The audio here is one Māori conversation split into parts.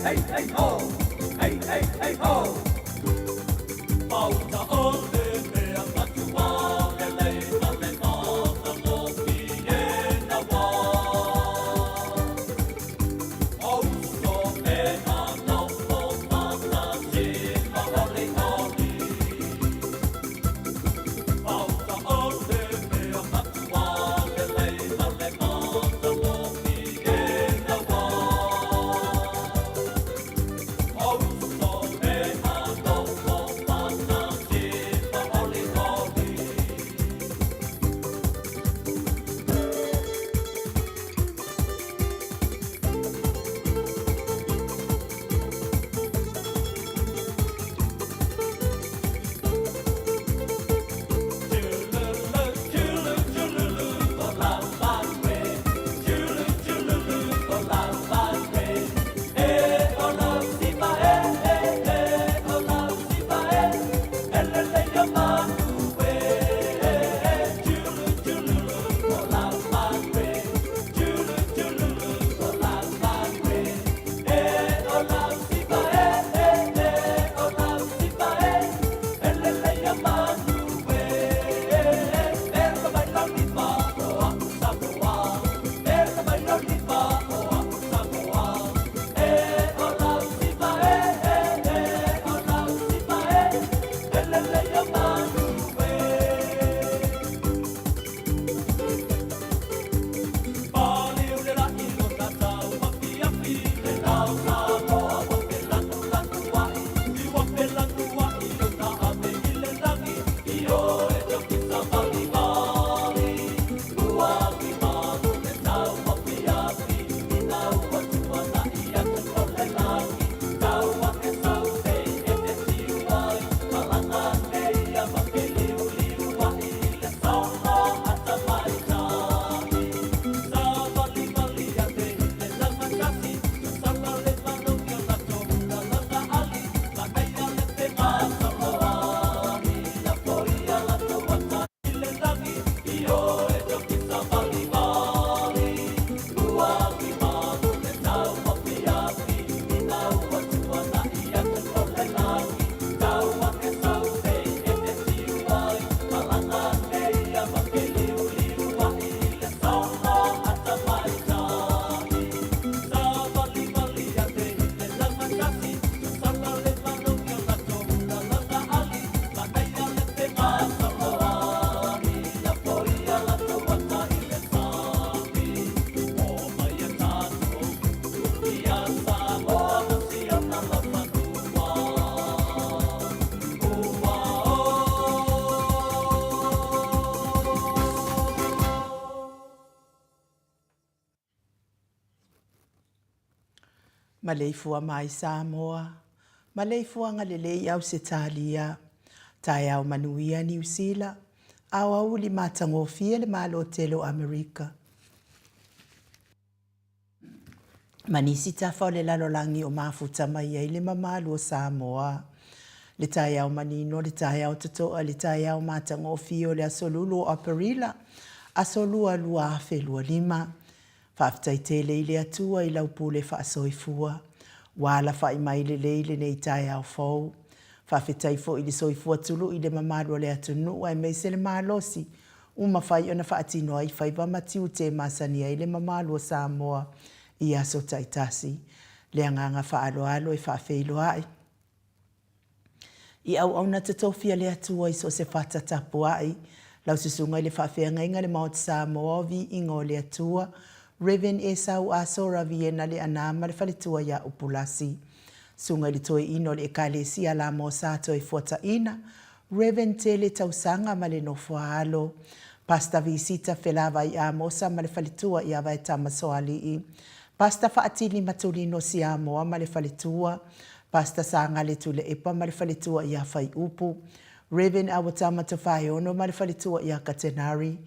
hey, hey, ho! Hey, hey, hey, ho! Pauta ole mea matua, le leila le nata mo piena wā. Auso mea no po mata tima ole oli. Pauta ole mea matua, le leila le nata mo piena wā. Auso mea no po mata tima ole oli. Maleifua mai Samoa, maleifua ngalelei au Setalia, tai au manuia New Zealand, au au li matangofia le malo telo Amerika. Manisi tafa o le lalolangi o mafuta mai ai le mamalu o Samoa. Le tai au manino, le tai au tatoa, le tai au matangofia o le asolulu o Aparila, asolua lua afe lua lima. Whaftai te leile atua I lau pule whaasoifua. Wala whai mai le leile nei tai au fau. Whawhetai fo I le soifua tulu I le mamalu le atunu ai mei se le malosi. Uma whai ona whaatino ai whai wamatiu te masani ai le mamalu o Samoa I aso taitasi. Le anganga whaaloalo I whaafeilo ai. I au na te tofia le atua I so se whatatapu ai. Lau susunga I le whaafeanga inga le maot Samoa vi ingo le atua. Reverend Esau Asora Viena le anama le faletua ya upulasi. Sunga le toe ino le ekalesi ala mo sato e fuata ina. Reverend Tele tausanga ma le nofua alo. Pasta visita felava I amosa ma le faletua I ava e tamasoali I. Pasta faatili matulino si amoa ma le faletua. Pasta sanga le tule epa ma le faletua I afai upu. Reverend awatama tofai ono ma le faletua I akatenari.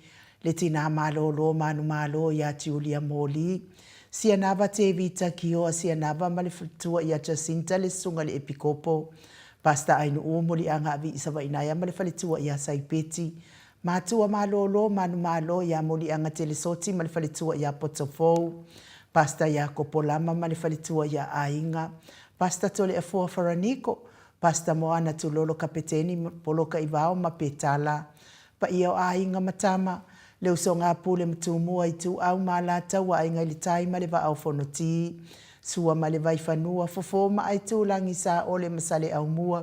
Le tina malolo manu malo ya Julia Moli. Sia nava te vita kio sia nava malifutua ya Jacinta le sunga le epikopo. Pasta ainu umuli anga avi isawa inaya malifalitua ya Saipeti. Matua malolo manu malo ya muli anga telesoti malifalitua ya Potofou. Pasta ya Kopolama ma le falitua ia Ainga, Pasta tole afua Faraniko, Pasta Moana Tulolo Kapeteni poloka ivao ma Petala, pa ia o Ainga matama, leo so ngā pule mtumua i tu au malata wa Ainga ili tai ma le va au fonoti, sua ma le vai fanua fofo ma ai tu langi sa ole masale au mua,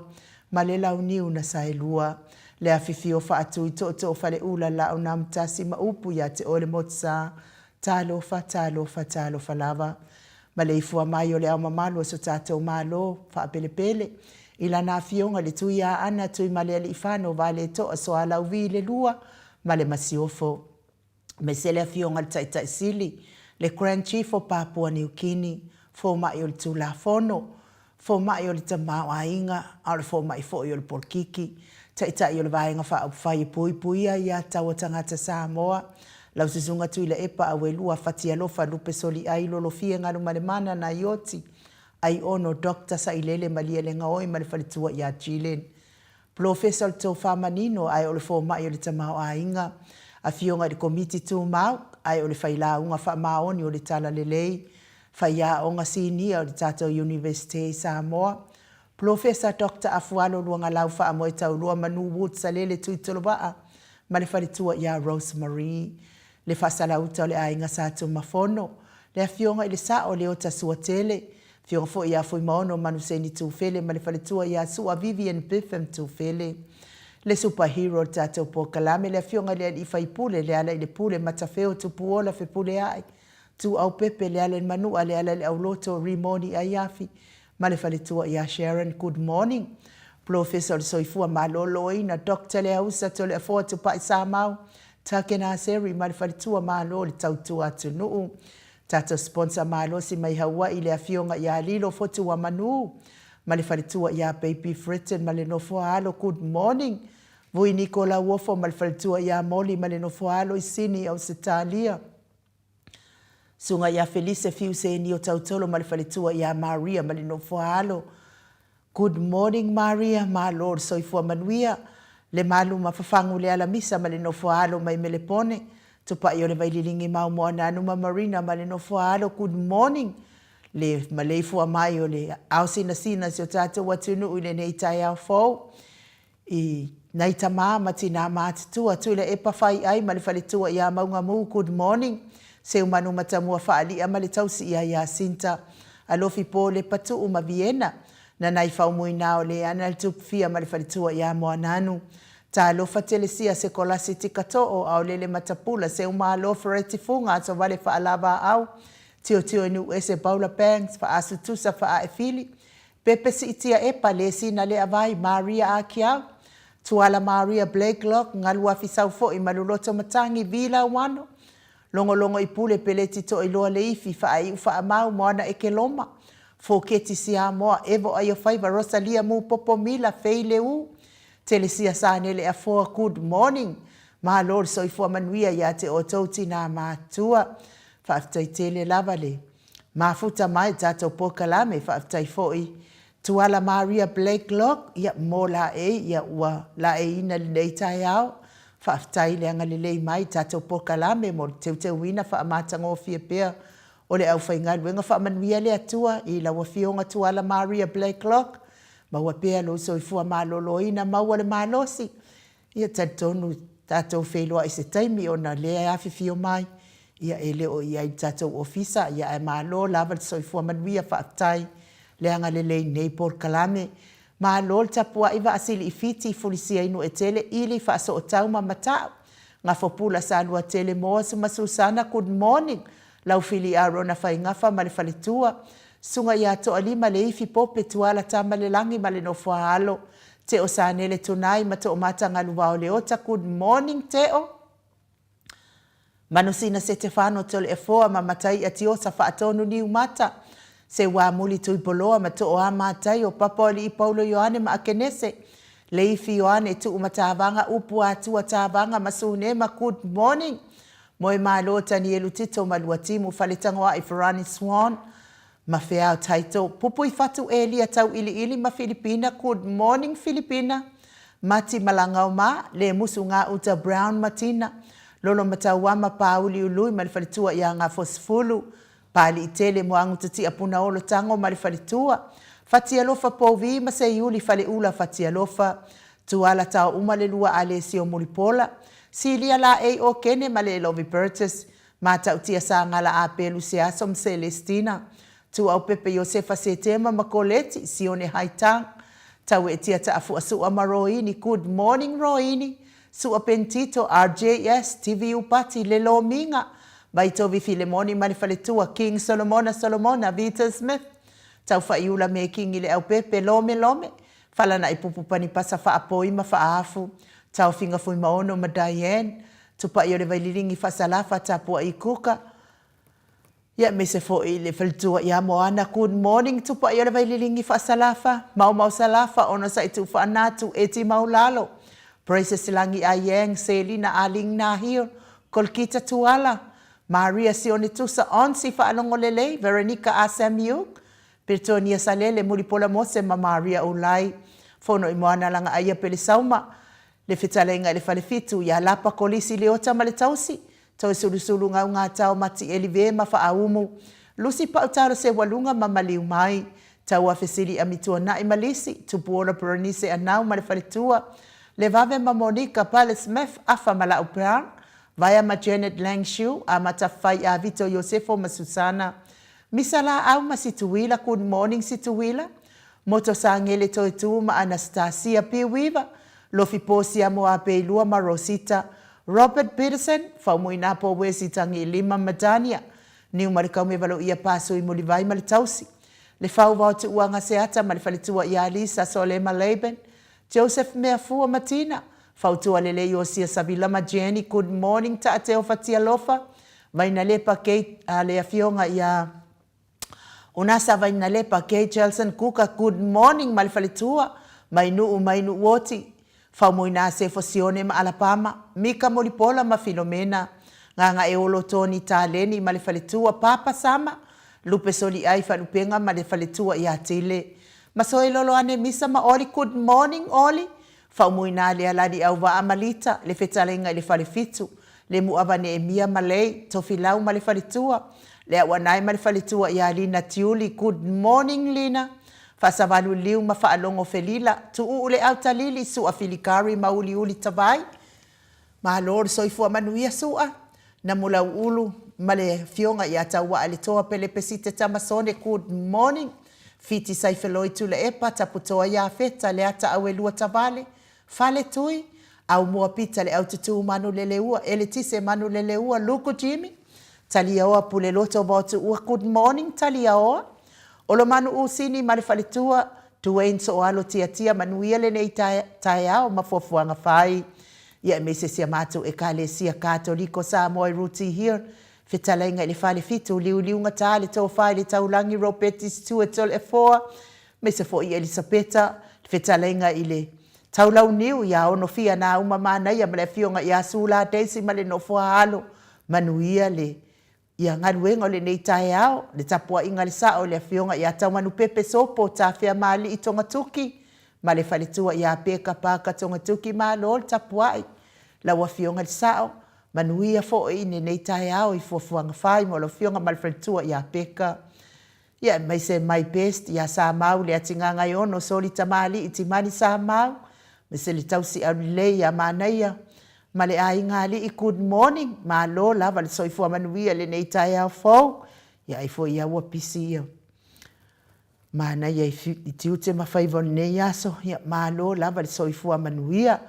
ma le launiu na saelua, le afifio fa atu i to fale ula la o na mtasi ma upu ya te ole motsa, talo fa lava, ma le ifua mai o le au mamalu so tatou malo, fa pele ila na fionga le tui a ana tui ma le ifano vale to so ala uvi le lua, ma le masiofo. Me se le fionga le tai sili, le Grand Chief o Papua New Guinea, fo mai o le tula fono, fo mai o le tamau ainga, au fo mai fo o le porkiki, tai o le vaenga fa au fai pui ia tawa tangata Samoa, lau sisunga tui le epa a welua fati alofa lupe soli ai lolo fie ngaru malemana na ioti, ai ono Dr. Sailele malia le ngaoi ma le falitua ia Chilen. Professor Tau Famanino ai o le fo mai o le tamau ainga, a fionga di komiti tu mau, ai o le faila unga fa maoni o le tala lelei, faia onga sini o le tato University Samoa. Professor Dr. Afualo luanga lau fa amoe tau lua manu wood salele tui tolobaa, ma le falitua ia Rosemary. Le fasala uta o le ainga sa tu mafono, le fionga ile sa o le o tasua tele, fionga fo ia fui maono manu seni tu fele, ma le falitua ia sua Vivian Biffem tu fele. Le superhero tato po kalame, le fionga le ifai pule, le ala ile pule matafeo tu puola fe pule ai, tu au pepe le ala manu ale ala le auloto rimoni ayafi, ma le falitua ia Sharon, good morning. Professor soifua malolo ina, Dr. le ausa tole afoa tu pa isa mau, Takena seri ma le falitua malo le tautua atu nuu. Tato sponsor malo si mai Hawaii le afionga ia lilo fotu wa manu. Ma le falitua ia Baby Fritten ma le nofo alo, good morning. Vui Nicola Wofo ma le falitua ia Molly ma le nofo alo i sini au Setalia. Sunga ia Felice Fiuseni o tautolo ma le falitua ia Maria ma le nofo alo. Good morning Maria, ma Lord soifua manuia. Le malu mafafangu le ala misa ma le nofo alo mai melepone. Tupa i o le vaililingi mau moana anu ma Marina ma le nofo alo, good morning. Le maleifu a mai o le au sina si o tata watunu ule nei tai au fau. I naita maa matina maatitua tu le epa fai ai ma le faletua ia maunga mu, good morning. Se umanu matamua faali ama le tausi ia Sinta. Alofi po le patu uma Vienna. Na nai faumui nao le ana le tupfia ma le faletua ia moana anu. Ta alofa telesia se kolasi tikatoo au lele matapula se uma alofa retifunga ato vale fa alava au. Tio inu ese Paula Banks fa asutusa fa aefili. Pepe si itia epa le sina le avai Maria Akiau. Tuala Maria Blakelock ngalua fisau fo i maluloto matangi vila wano. Longo i pule peleti to iloa le ifi fa ai ufa amau moana eke loma. Fo keti sia moa evo ayo faiva Rosalia mu popo mila feile u. Telesia sa nele a foa, good morning. Ma Lord so ifua manuia ya te o tauti na mātua. Whaaftai tele lavale. Ma futa mai tato pokalame whaaftai foi. Tuala Maria Blakelock ia mo la ia ua la ina lei tai au. Whaaftai le anga lei mai tato pokalame mo te wina wha amatanga o fia pia. O le au whaingalu wenga wha manuia le atua i la wafionga tuala Maria Blakelock. Maua pea lo so ifua malolo ina maua le malosi. Ia tatonu tatou wheloa i se taimi o na lea awhiwhio mai. Ia ele o ia i tatou ofisa. Ia e malo lava so ifua manuia whaatai. Leanga le lei nei por kalame. Malo le tapua iwa asili i fiti i fulisia inu e tele ili whaaso o tauma matau. Ngā whapula sa alua tele moa suma Susana, good morning. Lau fili a rona whaingafa ma le whalitua. Sunga ia to alima le ifi pope tuala tama le langi ma le nofo halo. Te o sanele tunai ma to o matanga luwao le ota, good morning Teo. Manusina se Stefano tole e foa ma matai ati o sa whaatonu ni umata. Se wa muli tui poloa ma to o a matai o papa li i Paulo Ioane ma akenese. Le ifi Ioane tu umatavanga upu atua tavanga masune ma good morning. Moe malota ni elutito maluatimu faletangoa i Ferrani Swan. Mafea taito pupu i fatu elia tau ili ma Filipina, good morning Filipina. Mati malangau ma le musu ngā uta Brown Matina. Lolo matau wama pauli ului ma le falitua ia ngā fosfulu. pali itele mo angu tati apuna olo tango mali falitua. Fatia lofa povi ma se yuli fale ula fatia lofa. Tuala tau umale lua ale si o mulipola. Silia la e o kene male lovi Burtis. Mata utia sa ngala a pelu se asom Celestina. Tu au pepe Josefa se tema makoleti si one haitang. Tau e tia ta afu asu ama Roini. Good morning Roini. Su apentito RJS TV upati lelo minga. Baitovi Filemoni manifaletua King Solomona Vita Smith. Tau faiula me King ile au pepe lome. Fala na ipupu pani pasa fa apoima fa afu. Tau finga fui maono ma Diane. Tupa iore vailiringi fa salafa tapua ikuka. Ya me se fo ile faltua ya moana good morning tupa iore vailiringi fa salafa. Mau salafa ono sa itu fa anatu eti maulalo. Praise silangi ayeng Selina aling nahir. Kolkita tuala. Maria Sionitusa onsi fa alongolele. Veronica Asamiuk. Pirtonia salele mulipola mose ma Maria ulai. Fono imoana langa aya pele sauma. Le fitalenga le falefitu ya lapa kolisi leota maletausi. Tau sulusulu ngā tau mati elive ma fa aumu. Lusi pa utaro se walunga ma maliu mai. Tau afesili amitua na imalisi. Tupuola peronise anau ma le faletua. Le vave ma Monica Pale Smith afa mala upean. Vaya ma Janet Langshu a matafai a Vito Yosefo ma Susana. Misala au ma situwila, good morning situwila. Moto sa ngele toitu ma Anastasia Piwiva. Lofi posi amo a peilua ma Rosita. Robert Peterson, faumoina po wesi tangi lima Madania. Niu marikau me valo ia paso i mulivai malitausi. Le fau vau te uanga seata ma le falitua ia Lisa Solema Laban. Joseph Meafua Matina. Fautua lele yosia Savila ma Jenny, good morning ta ateo fatia lofa. Vaina lepa Kate lea fionga ia unasa vaina lepa Kate Jelson Kuka, good morning malifalitua. Mainu woti. Faumoina se fosione ma Alabama. Mika Molipola ma Filomena. Nganga eolo Tony Taleni malifalitua Papa Sama. Lupe soli ai falupenga malifalitua ia tile. Masoe lolo ane misa ma Oli, good morning Oli. Faumoina le aladi au wa amalita. Le fetalenga le falifitu. Le muabane emia malei. Tofilau malifalitua. Le awanai malifalitua ia Lina Tiuli. Good morning Lina. Fasavalu liu ma faalongo felila. Tuu ule au talili su afilikari mauli uli tavai. Mahalor soifua manuia sua. Na mula ulu male fionga ia taua alitoa pelepesite tamasone. Good morning. Fiti saifeloi tule epa taputoa ya feta le ata awelua tabale. Fale tui. Au muapita le au tutu manu leleua. Eletise manu leleua. Luku Jimmy. Taliaoa puleloto botu ua. Good morning taliaoa. Olo manu usini malifalitua. Tuwain soalo tia manuia le nei taiao mafuafuanga fai. Ia mese sia matu e kale sia katoliko sa moi ruti here. Fitalenga ili fale fitu liu ngatale tau fai li taulangi ropetis tu etol e4. Mese fo i Elisabeta. Fitalenga ile taulau niu ya ono fia na umamana ya male fionga ya sula deisi male no fua halo. Manuia le. Ia ngaruenga le nei taiao. Le tapua inga le sao le fionga ya tau manu pepe sopo ta fia mali i tongatuki. Male falitua ya peka paka tongatuki malol tapuai. La wafionga le sao. Manuia fo ine nei taiao i fuafuanga fai mo lo fionga malfalitua ya peka. Ia mai se my best ya sa mau le atinganga yono soli tamali itimani sa mau. Mese le tausi au le ya manaia. Male ai ngali i good morning. Ma lo lava le soifua manuia le nei taiao fo. Ia ifo ia wapisi ia. Mana ia i tiute mawhaivon nei aso. Ia ma lo lava le soifua manuia.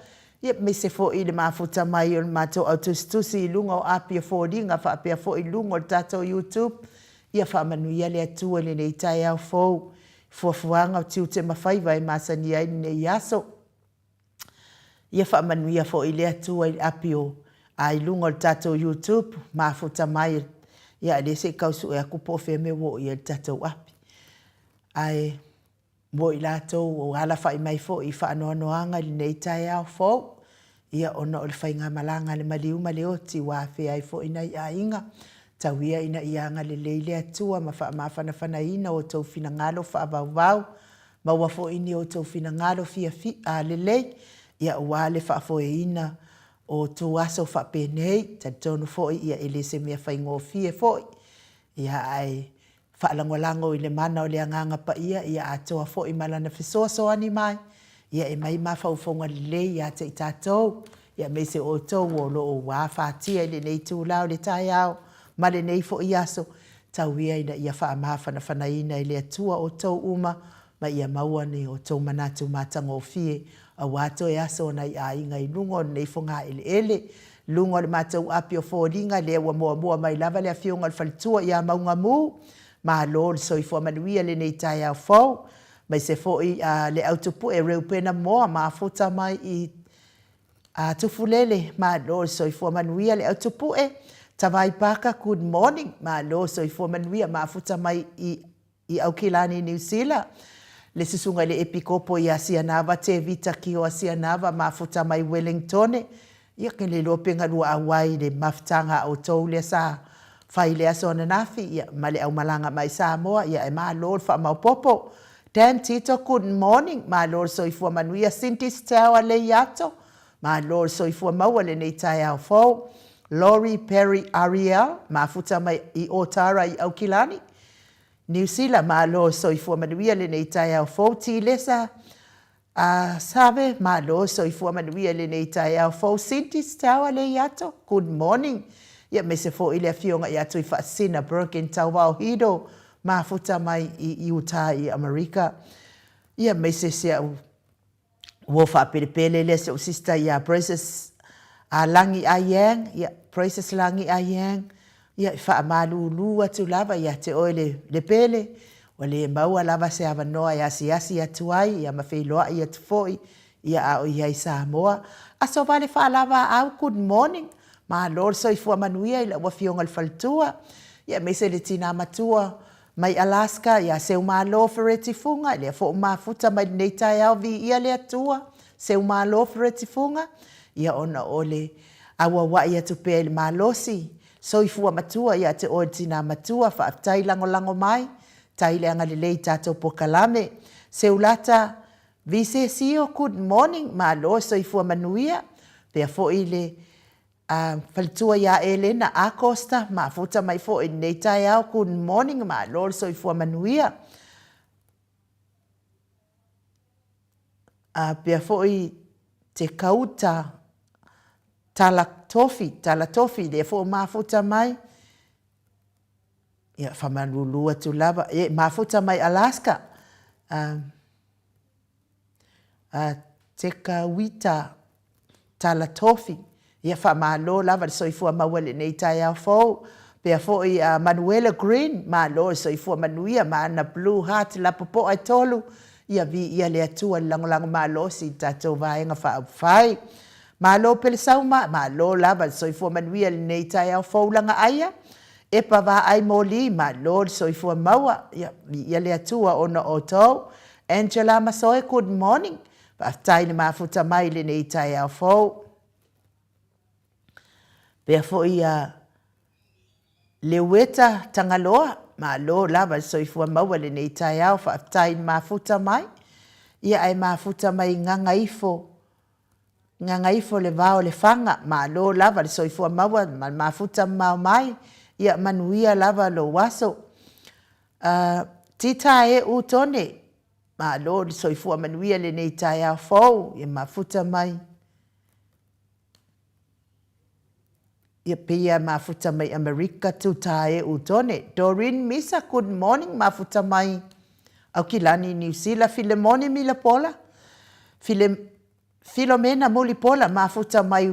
Ia mese fo i le mafuta mai o mato autostusi i lunga o apia fo ringa. Fa apia fo i lunga o tato YouTube. Ia wha manuia le atua le nei taiao fo. Fuafuanga o tiute mawhaiva e masani ai nei aso. Ia wha manuia fo i le atua i apio. A i lunga o tato YouTube. Mafuta mai. Ia le se kausu e akupo fe me wo i le tato api. Ai mo i lato o ala wha i mai fo i wha anoanoanga li nei taiao fo. Ia ona o le whainga malanga le maliuma le oti wa fe ai fo ina i a inga. Tauia ina ianga le leile atua ma wha mawhana ina o tau fina ngalo wha abau. Ma wafo ini o tau fina ngalo fia le lei. Ia wale wha fo e ina o tu aso wha penei. Tatono fo ia ele se mea whaingo fie fo. ia ai whaalangolango i le mana o le anganga pa ia atoa fo i malana fisoa soani mai, ia e mai mawhauwhaunga le ia te i tātou, ia me se o tau o lo o wā whātia i le nei tūlau le tai au, ma le nei fo i aso, tau ia ina ia wha amawhana whanaina i le atua o tau uma, ma ia maua ni o tau manatu mātanga o fie, a wāto e aso nei a inga i lungo nei fo ngā ele, lungo le mātou api o fōringa le wa mua mai lava le a fionga le whalitua ia maunga mū, ma lor so i fo manuia le nei tai au fo mai se fo i le autopu e reu pena moa ma fota mai i tufulele ma lor so i fo manuia le autopu e tawai paka good morning ma lor so i fo manuia ma fota mai i Aukilani New Zealand le susunga le epikopo i Asianava te vita ki o Asianava ma fota mai Wellington ia ke le lopenga lua awai le maftanga o tau le sa fai le aso na nafi ia male au malanga mai Samoa ia e ma lord fa mau popo Dan Tito good morning ma lord so i fua manuia Cindy Stawa le yato ma lord so i fua maua le nei tai au fo Lori Perry Ariel ma futa mai i Otara i Aukilani New Zealand ma lord so i fua manuia le nei tai au fo ti lesa sabe ma lord so i fua manuia le nei tai au fo Cindy Stawa le yato good morning ia me se fo ile fionga ia tui whaasina Birkin tau wau hido ma futa mai i Utah i Amerika. Ia me se au wofa perepele le se o sista ia Princess Langi Ayang, ia Princess Langi Ayang, ia wha malu lua tu lava ia te oile le pele, o le maua lava se ava noa ia si atuai, ia mawhiloa ia tufoi, ia au ia i Samoa. Aso vale wha lava au good morning, ma lor so i fua manuia i la ua fionga le faltua. Ia me se le tina matua mai Alaska, ia se umalo fereti funga, ia fo mafuta mai nei tai au vi ia le atua, se umalo fereti funga, ia ona ole awa wa ia tupe le malosi. So i fua matua ia te o tina matua, fa tai lango mai, tai le anga le lei tato pokalame. Se ulata vi se sio good morning, ma lo so i fua manuia, pea fo i le faltua ia Elena Acosta ma futa mai fo i nei tai au good morning ma lor so i fua manuia pia fo i te kauta talatofi le fo ma futa mai ia famalulua tu lava ma futa mai Alaska te kauta talatofi ia wha malo lava le soifua mawele nei tai au fo. Pea fo i Manuela Green, ma lo soifua manuia, ma ana Blue Heart la popo ai tolu. Ia vi ia le atua langolango ma lo si tatou vaenga wha au fai. Ma lo pele sauma, ma lo lava le soifua manuia le nei tai au fo langa aia. E pa va ai moli, ma lo soifua maua, ia le atua ona o tau. Angela Masoe, good morning. Pa tai le mafuta mai le nei tai au fo. Pea fo ia le weta tangaloa, ma lo lava soifua maua le nei tai au, whaatai mafuta mai. Ia ai mafuta mai nganga ifo le vao le fanga, ma lo lava le soifua maua, ma mafuta mau mai. Ia manuia lava lo waso. Tita e utone, ma lo le soifua manuia le nei tai au fo, ia mafuta mai. Ia pia mafuta mai Amerika tu tae utone. Doreen Misa, good morning, mafuta mai Aukilani New Zealand. Filemoni Milapola. Filomena Mulipola, mafuta mai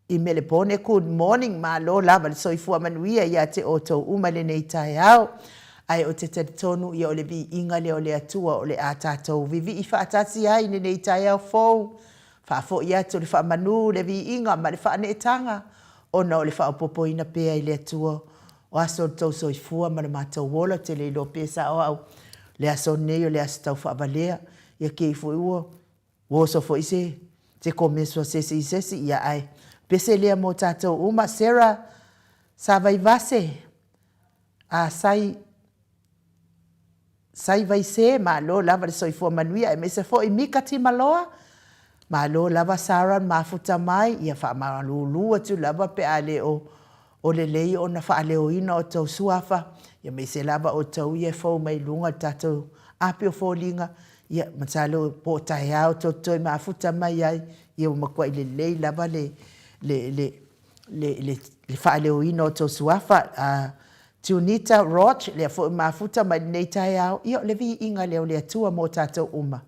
i Melepone, good morning, ma lo lava le soifua manuia ia te oto umale nei tae au. Ai o te tonu ia o le vi inga le o le atua o le atatou. Vivi i whaatasi ai nei tae au fou. Whaafo ia to le whaamanu le vi inga ma le whaanetanga. Ona o le whaapopo ina pea i le atua o aso tau soifua ma le mātou wola te le ilo pesa o au le aso nei o le aso tau whaabalea ia kei fo ua woso fo ise te komeswa sesi isesi ia ai pese lea mo tātou uma Sarah Savaivase a sai vai se ma lo lava le soifua manuia e mese fo i mika timaloa ma lo lava Sarah mafuta mai ia wha malulua tu lava pe ale o o le lei o na whaaleo o tau suafa, ia me se lava o tau ia fau mai lunga tātou api o fōlinga, ia matalo po tai au toi maafuta mai ai, ia o makua i le lei lava le whaaleo o tau suafa, Tunita Roch, le fo maafuta mai nei tai au, ia o le vi inga leo le atua mo tātou uma.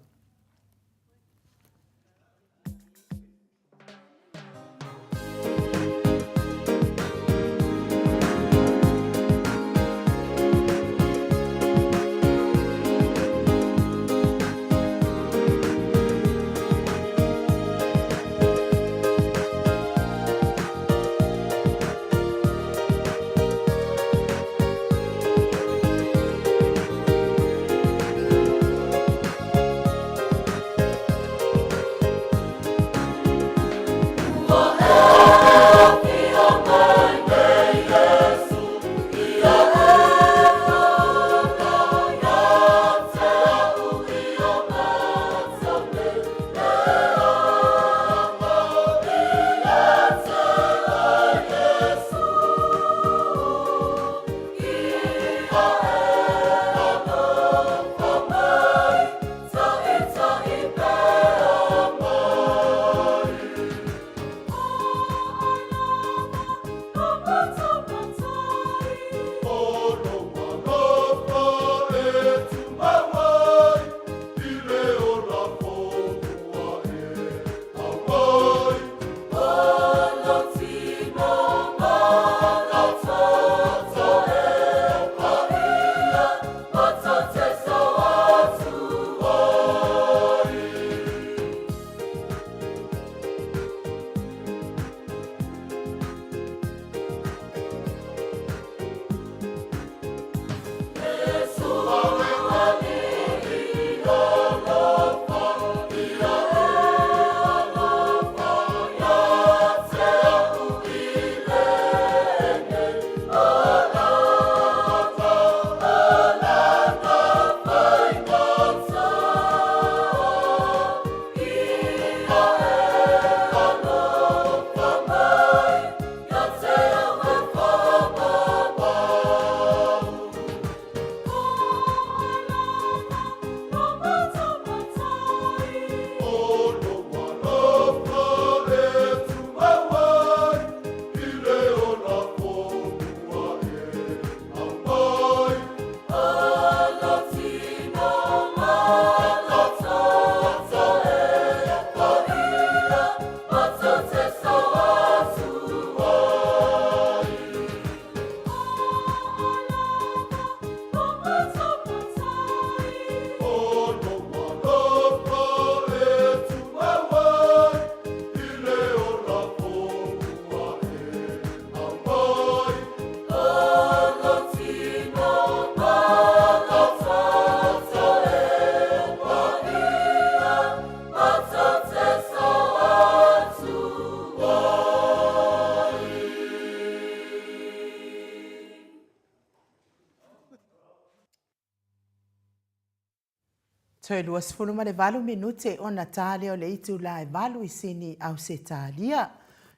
Toe lua sifunu ma le 8 minute o Natale o le itu la e valu I sini au se talia.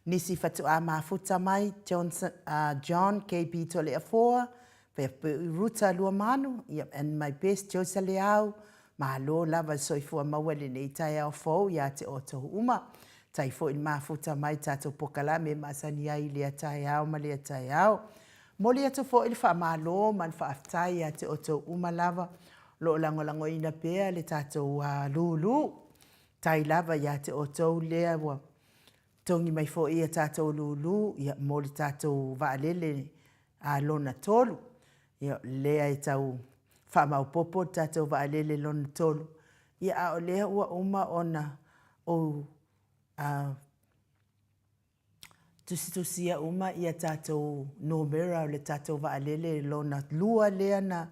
Nisi fatu a mafuta mai John KB tole a 4. Pe ruta lua manu. And my best Josa Leao. Mahalo lava soifua mawele nei tai au fau ya te oto uma. Tai fo in mafuta mai tato pokala me masani ai lea tai au ma lea tai au. Moli atu fo ilfa mahalo man fa aftai ya te oto uma lava. Lo lango ina pea le tatou lulu. Tai lava ya te otou lea wa. Tongi mai fo ia tatou lulu. Ia mo le tatou vaalele lona tolu. Ia lea e tau whamau popo tatou vaalele lona tolu. Ia a o lea ua uma ona o tusitusia uma ia tatou nomera o le tatou vaalele lona lua lea na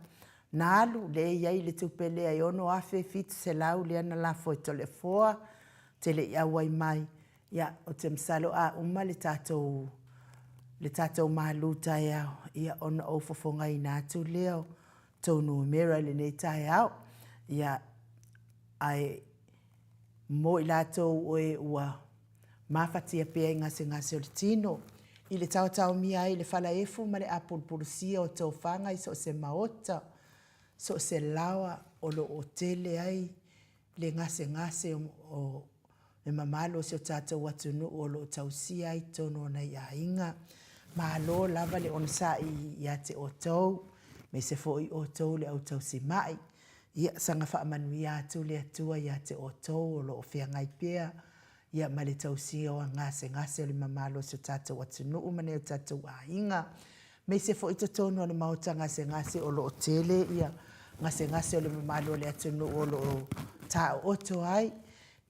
Nalu le iai le tupele ai ono afe fitu se lau le ana la foi tole foa te le ia wai mai ia o te msalo a uma le tatou malu tai au ia ona o fofonga I natu leo tonu mera le nei tai au ia ai mo I latou oe ua mafatia pea ngase o le tino I le tau mia ai le fala efu ma le apulpulusia o tau whanga i so se maota, so se lawa o lo o tele ai, le ngase o me mamalo se o tātou atunu o lo tausia ai tono na ia inga. Malo lava le onsa i te o tau, me se fo i o tau le au tau si mai. Ia sanga wha amanuia atu le atua ia te o tau o lo o whia ngai pia. Ia ma le tausia o ngase o le mamalo se o tātou atunu o mane o tātou a inga. Me se fo i to tono o le mauta ngase o lo o tele ia. Ngase o le mamalo le atunu o lo o ta o to ai.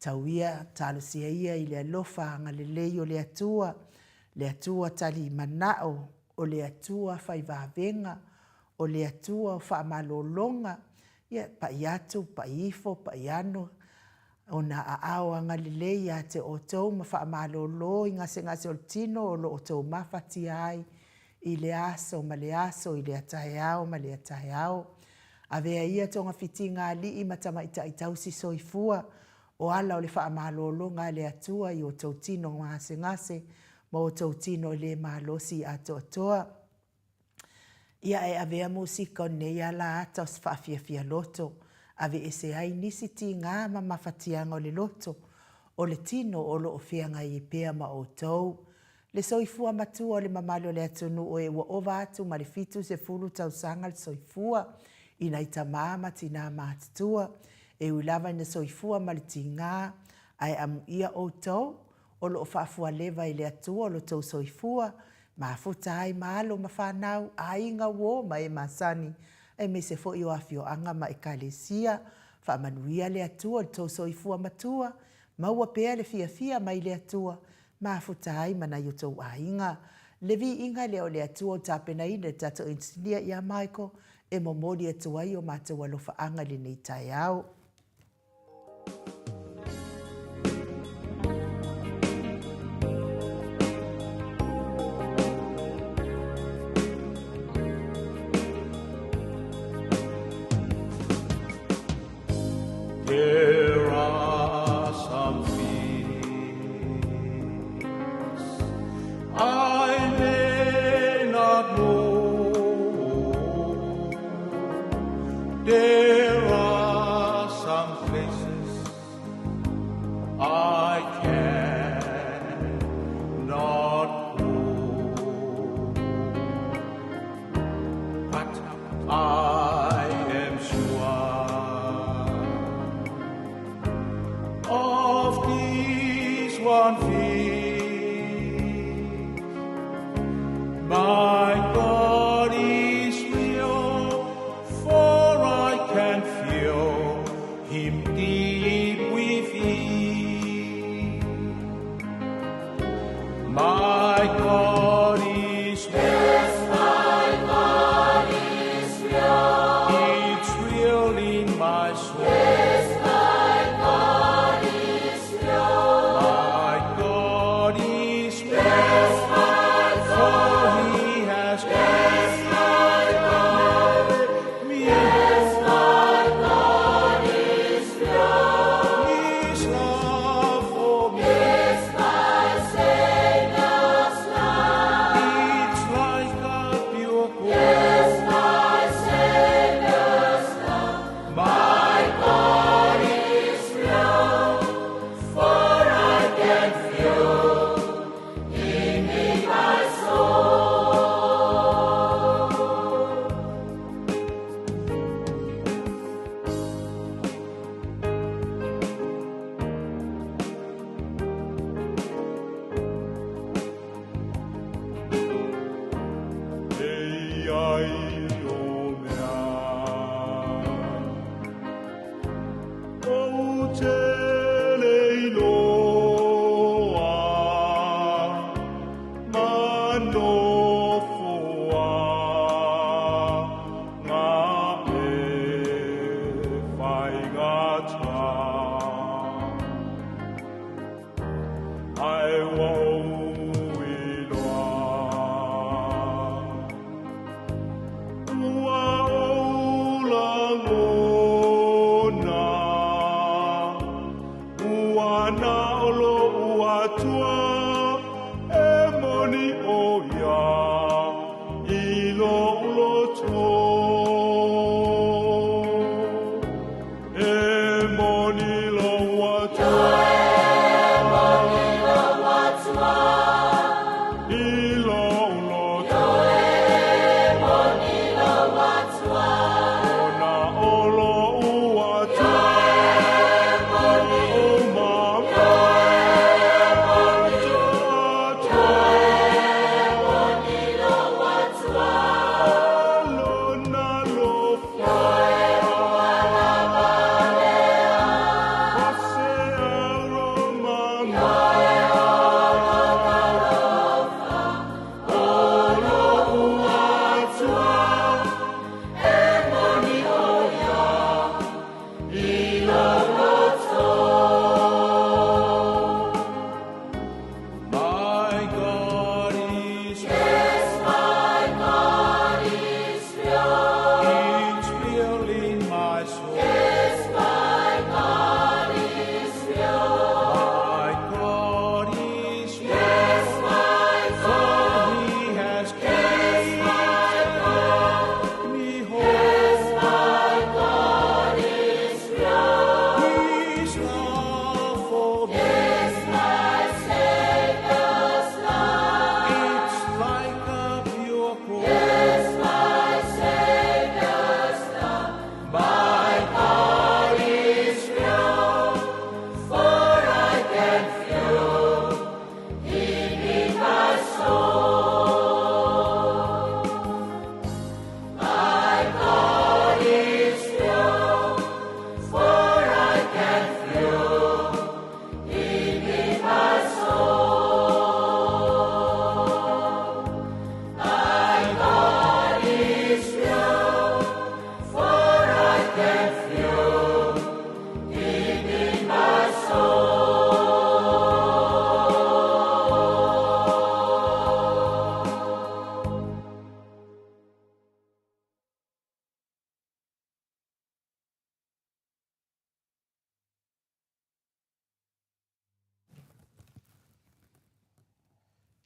Tau ia, talo sia ia i le alofa anga le lei o le atua tali manao, o le atua fai vavenga, o le atua o wha malolonga, ia pa iatu, pa ifo, pa iano, o na aao anga le lei a te o tau ma wha malolo i ngase o le tino o lo o tau mawhati ai, i le aso ma le aso, i le atahe ao ma le atahe ao. Avea ia tonga fiti ngā li i matama ita i tausi soifua, o ala o le wha malolo ngā le atua i o tau tino ngase, ma o tau tino le malosi a toa. Ia e avea musika o nei ala ata o sfafia loto, ave ese ai nisi ti ngā ma mawhatianga o le loto, o le tino o lo o whianga i pea ma o tau. Le soifua matua o le mamalo le atunu o e wa ova atu ma le fitu se fulu tau sanga le soifua, ina i tamama tina mātutua, e uilava ina soifua ma le tinga, ai amu ia o tau, o lo whaafua lewa i le atua o lo tau soifua, ma futa ai maalo ma whanau, a inga wo ma e masani, e me se fo i o afio anga ma e kalesia, whaamanuia le atua o tau soifua matua, maua pea le fia ma i le atua, ma futa ai mana i o tau a inga, le vi inga le o le atua o tapena ina tato insinia ia Michael, e momori atua i o matua lo whaanga le nei tai au. There are some things I may not know. There are some places I cannot go. But I am sure of this one thing, my God is real, for I can feel Him deep within. My God is real. Yes, my God is real. It's real in my soul. Yes, my God is real. My God is real. Yes, my God. For He has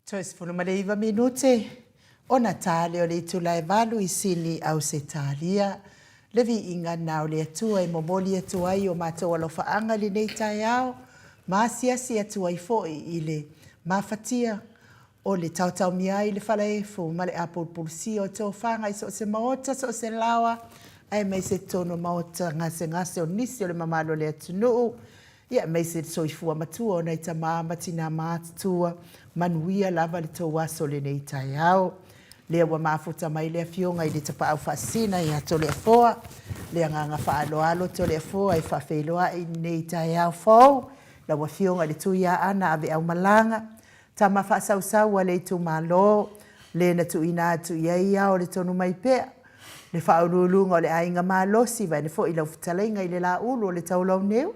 Toisfulumaleiva minute o Natale o le itulai valu i sini au se talia. Levi inga nao le atua i momoli atua i o mato alofaanga li nei tai au. Maasiasi atua i foi i le mafatia o le tautau mia i le falaefu ma le apulpulsi o tau whanga i so se maota so se lawa. Ai mai se tono maota ngase o nisi o le mamalo le atunuu. Ia mai se soifua matua o nei tamaa matina mātua manuia lava le tau aso le nei tai au. Lea wa mafuta mai lea fionga i le tapa au fasina i ato lea foa. Lea nganga whaaloalo to lea foa i whawheloa i nei tai au fau. La wa fionga le tu ia ana ave au malanga. Tama whaasau a le tu malo. Le na tu ina atu ia o le tonu mai pea. Le whaurulunga o le ainga malosi vai ne fo i lau futalenga i le la ulu o le tau lau neu.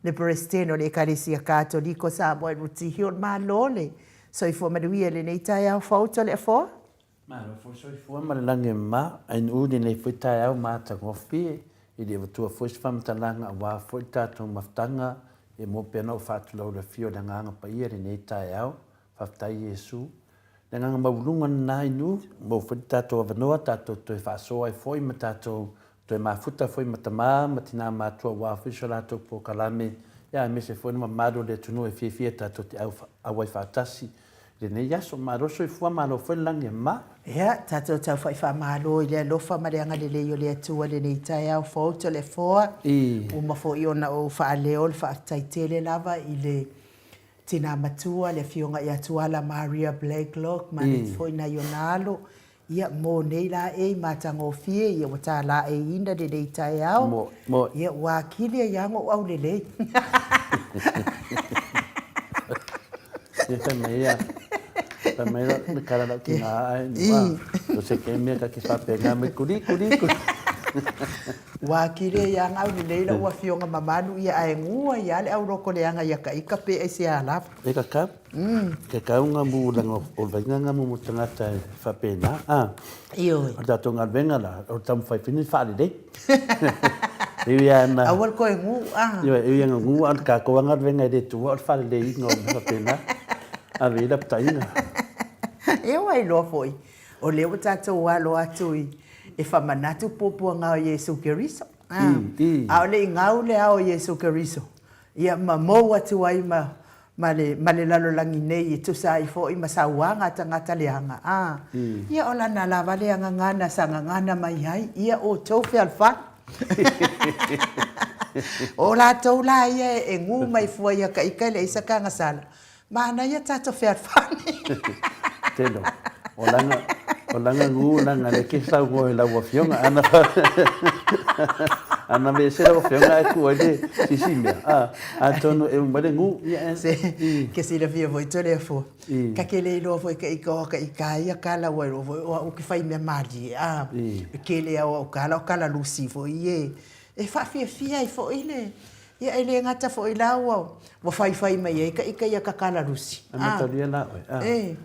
Le Presteno le Ecclesia Cattolico sa mo ruti hiol malole so i fo maduia le nei tai au fauto le fo ma lo fo so i fo ma lange ma ai udi nei fo tai au ma ta ngofi i le tu fo fam talanga wa fo ta to maftanga e mo pena o fatu lo le fio da nganga pa ia le nei tai au fa tai Yesu le nganga maulunga nai nu mo fo ta to vanoa ta to fa so ai fo i mata to to mafuta foi matama matina matua wa fishala to po kalame ya me se foi ma mado de tunu e fie ta to a wa fatasi le ne ya so maro so foi malo foi lange ma ya tato ta fa malo ile lo fa ma le ngale yo le tu le nei tai au foto le fo o ma fo iona o fa le ol fa taitele lava ile tina matua le fionga ya tuala Maria Blakelock ma le foi na yonalo ia mo nei la e matango fie ia wata la e inda de dei tai au ia wakili ia ngo au lele ia meia na cara da tina ai no se que me ka ki fa pega me kuri wakili ia ngau lele la wa fionga mamanu ia ai ngua ia le au roko le anga ia ka ikape e se ala e ka ka ke ka unga mu langa o venga mu tangata fa pena io da tonga venga la o tam fai fini fa de ia na awal ko ngu ia ngu an ka ko nga venga de tu o fa de ngo fa pena a vida ptaina eu ai lo foi o le tato wa lo atui e fa manatu popo nga o Yesu Keriso a le ngau le o Yesu Keriso ia mamo atu ai male lalo langi nei e tu sa i fo i masawanga tangata leanga ia ola na la vale anga ngana sanga ngana mai ai ia o tofe alfa ola to la ia e ngu mai fo ia ka ikale isa ka ngasala mana ia tato fe alfa telo olanga ngu nanga le ke sa go la wa fionga ana me se lo fionga ku ode sisimia atono e mare ngu que se le via voi telefo ka ke le lo foi ka ia kala wa o que fai me mari que le o kala lusi foi e fa fia e foi le ia ele ngata foi la wa fai mai ka ia ka kala lusi ana to dia la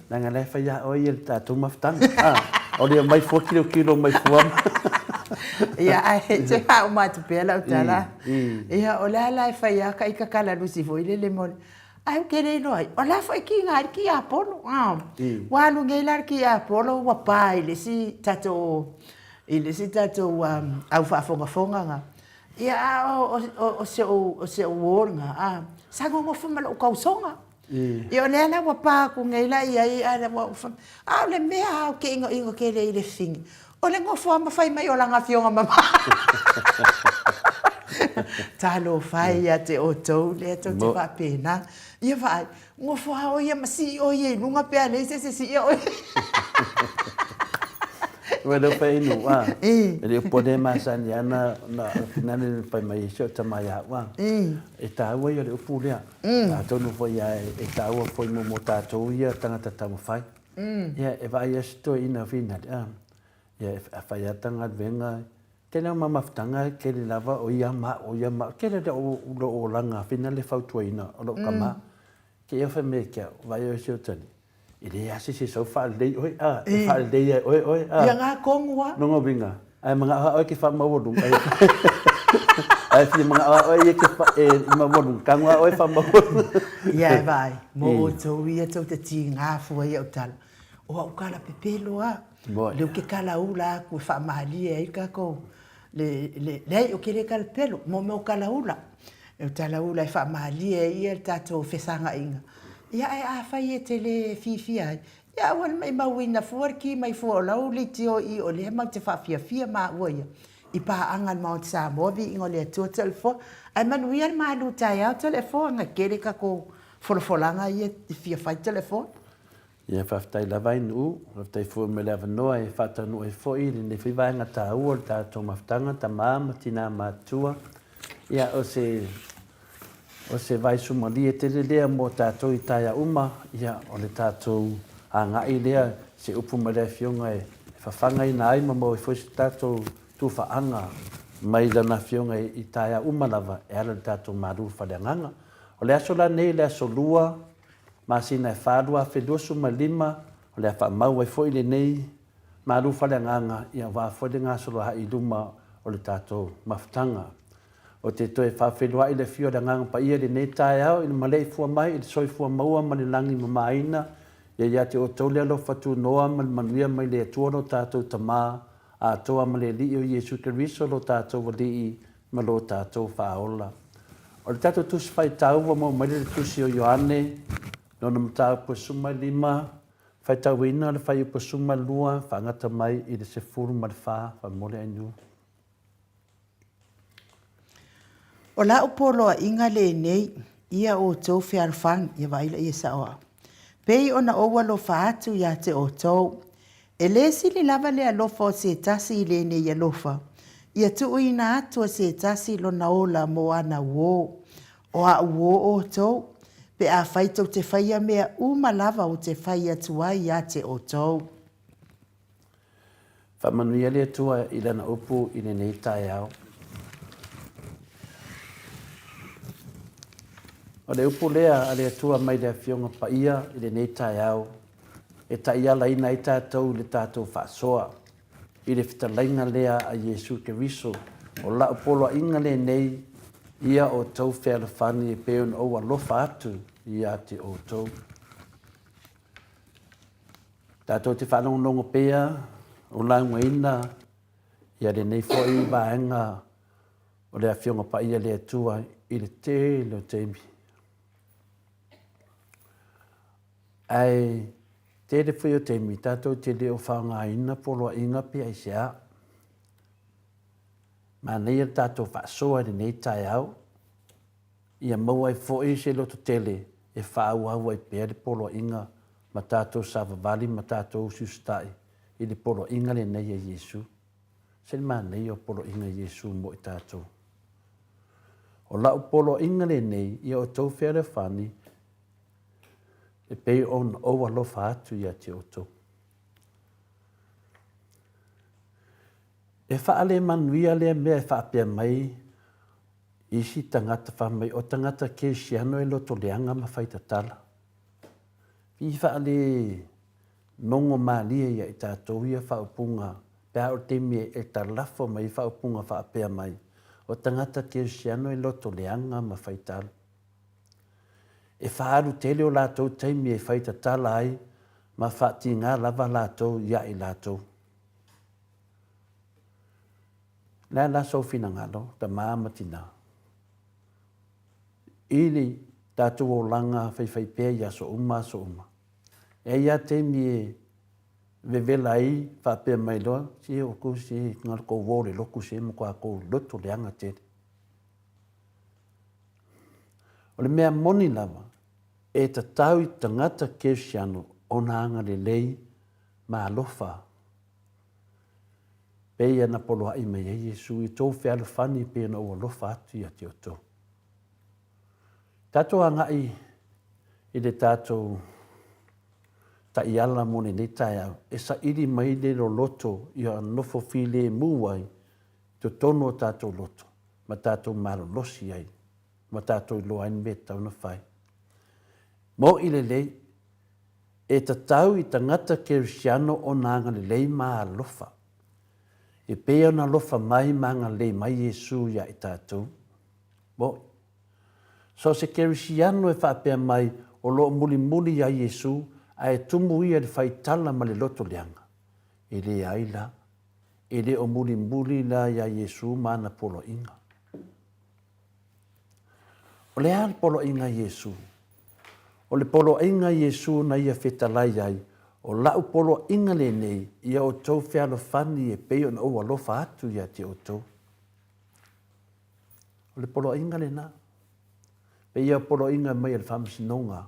nanga le fai ya o il ta tu maftan o dia mai fo kilo mai fuam ia ai te ha o matu pela utala ia o la fai ya ka kala lusi foi le mol ai que le noi o la foi ki ngar ki apolo wa lu ngelar ki apolo wa pai le si tato au fa fonga nga ia o se nga sago mo fuma lo kausonga ia le ala wa pa ku ngeila ia ala wa le mea o ke ingo ke le fing o le ngo fo ma fai mai o langa fionga mama talo fai ya te oto le to te pa pena ia vai ngo fo o ia masi o ia nunga pe ale se ia Well, fai no ele pode mais na finale fai mai sho tamaya wa ta wa yo le fulia to no foi ta wa foi mo ta to ia tanga ta mo fai ia e vai sto ina finale ia fai tanga venga tena mama ftanga ke le lava o ia ma ke le o langa finale fa tu ina o kama ke ia fa me ke vai yo sho tani ile ya si so fa le oi fa le oi ia nga kongwa no ngobinga ai manga o ke fa ma wo dum ai Ai fi mga o ke mawonu kanga o fa mawonu. Ia vai, mo o tau ia tau te ti ngā fua ia o tala. O au kala pepelo a. Leo ke kala ula ku fa mahali e ka ko. Le o ke le kala pelo, mo me o kala ula. E o tala ula e fa mahali e ia tato fesanga inga. Ia e a fai e te le fifi ai. Ia wan mai mawina fuar ki mai fuar lau le tio i o le ma te fa fia ma uia. I pa angan mau te sa movi ingo le tua telefo. Ai manuia le malu tai au telefo nga kere ka ko folfolanga ia i fia fai telefo. Ia whaftai lawa inu, whaftai fua me lewa noa e whatanu e fwoi, ne whiwaenga tā ua le tātou maftanga, tā māma tina mātua. Ia o se vai sumali e tere lea mo tātou i taia uma, ia o le tātou a ngai lea se upu me lea fionga e whawhanga i nā aima mo e fwoi se tātou tu whaanga mai lana fionga i taia uma lava e ala le tātou maru whaleanganga. O le aso la nei, le aso lua, masina e whārua whedua suma lima, o le a mau e fwoi le nei, maru whaleanganga ia wā fwoi le ngā solo hai luma o le tātou maftanga. O te toe whawhenua i le fio le nganga pa ia le nei tae au, i le malei fua mai, i le soi fua maua ma le langi mamaina, ia te o tau le alo whatu noa ma le manuia mai le atua no tātou tamā, a toa ma le li o Jesu Keriso lo tātou wa li ma lo tātou whaola. O le tātou tusi whai tau wa mo mai le tusi o Ioane, no na mtau po suma lima, whai tau ina le whai po suma lua, whangata mai i le se furu ma le wha, wha mole anu. O la upoloa inga le nei, ia o tau whiarwhang, ia waila ia saoa. Pei ona oua lo whaatu ia te o tau. E le sili lava le alofa o se tasi i le nei alofa. Ia tu ina atua se tasi lo na ola mo ana uo. O a uo o tau. Pe a whaitau te whaia mea uma lava o te whaia tua ia te o tau. Whamanuia le atua i lana upu i le nei tae au. O le upu lea a le atua mai le fionga pa ia i le nei tae au. E ta ia la ina i tātou le tātou whaasoa. I le whitalainga lea a Jesu Keriso. O la upolo inga le nei ia o tau whēra whani e peon o alofa atu ia te o tau. Tātou te whanongongo pēa o launga ina ia le nei fwoi vaenga o le awhionga pa ia le atua i le te lo teimi. Ai te le fwoi o teimi, tātou te leo whaonga ina polo inga pia i sea. Ma nei a tātou whaasoa le nei tai au. Ia maua i fwoi se loto tele e whaau au ai pia le polo inga ma tātou savavali ma tātou sustai i le polo inga le nei a Jesu. Se le ma nei o polo inga Jesu mo i tātou. O lau polo inga le nei ia o tau whera whani e pei on o alofa atu ia te oto. E whaale manuia lea mea e whaapea mai isi tangata whamai o tangata ke siano e loto leanga ma whaita tala. I whaale nongo maalia ia i tātou ia whaupunga pēa o temi e talafo mai whaupunga whaapea mai o tangata ke siano e loto leanga ma whaita tala. E whaaru tele o lātou teimi e whaita tala ai, ma whaati ngā lava lātou ia i lātou. Nā la sofina ngalo, ta māmatina. Ili tātou o langa whai pēa ia so uma. E ia teimi e vevela ai whapea mai loa, si o ku si ngal ko wore loku si mo ko loto leanga tele. O le mea moni lava, e ta tau i tangata kesiano o na anga le lei ma alofa. Peia na polo hai mai e Jesu i tō whialo whani pēa na o alofa atu i ati o tō. Tātou angai i le tātou ta iala mone ne tai au, e sa iri mai le lo loto i a nofo file muwai to tono tātou loto, ma tātou maro losi ai. Ma tātou i loa me tau na whai. Mo i le lei, e ta tau i tangata kerisiano o nanga le lei maa lofa. E pēa na lofa mai manga lei mai Jesu ia i tātou, Mo. So se kerisiano e whaapea mai o lo muli ya Yesu a e tumu ia le whaitala ma le loto leanga. E le aila. E le o muli la ya Yesu mana polo inga. O le al polo inga Yesu. O le polo inga Yesu na ia whetalai ai. O lau polo inga le nei ia o tau whialo whani e peo na o alofa atu ia te o tau. O le polo inga le na. Pe ia polo inga mai al whamisinonga.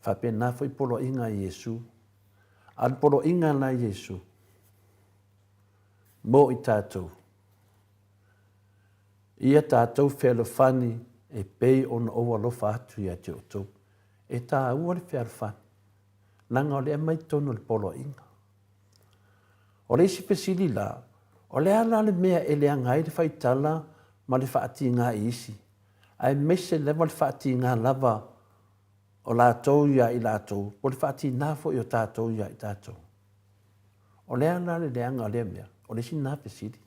Whape na foi polo inga Yesu. Al polo inga na Yesu. Mo i tātou. Ia tātou whialo whani e pei ona o alofa atu ia te o tau. E tā ua le whialo whani. Nanga o le mai tono le polo inga. O le isi pesili la. O le ala le mea e le angai le whaitala ma le whaati ngā isi. Ai mese lewa le whaati ngā lava o lātou ia i lātou. O le whaati nāfo i o tātou ia i tātou. O le ala le anga o le mea. O le si nā pesili.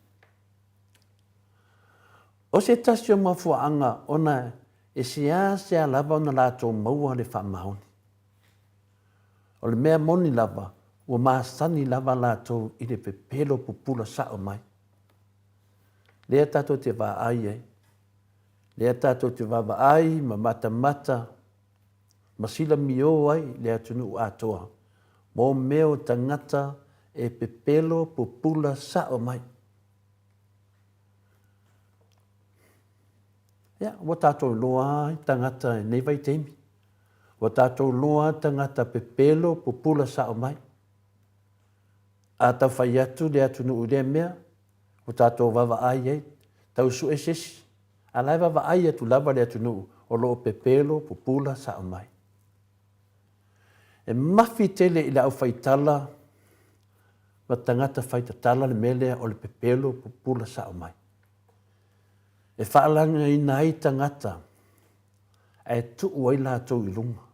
O se tasio mafua anga ona e se lava ona lātou maua le whaamaoni. O le mea moni lava, ua maasani lava lātou i le pepelo pupula sao mai. Lea tātou te wā ai ai. Lea tātou te wā ai, ma mata, ma sila mio ai, lea tunu atoa. Mō meo tangata e pepelo pupula sao mai. Ia, wa tātou loa tangata nei vai teimi. Wa tātou loa tangata pepelo pupula sao mai. A tau whai atu le atu nu ure mea. Wa tātou wawa ai ei. Tau su esesi. A lai wawa ai atu lava le atu nu. O loo pepelo pupula sao mai. E mafi tele i le au whaitala. Ma tangata whaitatala le mele o le pepelo pupula sao mai. E whaalanga i nai tangata. E tuu ai lātou i lunga.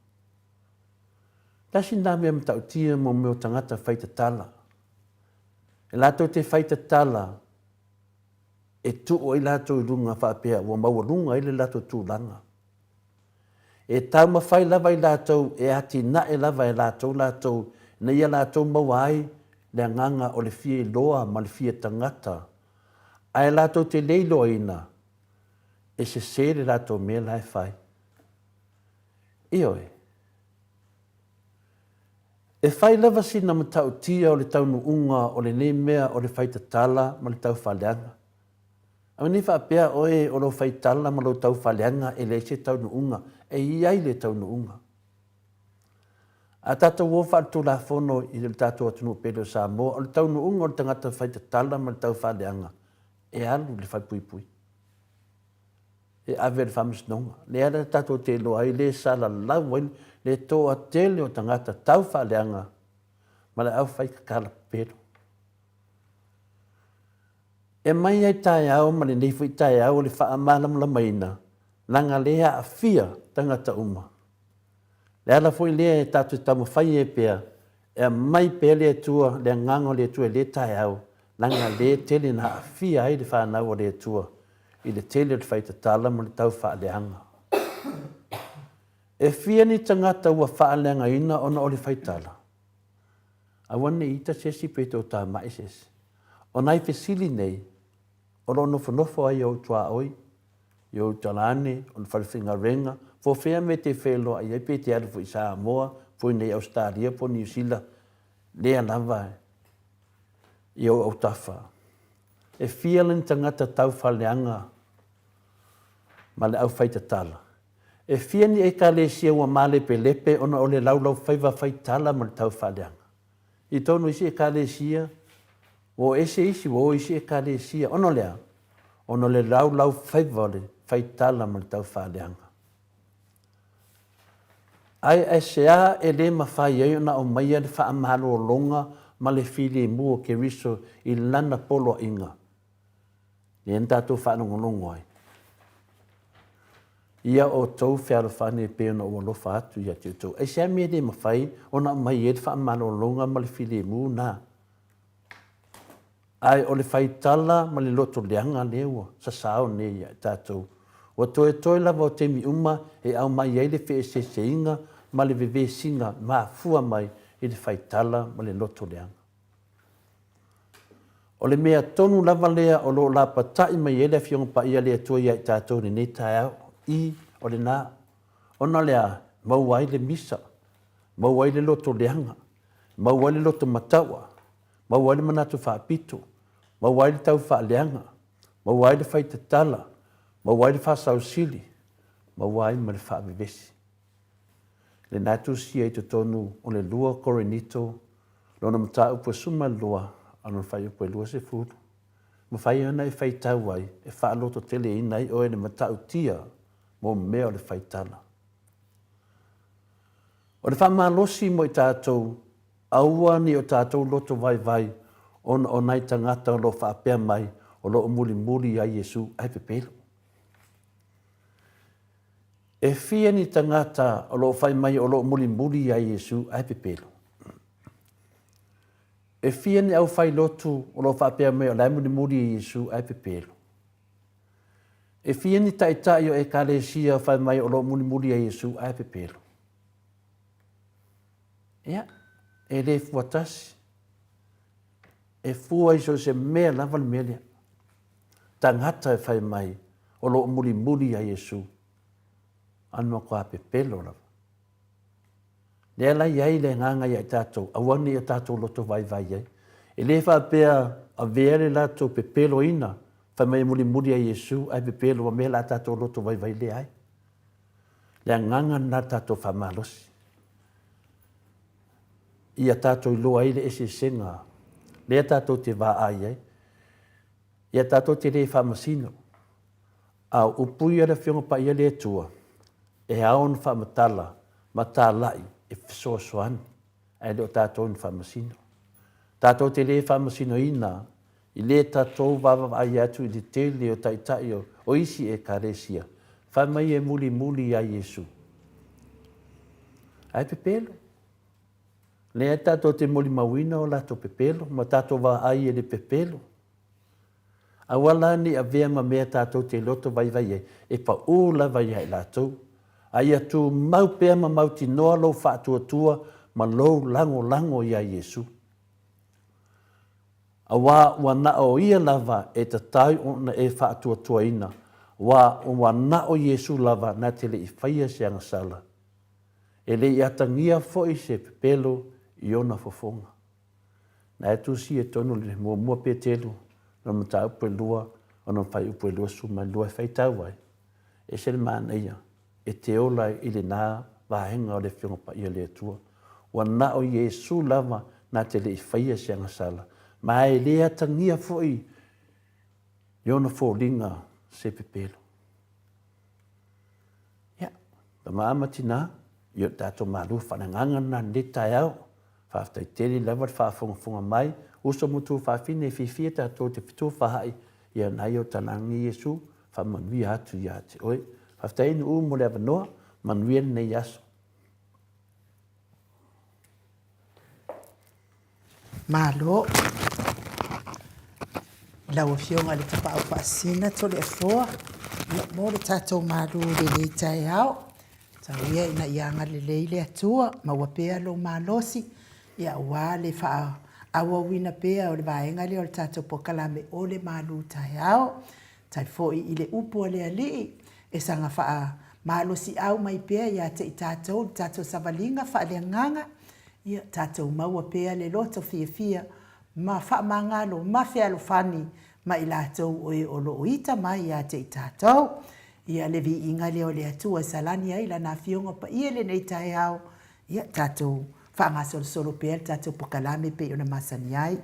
Tasi nā mea mtau tia mo meo tangata whaitatala. E lātou te whaitatala. E tuu ai lātou i lunga whaapea. Ua maua lunga i le lātou tūlanga. E tau mawhai lava i lātou. E ati na e lava i lātou. Na ia lātou maua ai. Le nganga o le fie loa ma le fie tangata. Ai lātou te leilo ina. E se sere lātou mea lai whai. Ioi. E whai lava sina ma tau tia o le taunu unga o le ne mea o le whaitatala ma le tau whaleanga. Au ni whaapea oe o lo whaitala ma lo tau whaleanga e le se taunu unga. E iai le taunu unga. A tātou o whaatu la whono i le tātou atunu Pedro Samoa o le taunu unga o le tangata whaitatala ma le tau whaleanga. E alu le whaipui. E ave le whamisnonga. Le ara tātou te loa i le sala lau le toa tele o tangata tau whaleanga. Ma le au whaikakala pero. E mai ai tai au ma le neifu i tai au le whaamalam la maina. Nanga lea a fia tangata uma. Le ala foi lea e tātou tamu whai e pia. E mai pia le tua, le ngango le tua le tai au. Nanga le tele na a fia ai le whanau o le tua. I le tele le whaitatala mo le tau whaaleanga. E fia ni tangata ua whaaleanga ina ona o le whaitala. Awane ita sesi peto tā mai sesi. O nai fesili nei, o lo nofo ai au tua oi, i au talane, o na whalewhinga renga, fo whea me te whelo ai pe te aru i Samoa, fo nei Australia, po New Zealand, lea lava i au tafa. E fia ni tangata tau whaaleanga, ma le au whaitatala. E fia ni e ka le sia ua male pe lepe ona o le laulau whaiva whaitala ma le tau whaleanga. I tonu isi e ka le sia, o ese isi o isi e ka le sia, ono lea, ono le laulau whaiva le whaitala ma le tau whaleanga. Ai sea e le mawhai ei ona o maia le whaamalo o longa ma le fili mua ke riso i lana polo inga. Ni entatu whanongonongo ai. Ia o tau whiaro whane e pēna o alofa atu ia te tau. E sea mea de mawhai, ona mai e wha amano longa ma le fili mu nā. ai o le faitala ma le loto leanga leua sa sao ne ia tātou. Wa toe lava o te mi uma e au mai ai le whee se inga ma le veve singa ma fua mai i le faitala ma le loto leanga. O le mea tonu lava lea o lo la patai mai ele fionga pa ia lea tua ia i tātou ni ne tae au i o le nā. Ona lea mau ai le misa, mau ai le loto leanga, mau ai le loto mataua, mau ai le manatu whaapito, mau ai le tau whaaleanga, mau ai le whaitatala, mau ai le whasausili, mau ai ma le whaavevesi. Le natu sia i te tonu o le lua korenito, lona mata upo suma lua, anu whai upo e lua se furu. Ma whai ana e whai tau ai, e whaaloto tele inai o e le mata utia, mo mea o le whaitala. O le whamalosi mo i tātou, aua ni o tātou loto vai, o nai tangata o lo whaapea mai, o lo muli a Yesu ai pepelo. E fia ni tangata o lo whai mai o lo muli a Yesu ai pepelo. E fia ni au whai lotu o lo whaapea mai o lai muli a Yesu ai pepelo. E fia ni taitai o e kalesia o whai mai o lo muli a Yesu ai pepelo. Ia, e le fuatasi. E fua iso se mea lava le mea. Tangata e whai mai o lo muli a Yesu. Anua kua pepelo lava. Lea lai iai le nganga ia i tātou. Awani i tātou loto vai ai. E le whapea a veere lato pepelo ina. Whai mai muli a Yesu ai pepelo a mea la tātou loto vai le ai. Lea nganga na tātou whamalosi. Ia tātou i loa ile ese senga. Lea tātou te wā ai ai. Ia tātou te le whamasino. Au upui ala whionga pa ia le tua. E aon whamatala, matalai, e fisoa soan. Ai leo tātou in whamasino. Tātou te le whamasino ina. I le tātou wawa ai atu i le tele o taitai o isi e karesia. Whamai e muli a Yesu. Ai pepelo. Lea tātou te moli mawina o lato pepelo, ma tātou wa ai e le pepelo. A wala ni a vea ma mea tātou te loto vai e, e pa ula vai ai latou. Ai atu mau pea ma mau tinoa lo whaatua ma lo lango ia Yesu. A wa na o ia lava e ta tai ona e whaatua ina. Wa na o Yesu lava na te le i whaia se anga sala. E le i atangia fo i se pepelo i ona fofonga. Na e tusi e tonu le mua petelu, na mata upo lua, o na whai upo lua suma lua whai tau ai. E se le maana ia, e te ola i le nā wahenga o le whionga pa ia le atua. Wa na o Yesu lava na te le i whaia se anga sala. Ma e lea tangia foi i ona fōringa se pepelo. Ia, pa maamati nā, i o tātou malu whananganga na netai au. Whaftai teri lewat whaafonga mai, uso mutu whaafine whiwhia tātou te whitu whahai, ia nai o tanangi Yesu, whamanui atu ia te oe. Whaftai inu mo le avanoa, manuia nei aso. Malo. Lau fionga le tapa au paasina to le foa. Mo le tātou malu le nei tai au. Tau ia ina ianga le leile atua, mawapea lo malosi. Ia ua le wha awa wina pea o le vaenga le o le tātou pokalame o le malu tai au. Tai foi i le upo le ali e sanga wha malosi au mai pea ia te i tātou savalinga wha le nganga. Ia tātou maua pea le loto fia ma wha mangalo, ma fea lo fani ma i lātou o e o lo oita mai ia te i tātou. Ia le vi inga le o le atua salani ai la na fionga pa ia le nei tai au. Ia tātou whaanga solo pēr tātou pokalame pe ona masani ai.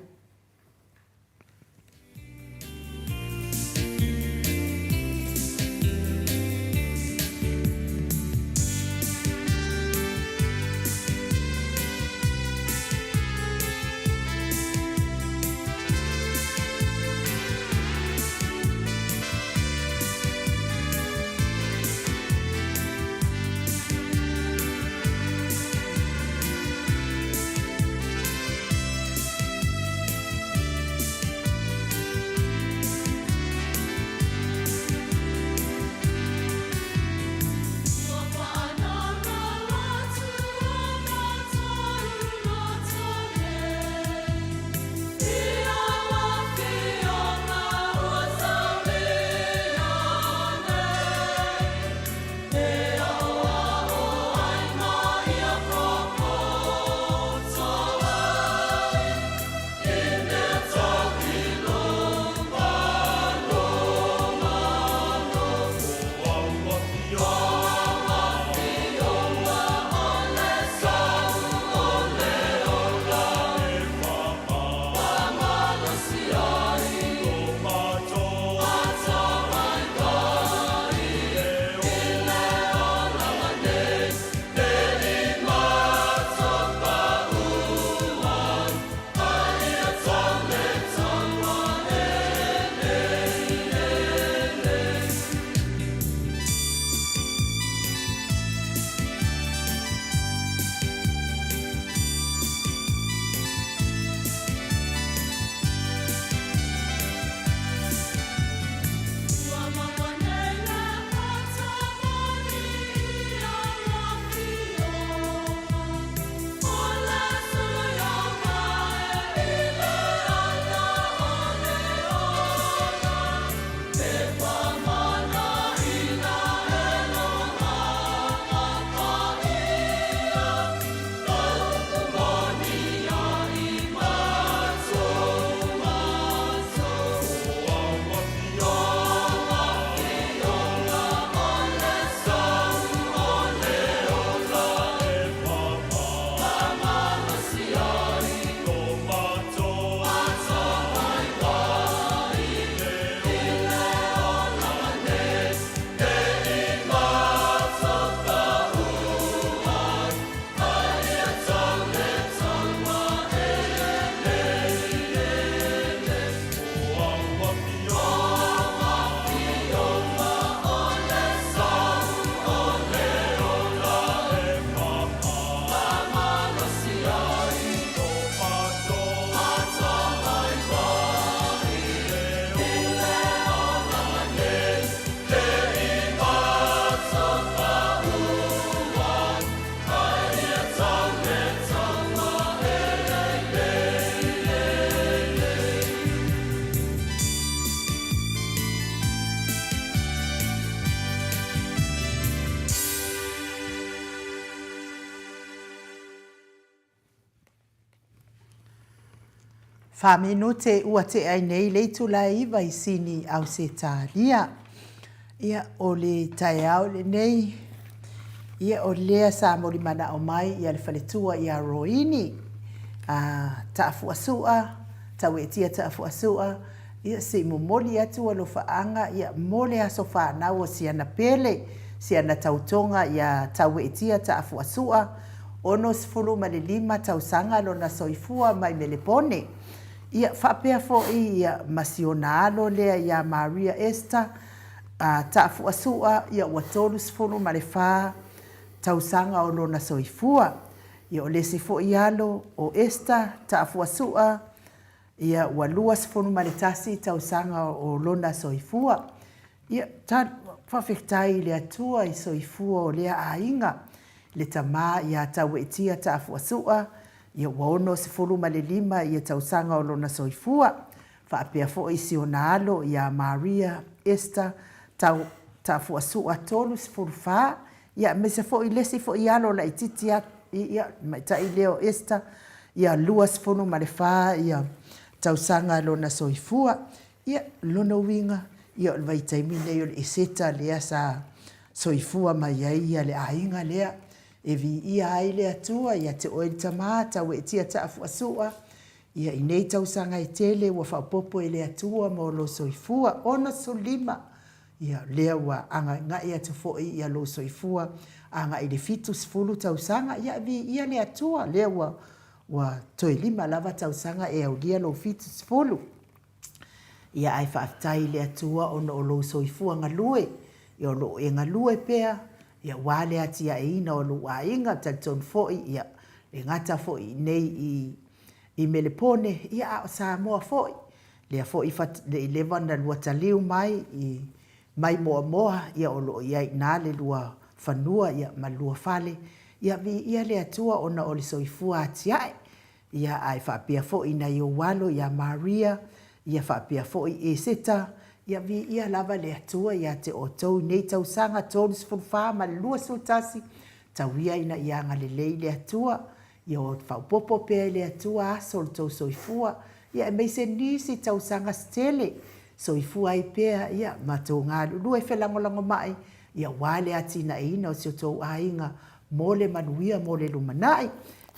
Whamino te ua te ai nei leitu la iwa I sini au se tālia. Ia o le tae au le nei. Ia o lea sa mori mana o mai ia le whaletua ia roini. Taafuasua, tawetia taafuasua. Ia se momoli atu alo whaanga ia mole aso whanau o siana pele. Siana tautonga ia tawetia taafuasua. Ono sifuru malilima tausanga lo na soifua mai melepone. Ia whapea fo ia masionalo lea ia Maria Esther. Taafuasua ia watolu sifuru malefaa. Tausanga o lona soifua. Ia o lesi fo ialo o Esther taafuasua. Ia walua sifuru maletasi tausanga o lona soifua. Ia whawhektai lea tua I soifua o lea ainga. Le tama ia tawetia taafuasua. Ia waono sifuru malelima ia tausanga o lona soifua. Whaapea fo isi o naalo ia Maria Esther taafuasua tolu sifuru faa. Ia mese fo ilesi fo ialo la ititia ia maitai leo Esther. Ia lua sifuru malefaa ia tausanga lona soifua. Ia lona winga. Ia vaitaimine ia le iseta lea sa soifua mai ia le ainga lea. Evi ia ai le atua ia te oe tamata we tia taafuasua. Ia inei tausanga I tele wa whapopo le atua mo lo soifua. Ona solima. Ia lea wa anga nga ia tufoi ia lo soifua. Anga I le fitu sifulu tausanga. Ia vi ia le atua lea wa toi lima lava tausanga e au lia lo fitu sifulu. Ia ai whaftai le atua ona o lo soifua ngalue. Ia o lo e ngalue pea. Ia wale ati ia ina o lua inga talton foi ia e ngata foi nei I melepone ia sa moa foi le foi fat le 11 na lua taliu mai mai moa ia o lo ia na le lua fanua ia malua fale ia vi ia le atua ona o le soifua ati ia ai fa pia foi na yo walo ia Maria ia fa pia foi e seta ia vi ia lava le atua ia te o tau nei tau sanga tolu sifurufaa ma le lua sultasi tauia ina ia nga le lei le atua ia o whaupopo pea le atua aso le tau soifua ia e meise nisi tau sanga stele soifua ai pea ia matou ngā lulu e whelangolongo mai ia wale ati na ina o sio tau ainga mole manuia mole lumanai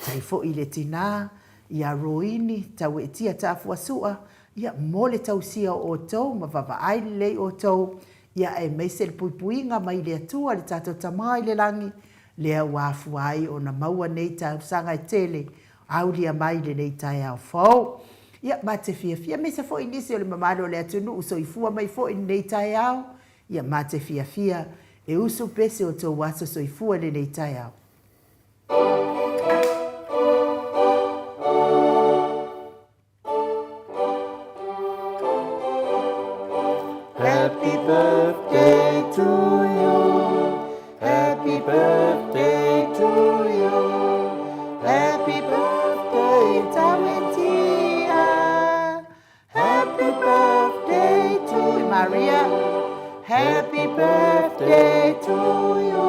taifo I le tina ia roini tau e tia taafuasua ia mole tausia o tau ma vavaai lei o tau ia e meise le puipuinga mai le atua le tatou tamai le langi lea wafuai o na maua nei tausanga e tele au lia mai le nei tai au fau ia ma te fia meise fo inisi o le mamalo le atunu soifua mai fo nei tai au ia ma te fia e usu pese o tau waso soifua le nei tai au. Happy birthday to you. Happy birthday to you. Happy birthday, Tawetia. Happy birthday to you, Maria. Happy birthday to you.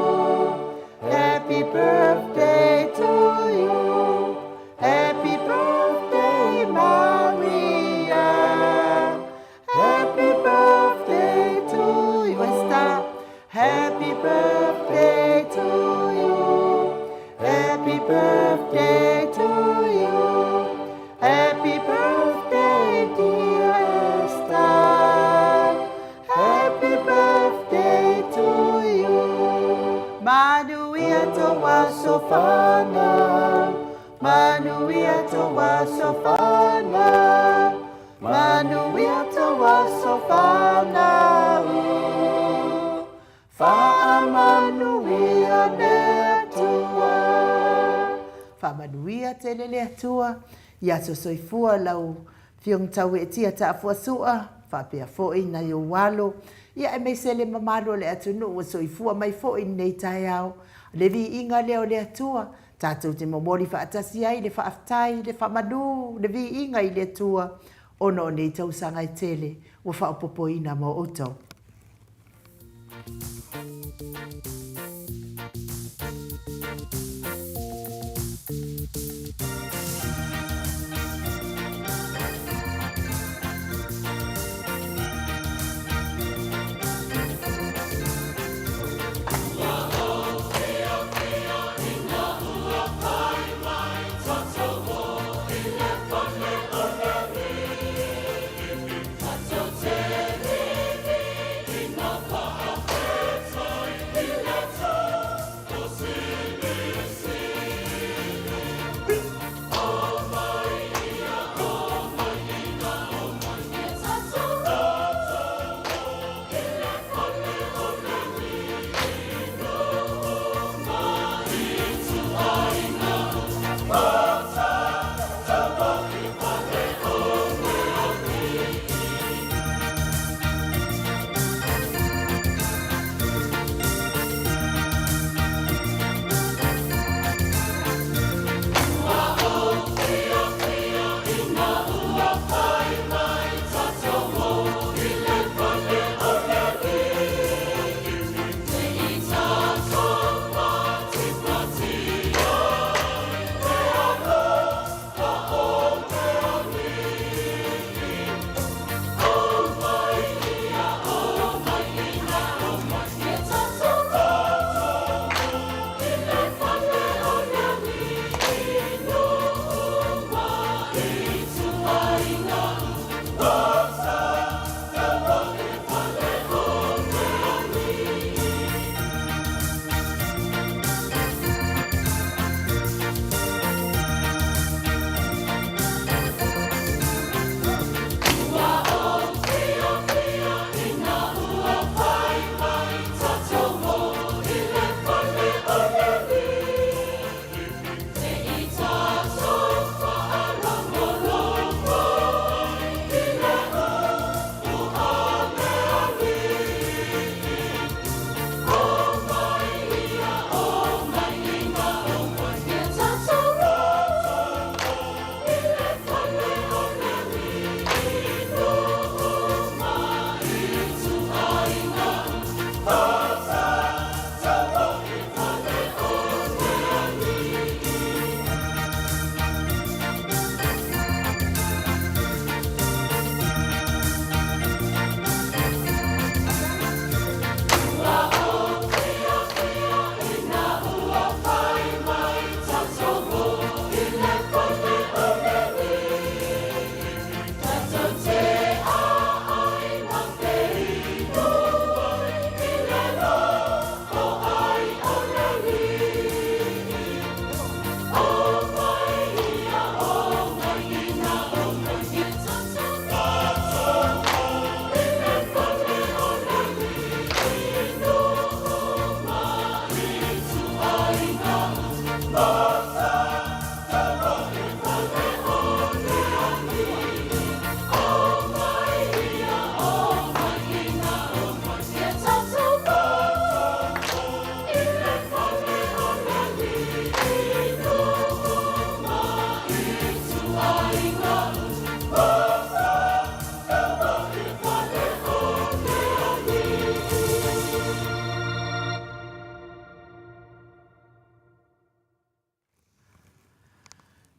Happy birthday to you. Happy birthday, Maria. Happy birthday to you, Esther. Happy birthday to you. Happy birthday to you. Happy birthday, dear Esther. Happy birthday to you. Manuia toa Sofana. Manuia toa Sofana. Manuia toa Sofana. Whaamanuia le tua. Whamanuia tele le atua. Ia so soifua lau fiong tau e tia taafuasua. Whapea foi na yo walo. Ia e meise le mamalo le atunu. Wa soifua mai foi nei tai au. Le vi inga leo le atua. Tātou te momori whaatasi ai le whaaftai le whamanu. Le vi inga I le atua. Ono nei tausanga I tele. Wa whaupopo ina mo otau.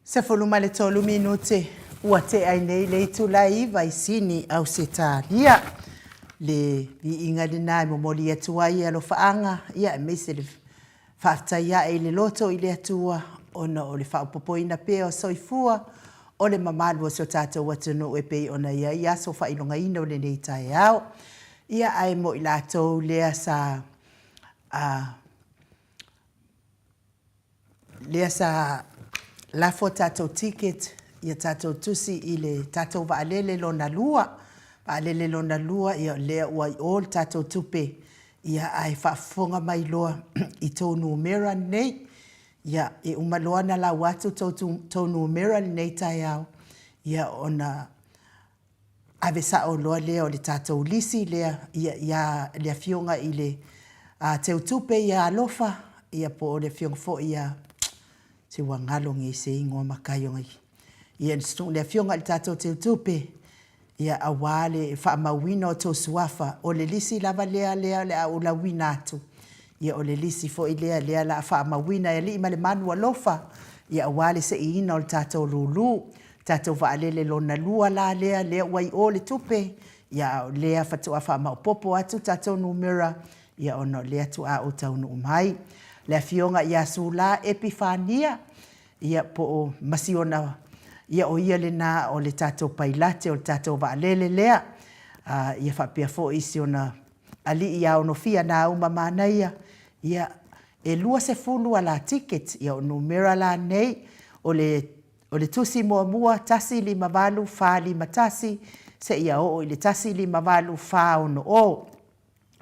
Se fuluma le tolu minute ua te ai nei le itu lai vai sini au se tālia. Le vi inga le nai mo moli atua i alo faanga ia e mese le whaafta ia e le loto i le atua ona o le whaupopo ina pe o soifua o le mamalu o so tātou watunu e pei ona ia so whailonga ina o le nei tae au. Ia ai mo i lātou lea sa lafo tātou ticket ia tātou tusi i le tātou waalele lona lua. Waalele lona lua ia lea ua i ol tātou tupe ia ai whaafonga mai loa i tonu mera nei. Ia e umaloa na la watu tonu mera nei tai au. Ia ona ave sa o loa lea o le tātou lisi lea ia lea fionga i le teu tupe ia alofa ia po o le fionga fo ia se wangalo ngi se ingoa makayo ngai. Ia le fionga i tātou teu tupe ia awale whaamawina o tō suafa o le lisi lava lea le au la wina atu. Ia o le lisi fo i lea la whaamawina ia li ima le manu alofa ia awale se i ina o le tātou lulu. Tātou waalele lona lua la lea wai o le tupe ia lea fatua whaamaopopo atu tātou numera ia ono lea tu a o taunu umai. Lea fionga ia sula epifania ia po o masiona ia o ia le na o le tātou pailate o le tātou waalele lea. Ia whapia fo isi ona ali ia ono fia na uma manaia ia e lua se fulu ala ticket ia o numera la nei o le tusi mua tasi lima walu fa lima tasi se ia o le tasi lima walu fa ono o.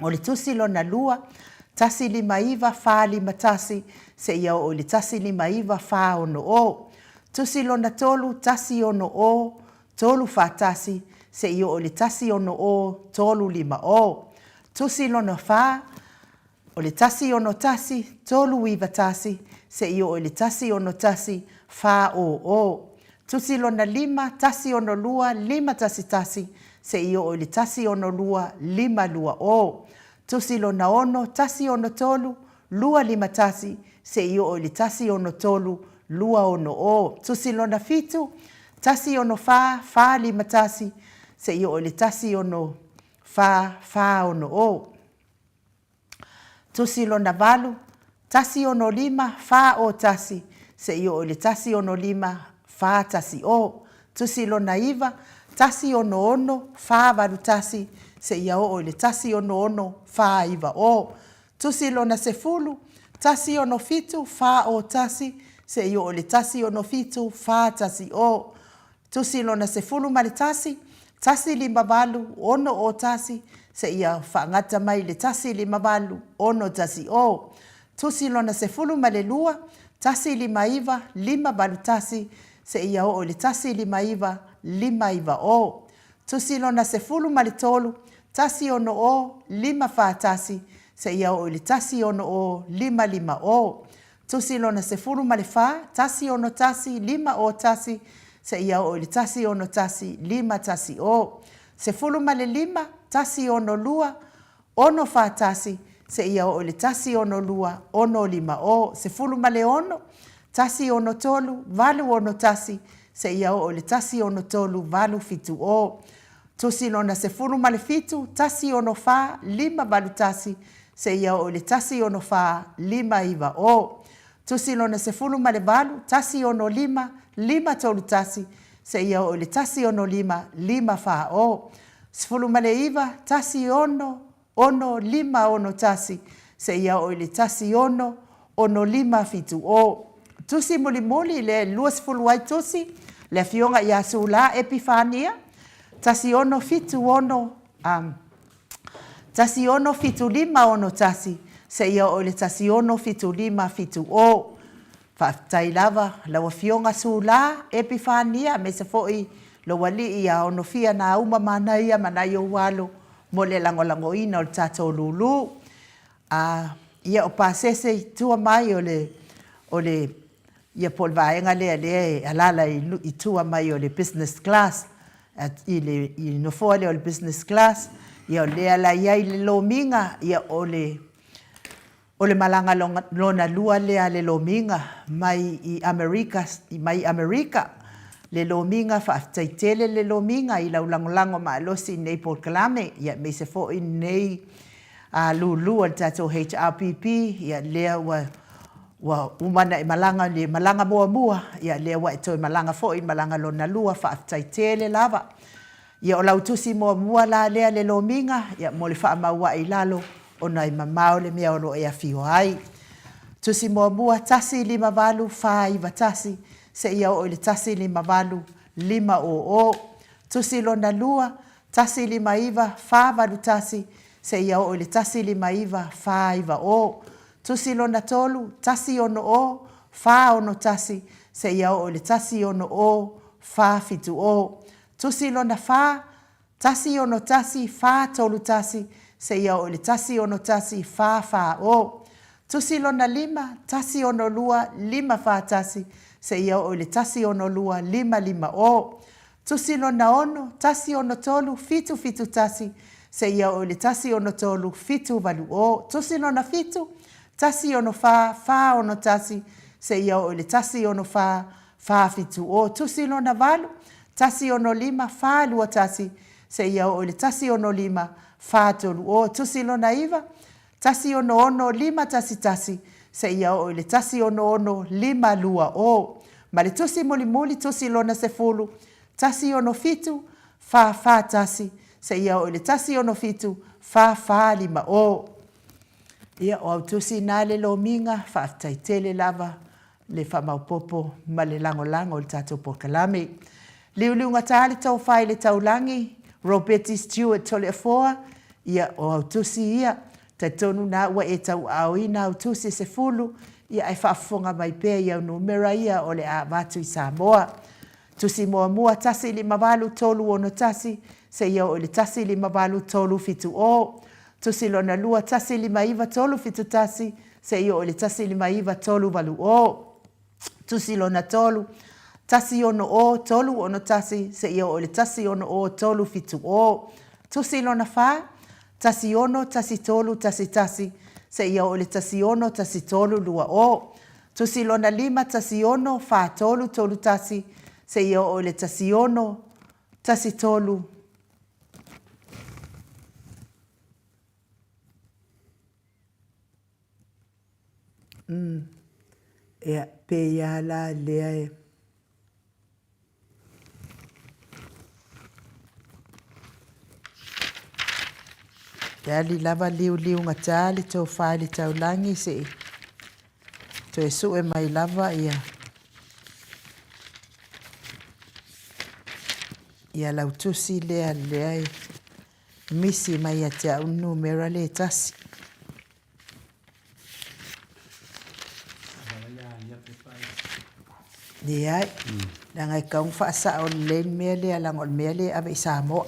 O le tusi lona lua tasi lima iwa fa lima tasi se ia o le tasi lima iwa fa ono o. Tusi lona tolu tasi ono o tolu fa tasi se ia o le tasi ono o tolu lima o. Tusi lona fa o le tasi ono tasi tolu iwa tasi se ia o le tasi ono tasi fa o. Tusi lona lima tasi ono lua lima tasi se ia o le tasi ono lua lima lua o. Tusi lona ono tasi ono tolu lua lima tasi se ia o le tasi ono tolu lua ono o. Tusi lona fitu tasi ono fa lima tasi se ia o le tasi ono fa ono o. Tusi lona valu tasi ono lima fa o tasi se ia o le tasi ono lima fa tasi o. Tusi lona iwa tasi ono fa valu tasi se ia o le tasi ono fa iwa o. Tusi lona sefulu tasi ono fitu fa o tasi se ia o le tasi ono fitu fa tasi o. Tusi lona sefulu ma le tasi lima valu ono o tasi se ia whaangata mai le tasi lima valu ono tasi o. Tusi lona sefulu ma le lua tasi lima iwa lima valu tasi se ia o le tasi lima iwa o. Tusi lona sefulu ma le tolu tasi ono o lima fa tasi se ia o le tasi ono o lima o. Tusi lona sefulu ma le fa tasi ono tasi lima o tasi se ia o le tasi ono tasi lima tasi o. Sefulu ma le lima tasi ono lua ono fa tasi se ia o le tasi ono lua ono lima o. Sefulu ma le ono tasi ono tolu valu ono tasi se ia o le tasi ono tolu valu fitu o. Tusi lona sefulu ma le fitu tasi ono fa lima valu tasi se ia o le tasi ono fa lima iwa o. Tusi lona sefulu ma le valu tasi ono lima tolu tasi se ia o le tasi ono lima fa o. Sefulu ma le iwa tasi ono lima ono tasi se ia o le tasi ono lima fitu o. Tusi muli le lua sefulu ai tusi le fionga ia sula epifania tasi ono fitu tasi ono fitu lima ono tasi se ia o le tasi ono fitu lima fitu o. Whaftai lava lawa fionga sula epifania me se foi lo wali ia ono fia na uma manaia manaio walo mo le langolango ina o le tatou lulu. Ia o pasese tua mai o le ia pol vaenga le alala i tua mai o le business class i no fo le o le business class ia o le ala ia i le lominga ia o le malanga lona lua le lominga mai i Amerika le lominga faafetaitele le lominga i laulagolago maalosi nei Port Kalame ia me se foʻi nei lulu o le tatou HRPP ia lea ua umana i malaga le malaga muamua ia lea ua e toe malaga foʻi malaga lona lua faafetaitele lava ia o lautusi muamua la lea le lominga ia mo le faamauaʻi lalo ona i mamao le mea o loo e afio ai tusi muamua tasi lima valu faiva tasi seʻia o i le tasi lima valu lima o tusi lona lua tasi lima iva favalu tasi seʻia o i le tasi lima iva faiva o tusi lona tolu tasi ono o fa ono tasi seʻia o i le tasi ono o fa fitu o tusi lona fa tasi ono tasi fa tolu tasi seʻia o i le tasi ono tasi fa o tusi lona lima tasi ono lua lima fa tasi seʻia o i le tasi ono lua lima lima o tusi lona ono tasi ono tolu fitu fitu tasi seʻia o i le tasi ono tolu fitu valu o tusi lona fitu tasi ono fa ono tasi seʻia o i le tasi ono fa fitu o tusi lona valu tasi ono lima fa lua tasi seʻia o i le tasi ono lima fa tolu o tusi lona iva tasi ono lima tasi seʻia o i le tasi ono lima lua o ma le tusi mulimuli tusi lona sefulu tasi ono fitu fa tasi seʻia o i le tasi ono fitu fa lima o ia o autusi na le lominga faafetaitele lava le faamaupopo ma le lagolago o le tatou Port Kalame liuliuga tale taufai le taulagi Roberti Stewart Toleafoa ia o autusi ia taitonu na ua e tauaoina autusi sefulu ia e faafofoga mai pea ia numera ia o le a vatu i Samoa tusi muamua tasi lima valu tolu ono tasi seʻia o i le tasi lima valu tolu fitu o tusi lona lua tasi lima iva tolu fitu tasi seʻia o i le tasi lima iva tolu valu o tusi lona tolu tasi ono o tolu ono tasi seʻia o i le tasi ono o tolu fitu o tusi lona fa tasi ono tasi tolu tasi seʻia o i le tasi ono tasi tolu lua o tusi lona lima tasi ono fa tolu tolu tasi seʻia o i le tasi ono tasi tolu ia pe ia la lea e ia li lava liuliuga tā le taufā le taulagi seʻi toe suʻe mai lava ia lautusi lea e misi mai a te aunu mera le tasi Ia, nanga i kaung whaasa o le mea le alang o mea le ave i Samoa.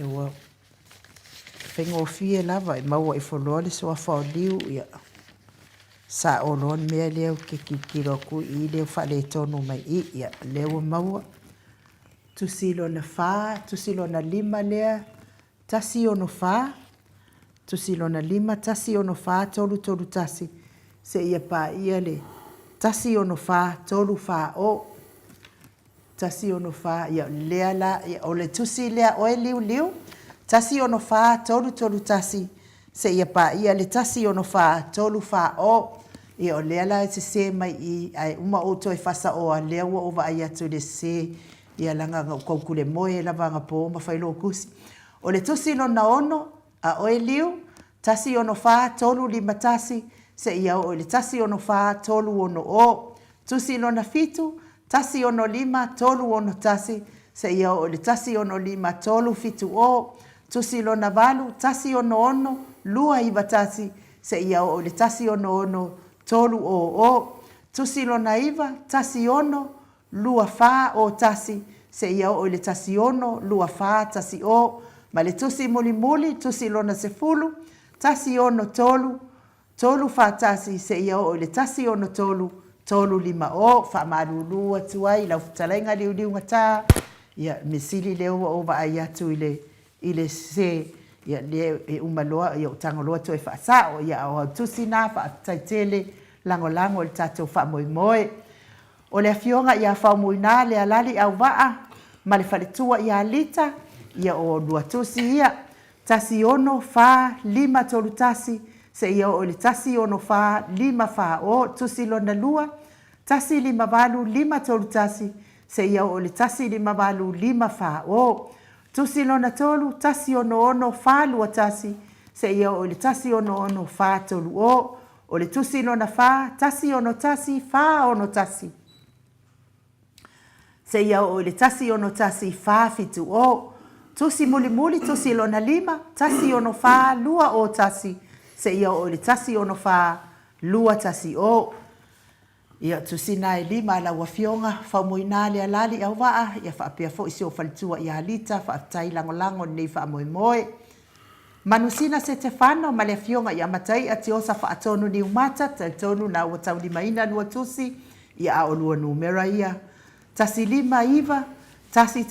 E ua whengo fie lava i maua i wholoa le soa whaoliu ia sa o loon mea leo ke kiroku i leo whale tonu mai i ia leo maua. Tusilo na wha, tusilo na lima lea, tasi ono wha, tusilo na lima, tasi ono wha, tolu tolu tasi, se ia pa ia le, tasi ono wha, tolu wha o, tasi ono wha, ia lea la, ia o le tusi lea oe liu liu, tasi ono wha, tolu tolu tasi, se ia pa ia le tasi ono wha, tolu wha o, ia o lea la se mai i, ai uma o toi fasa o a lea ua ova ai atu le se, ia langa kaukule moe lava nga po ma failo kusi. O le tusi no na ono a oe liu, tasi ono wha tolu lima tasi, se ia o le tasi ono wha tolu ono o, tusi no na fitu, tasi ono lima tolu ono tasi, se ia o le tasi ono lima tolu fitu o, tusi no na valu, tasi ono lua iwa tasi, se ia o le tasi ono tolu o, tusi no na iwa, tasi ono, lua wha o tasi, se ia o le tasi ono, lua wha tasi o, Ma le tusi muli tusi lona se fulu, tasi ono tolu, tolu whātasi se ia o le tasi ono tolu, tolu lima o, whamarulua tuai, lau futalenga liu ngatā, ia misili leo o wa ai atu ile se, ia le umaloa, ia utangoloa tu e whaasao, ia o tusi nā whaataitele, lango le tatou whaamoemoe. O le afionga ia whaamoina le alali au waa, ma le whaletua ia alita, ia o lua tusi ia, tasi ono wha lima tolu tasi, se ia o le tasi ono wha lima wha o tusi lona lua, tasi lima walu lima tolu tasi, se ia o le tasi lima walu lima wha o, tusi lona tolu, tasi ono wha lua tasi, se ia o le tasi ono wha tolu o le tusi lona wha, tasi ono tasi, wha ono tasi. Se ia o le tasi ono tasi, wha fitu o, tusi muli, tusi lona lima, tasi ono wha, lua o tasi, se ia o le tasi ono wha, lua tasi o. Ia tusi nai lima la wafionga, whaumuina le alali au waa, ia whaapea fo isi o whalitua ia halita, whaatai lango nei whaamoemoe. Manusina se te whano, ma le fionga ia matai ati osa whaatonu ni umata, tautonu na ua tau lima ina lua tusi, ia a o lua numera ia. Tasi lima iwa, tasi,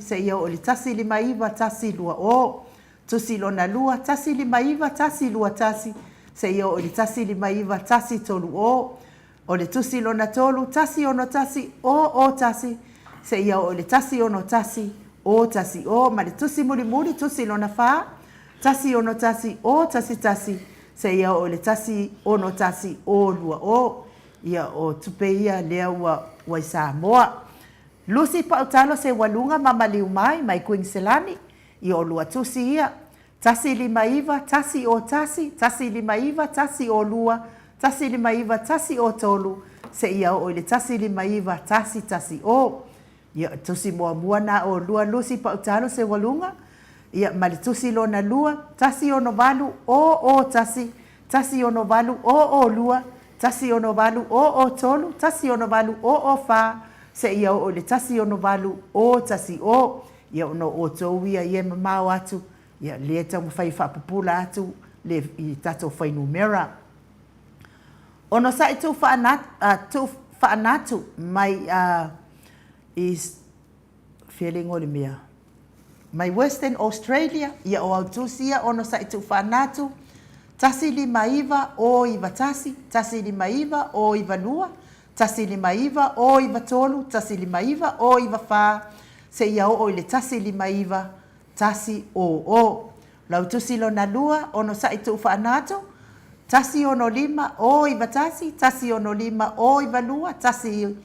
se ia o le tasi lima iwa, tasi lua o. Tusi lona lua, tasi lima iwa, tasi lua tasi, se ia o le tasi lima iwa, tasi tolu o. O le tusi lona tolu, tasi ono tasi, o tasi, se ia o le tasi ono tasi, o tasi o. Ma le tusi muli, tusi lona wha, tasi ono tasi, o tasi, se ia o le tasi ono tasi, o lua o. Ia o tupe ia lea ua i Samoa. Lucy Pautalo se walunga mamaliu mai Queenselani, ia o lua tusi ia, tasi lima iwa, tasi o tasi, tasi lima iwa, tasi o lua, tasi lima iwa, tasi o tolu, se ia o le tasi lima iwa, tasi o. Ia tusi mua na o lua Lucy Pautalo se walunga, ia mali tusi lona lua, tasi ono valu, o tasi, tasi ono valu, o lua, tasi ono valu, o tolu, tasi ono valu, o fa, se ia o le tasi ono valu, o tasi o, ia ono o tauia ia mamau atu, ia le tau mwhai whapupula atu, le i tato whai numera. Ono sa i tu whaanatu, mai is feeling o le mea. Mai Western Australia, ia o autusia, ono sa i tu whaanatu, tasi lima iwa o iwa tasi, tasi lima iwa o iwa lua, tasi lima iwa o iwa tolu, tasi lima iwa o iwa wha, se ia o le tasi lima iwa, tasi o. Lau tusi lona lua, ono sa i tu whaanatu, tasi ono lima o iwa tasi, tasi ono lima o iwa lua, tasi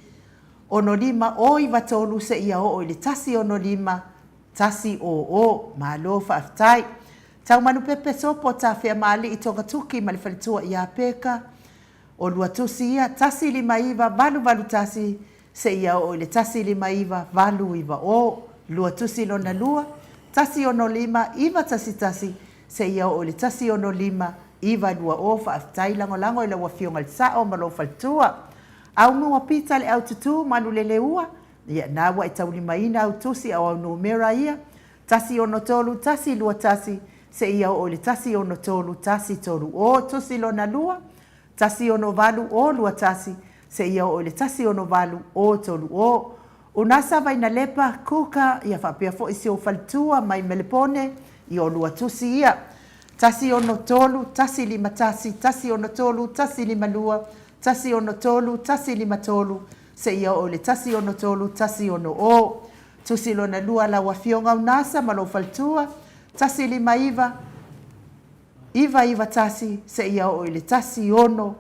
ono lima o iwa tolu, se ia o le tasi ono lima, tasi o. Malo whaaftai. Tau manu pepe sopo ta whea maali i toka tuki ma le whalitua i a peka. O lua tusi ia, tasi lima iwa, valu tasi, se ia o le tasi lima iwa, valu iwa o. Lua tusi lona lua, tasi ono lima, iwa tasi, se ia o le tasi ono lima, iwa lua o, whaaftai lango i la wafionga le sao ma lo whalitua. Au mua pita le au tutu, manu le leua, ia nawa i tau lima ina au tusi au numera ia, tasi ono tolu, tasi lua tasi, se ia o le tasi ono tolu, tasi tolu o, tusi lona lua, tasi ono valu o lua tasi, se ia o le tasi ono valu o tolu o. Unasa vai na lepa kuka, ia whapea fo isi o whalitua mai melepone, i o lua tusi ia. Tasi ono tolu, tasi lima tasi, tasi ono tolu, tasi lima lua, tasi ono tolu, tasi lima tolu, se ia o le tasi ono tolu, tasi ono o. Tusi lona lua la wafionga unasa ma lo whalitua, tasi lima iwa tasi, se ia o le tasi ono,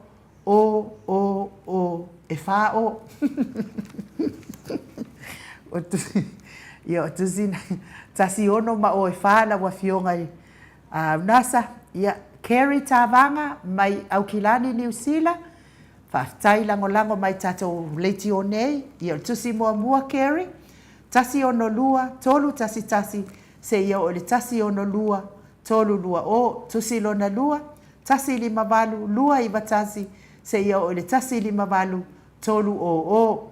e wha o. Ia tusi tasi ono ma o e wha la wafionga nasa, ia Kerry Tavanga mai Aukilani New Zealand, whaftai lango mai tato leiti o nei, ia tusi mua Kerry, tasi ono lua, tolu tasi, se ia o le tasi ono lua, tolu lua o, tusi lona lua, tasi lima valu, lua iwa tasi, se ia o le tasi lima valu, tolu o.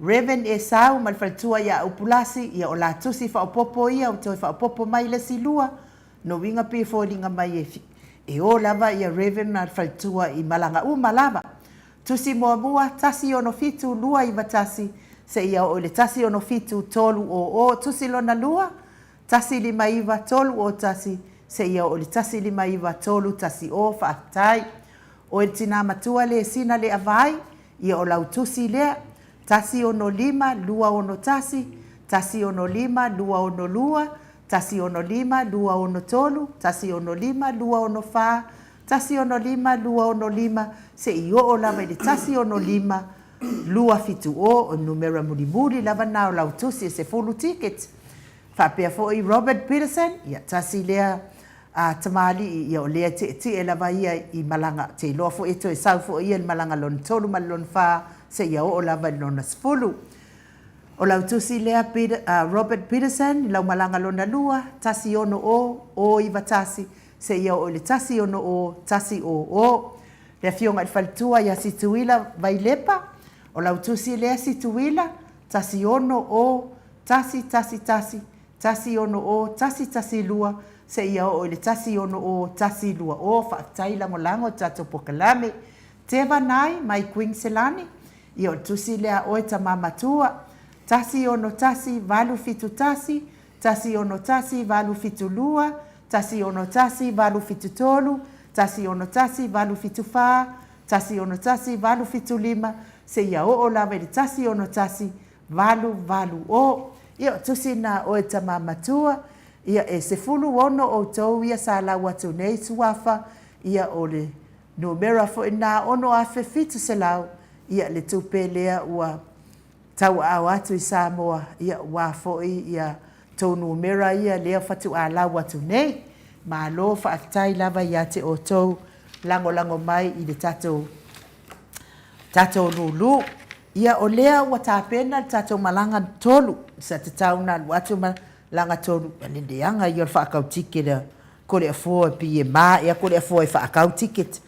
Reverend Esau ma le falitua ia upulasi ia o la tusi whaopopo ia o toi whaopopo mai le silua no winga pe fōringa mai e o lava ia Reverend ma le falitua i malanga malava tusi mua tasi ono fitu lua i vatasi se ia o le tasi ono fitu tolu o tusi lona lua tasi lima iwa tolu o tasi se ia o le tasi lima iwa tolu tasi o whaatai o e tina matua le sina le avai ia o lau tusi lea tasi ono lima lua ono tasi tasi ono lima lua ono lua tasi ono lima lua ono tolu tasi ono lima lua ono fa tasi ono lima lua ono lima se i o lava i le tasi ono lima lua fitu o numera mulimuli lava na o lau tusi e se fulu ticket whapea fo i Robert Peterson ia tasi lea tamali ia o lea te e lava ia i malanga te loa fo eto e sau fo ia i malanga lon tolu ma lon fa se ia o lava i lona sfulu o lau tusi lea Robert Peterson lau malanga lona lua tasi ono o iwa tasi se ia o le tasi ono o tasi o le fionga i faltua ia situila vai lepa o lau tusi lea situila tasi ono o tasi tasi ono o tasi lua se ia o le tasi ono o tasi lua o whaatai lango tato pokalame te vanai mai Queenselani ia o tusi lea o e tamamatua tasi ono tasi valu fitu tasi ono tasi valu fitu lua tasi ono tasi valu fitu tolu tasi ono tasi valu fitu fa tasi ono tasi valu fitu lima se ia o lava le tasi ono tasi valu o ia tusi na o e tamamatua ia e se fulu ono o tau ia sa la watu nei suafa ia o le numera fo ina ono afe fitu se lau ia le tupe lea ua tau au atu i Samoa ia wa fo ia tau numera ia lea fatu a la watu nei ma lo whaatai lava ia te o tau lango mai i le tato lulu ia o lea ua tāpena tato malanga tolu sa te tauna watu malanga tolu alindeanga ia le whaakau ticket kore a fo e pie ma ia kore a fo e whaakau ticket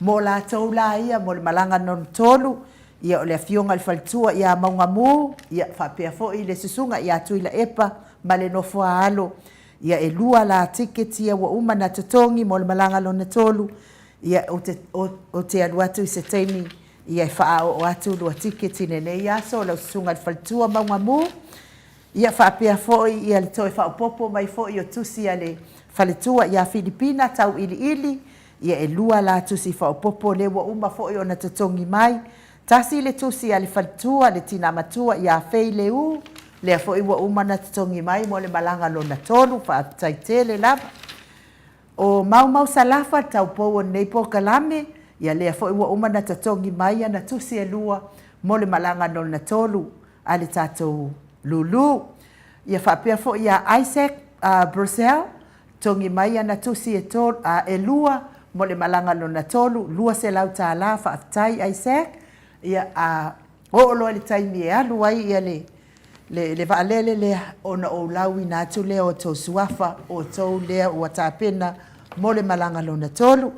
mo la tau la ia mo le malanga non tolu ia o le fionga le faltua ia maunga mu ia whapea fo i le susunga ia tui la epa ma le nofo alo ia e lua la ticket ia wa uma na totongi mo le malanga lona tolu ia o te aluatu i se teimi ia e wha o atu lua ticket i nene ia so la susunga le faltua maunga mu ia whapea fo ia le toi whaopopo mai fo i o tusi a le faletua ia Filipina tau ili ia e lua la tusi whaopopo le wa uma fo i o na totongi mai tasi le tusi a le faletua le tina matua ia fei le u le fo i wa uma na totongi mai mo le malanga lona tolu whaataitele lava o mau salafa tau pou o nei po kalame ia le fo i wa uma na totongi mai na tusi e lua mo le malanga lona tolu a le tatou lulu ia whapea fo ia Isaac Brussel tongi mai na tusi e lua mo le malanga lona tolu lua se lau tāla whaatai Isaac ia o lo le taimi e alu ai ia le vaalele le ona o lau ina atu lea o tau suafa o tau lea ua tāpena mo le malanga lona tolu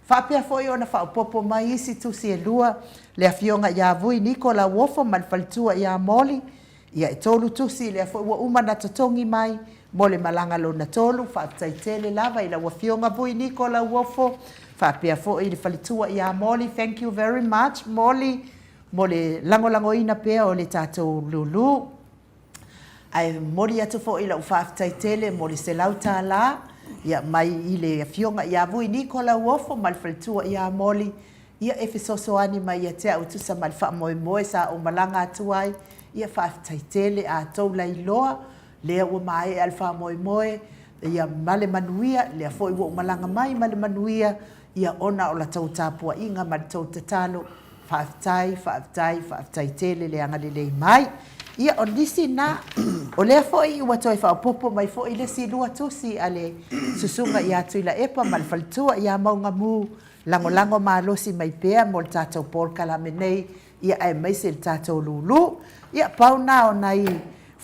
whapea fo i ona whaopopo mai isi tusi e lua le afionga ia vui Nikola Wofo man faltua ia moli ia e tolu tusi le fo ua uma na totongi mai mo le malanga lona tolu whaataitele lava i la wafionga vui Nikola Wofo whapea fo i le falitua ia moli thank you very much moli mo le lango ina pea o le tatou lulu ai mori atu fo i la whaataitele mo le selau tāla ia mai i le fionga ia vui Nikola Wofo mal falitua ia moli ia e fesosoani mai ia te au tusa mal wha sa o malanga atu ai ia whaataitele a tau leiloa lea ua mai alfa moe ia male manuia lea fo i ua malanga mai male manuia ia ona o la tau tāpua inga ma tau tatalo whaatai tele le anga lelei mai ia o nisi na o lea fo i ua toi whaopopo mai fo i le si lua tusi a le susunga ia tuila epa mal faltua ia maunga mu lango malosi mai pea mo le tātou Paul Kalamenei ia ai mai se le tātou lulu ia pauna o nai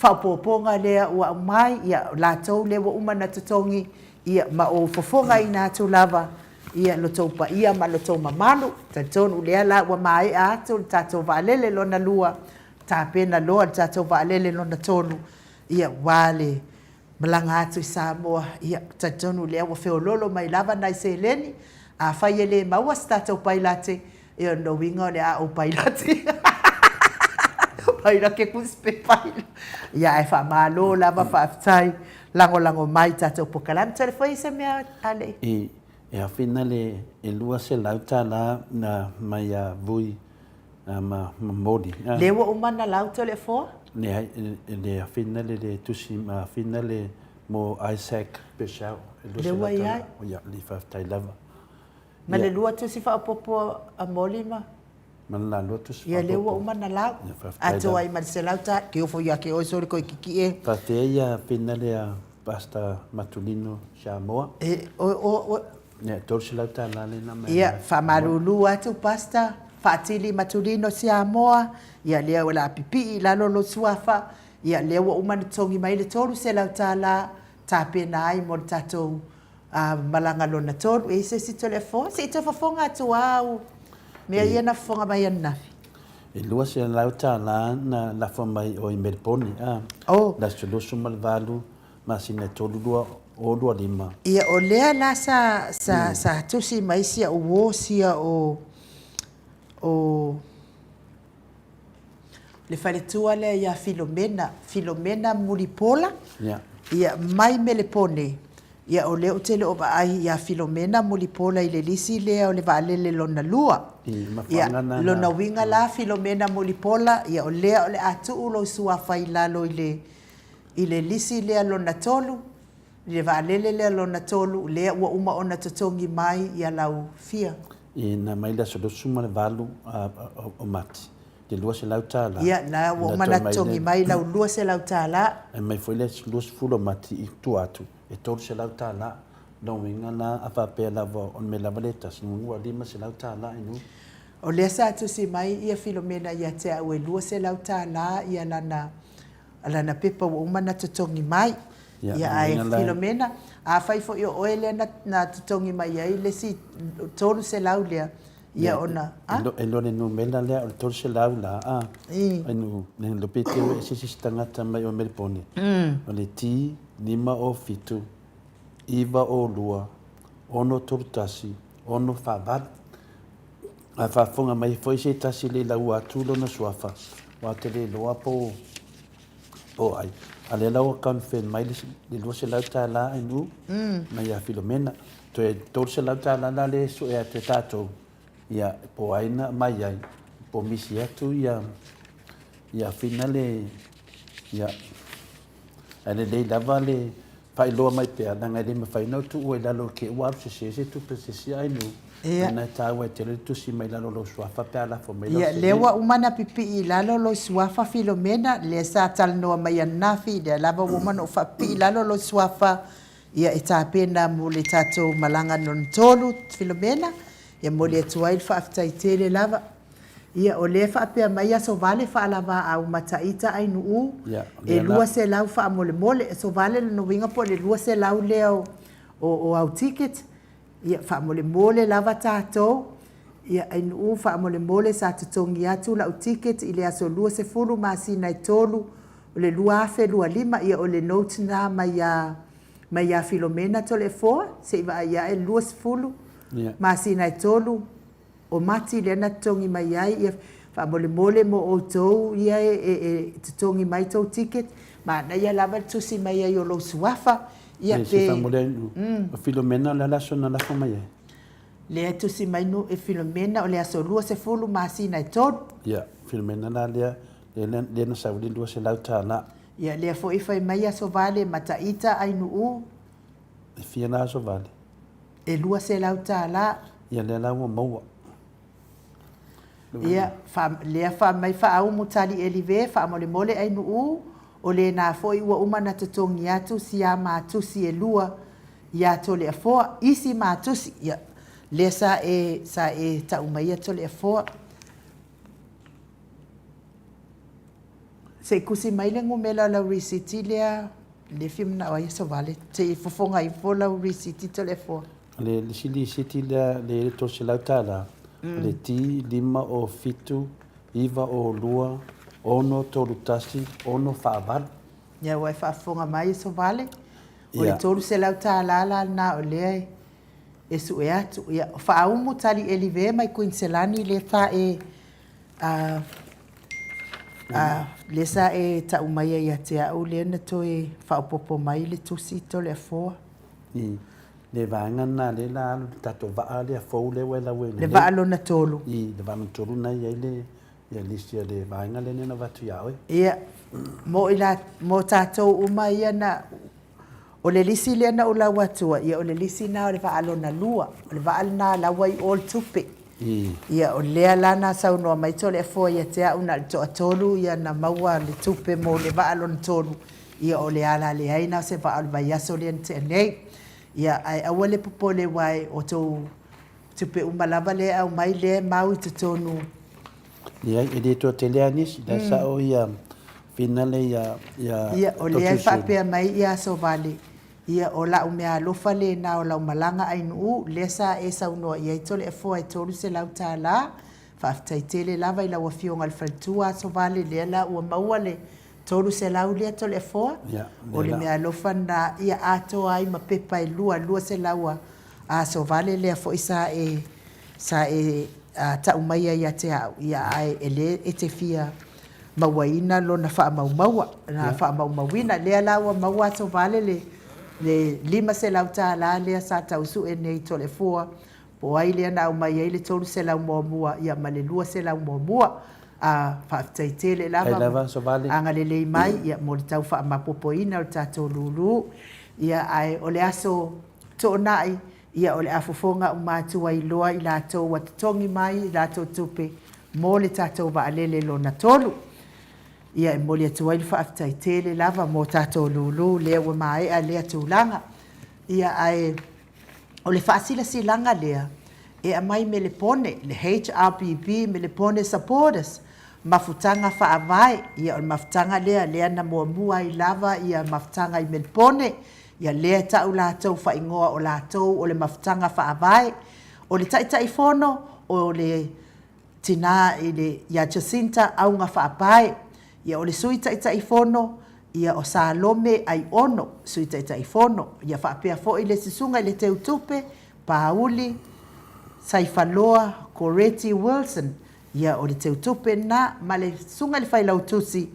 whaopoponga lea ua mai ia lātou le wa umana tutongi ia ma o fofonga i nātou lava ia lotou pa ia ma lotou mamalu tātou lea la ua mai atu tātou vaalele lona lua tapena loa le tatou vaalele lona tolu ia wale malanga atu i Samoa ia tatonu lea ua feololo mai lava nai seleni a fai ele maua sa tatou pailate ia no winga o le a o pailate paila ke kuspe paila ia e fa malo lava fa aftai lango mai tatou pokalan telefoi se mea ale e a fina le e lua se lauta la na mai a vui ma modi le ua umana lau telefo le a fina le tusi ma fina le mo Isaac Bishau le ua ia ya li fa tai lava ma le lua tusi fa popo a molima man la lo tusi ia le ua umana lau ato ai ma se lauta ke ofo ia ke oso ko kiki e pa te ia fina le a pasta matulino Samoa o ne torsi lauta la le na mai ia fa marulu atu pasta fatili matulino Samoa ia le wala pipi la lo suafa ia le ua umana tongi mai le tolu se lauta la tapena ai mo tatou malanga lona tolu e se si telefon se te fafonga atu au me ia na fonga mai ana e lua se lauta la na la fo mai o Melbourne la solo sumal valu ma sine tolu lua o lua lima ia o lea la sa tusi mai sia o sia o le faletua le ia Filomena Mulipola ia mai me le pone ia o le utele o vai ia Filomena Mulipola i le lisi lea o le vaalele lona lua ia lona winga la Filomena Mulipola ia o lea o le atu ulo suafa i lalo i le lisi lea lona tolu le vaalele lea lona tolu lea ua uma ona totongi mai ia lau fia na mai la so suma le valu o mati de lua se lauta la ia na ua uma na totongi mai lau lua se lauta la e mai foi le lua fulo mati i tu atu e tolu se lauta la no winga na afa pe la vo on me la valeta si ua lima se lauta la inu o le sa tu si mai ia Filomena ia te au e lua se lauta la ia lana pepa ua uma na totongi mai ia ai Filomena a fai fo io oele na totongi mai ai le si tolu se lau lea ia ona e lo le numela lea o tolu se lau la anu ne lo pete o si stangata mai o Melbourne o le ti lima o fitu iva o lua ono tortasi ono favat a fa fonga mai foi se tasi le lau atu lona suafa wa te le loa po ai ale lau kan fen mai le lo se lauta la inu mai a Filomena to e to se lauta la le so e te tato ia po aina mai ai po misi atu ia finale ia ale le lava le fai lo mai pe ana ngai le fai no tu e la lo ke wa se tu pe se ai nu na ta wa te le tu si mai la lo swafa pe ala fo mai ia lewa umana pipi i la lo swafa Filomena le sa tal no mai nafi de lava woman of pi la lo swafa ia itapena mo le tato malanga non tolu Filomena ia mo le tuai fa aftai tele lava ia o le fa pe mai so vale fa lava au mataita ai nu e lua se lau fa mole so vale no winga po le lua se lau leo o au ticket ia fa mole lava tato ia ai nu fa mole sa tutongi atu la ticket ile aso lua se fulu masina tolu le lua fe lua lima ia o le note na mai ya Filomena tole fo se va ia e lua se fulu masina tolu o mati le na tongi mai ai ia fa mole mo o tou ia e tutongi mai tou ticket ma na ia lava tusi mai ai o lo suafa ia pe Filomena la sona la fama ia le tusi mai no e Filomena o le aso lua se fulu masina tolu ia Filomena la le na saudi lua se lauta la ia le fo i fai mai aso vale mataita ai nu e fia na aso vale e lua se lauta la ia le la mo ia fa mai fa au mutali elive fa mole ai nu o le na fo i ua uma na totongi atu si a matusi e lua ia tole fo isi matusi ia le sa e ta umai tole fo se kusi mai le ngumela la risiti le film na ai so vale te fofonga i fo la risiti tole fo le sili city le to se lauta la le ti lima o fitu iva o lua ono tolu tasi, ono whaavale. Ia wai whaafonga mai so vale. O le Ia. tolu se lau tā lala na o lea e su e atu. Ia whaaumu tali e live mai Queenselani le tā e le sa e ta umaia ia te au le na to e whaapopo mai le tusi to le afoa. Le vaenga na le la alu tato vaa le afou le wela wena. Le vaa lona tolu. Le vaa lona tolu na ia le lisia le vaenga le nena vatu iao e. Ia, mo tātou uma ia na o le lisi le na o la watua, ia o le lisi na o le vaa lona lua, o le vaa na lawa i all tupe. Ia o lea lana sau noa mai to le afoa ia te au na le toa tolu, ia na maua le tupe mo le vaa lona tolu. Ia o le ala le aina se vaa le vai aso le ante nei. Ia ai awa le popo le wai o tau tupe umalava le au mai le mau i tutonu. Ia e le toa te lea nisi, da sa o ia finale ia o le ai whapea mai ia so vale. Ia o la umea alofa le na o la umalanga ainu le sa e sa unoa ia i tole e fua e tolu se lau tā la. Whaftai tele lava i la wafionga le whaltua so vale le la ua maua le tolu se lau lea tole e fua. O le mea alofa na ia ato ai ma pepa e lua se laua. A so vale lea fo i sa e ta umaia ia te au. Ia ai ele e te fia mawaina lo na wha maua. Na wha mauina lea laua maua so vale le lima se lau tā la lea sa tausu e nei tole fua. Po ai lea na umai ai le tolu se lau mua ia ma le lua se lau mua. A whaftai tele lava. So vale. Anga le lei mai ia mo le tau wha mapopo ina o tātou lulu. Ia ai o le aso tō nai. Ia o le afofonga umātua i loa i lātou watatongi mai i lātou tupe. Mo le tātou wa alele lo na tolu. Ia e moli atu ai whaaftai tele lava mo tātou lulu lea wa mai a lea tūlanga. Ia ai o le whaasila si langa lea e a mai me le pone, le HRBB me le pone supporters. Mafutanga whaavai, ia o le mafutanga lea na mua i lava ia mafutanga i me le pone. Ia lea tau lātou whaingoa o lātou o le mafutanga whaavai. O le taitai whono o le tina i le ia Jacinta au ngā whaapai. Ia o le sui taitai whono, ia o Salome ai ono sui taitai whono. Ia whaapea fo i le sisunga i le teu tupe, Pauli, Saifaloa, Coreti Wilson. Ia o le teu tupe na, ma le sunga le whailau tusi.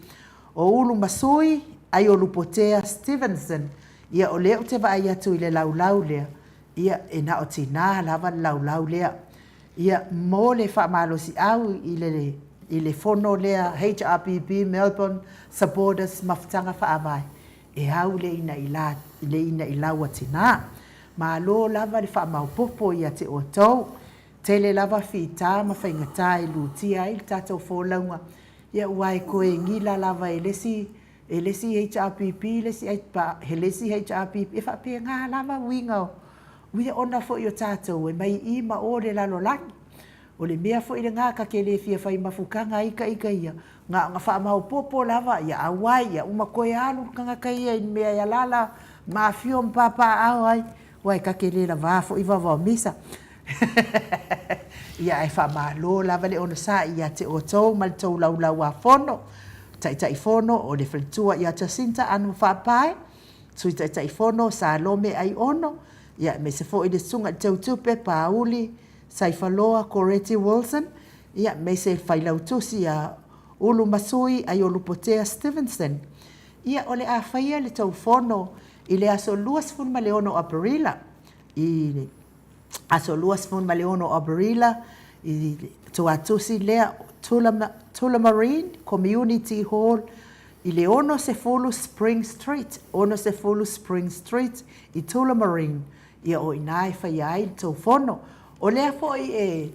O ulu masui, ai o lupotea Stevenson. Ia o leo te vai atu i le laulau lea. Ia e na o tina lava laulau lea. Ia mo le whaamalosi au i le fono lea HRBB Melbourne supporters mafutanga whaamai. E au le ina i laua tina. Ma lo lava le whaamaupopo ia te o tau. Tele lava whita ma whaingata i lutia i tātou wholaunga. Ia uai koe ngila lava e lesi HRBB, he lesi HRBB, e whapea ngā lava wingau. Uia ona fo i o tātou, e mai i ma o le lalo langi. O le mea fo i le ngā kakele fia whai mafukanga ika ia. Ngā whaamau popo lava, ia awai, ia uma koe alu kanga kaia i mea ia lala, mafio mpapa au ai. Wai kakele la vafo i vavau misa. Ia e whaamalo lava le ona sa ia te o tau, mal tau laulau a fono. Taitai fono o le whaltua ia Jacinta anu whaapai. Sui taitai fono Salome ai ono. Ia me se fo i le sunga tau tupe Pauli, Saifaloa, Coreti Wilson. Ia me se whailau tusi a ulu masui ai o lupotea Stevenson. Ia o le a whaia le tau fono i le aso luas fun maleono a Barilla. I aso luas fun maleono a Barilla. I tu atusi lea Tullamarine Community Hall i le ono se fulu Spring Street. Ono se fulu Spring Street i Tullamarine. Ia o inai whai ai tau fono. O lea fo e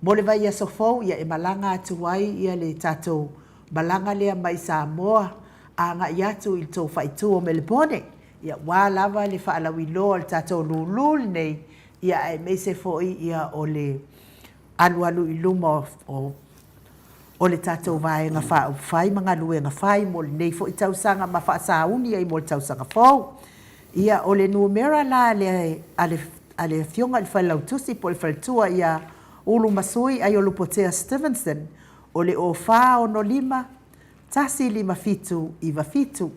mole vai ia sofou ia e malanga atu wai ia le tatou malanga lea mai Samoa a nga iatu i tau whaitu o Melbourne. Ia wā lava le whaalawi loa le tatou lulul nei. Ia e meise fo ia o le alu i luma o le tātou vai ngā whai mga lue ngā whai mo le nei fo i tausanga ma wha sauni ai mo le tausanga fau. Ia o le numera la ale fionga le whailau tusi po le whaltua ia ulu masui ai o lupotea Stevenson o le o fa ono lima tasi lima fitu iwa fitu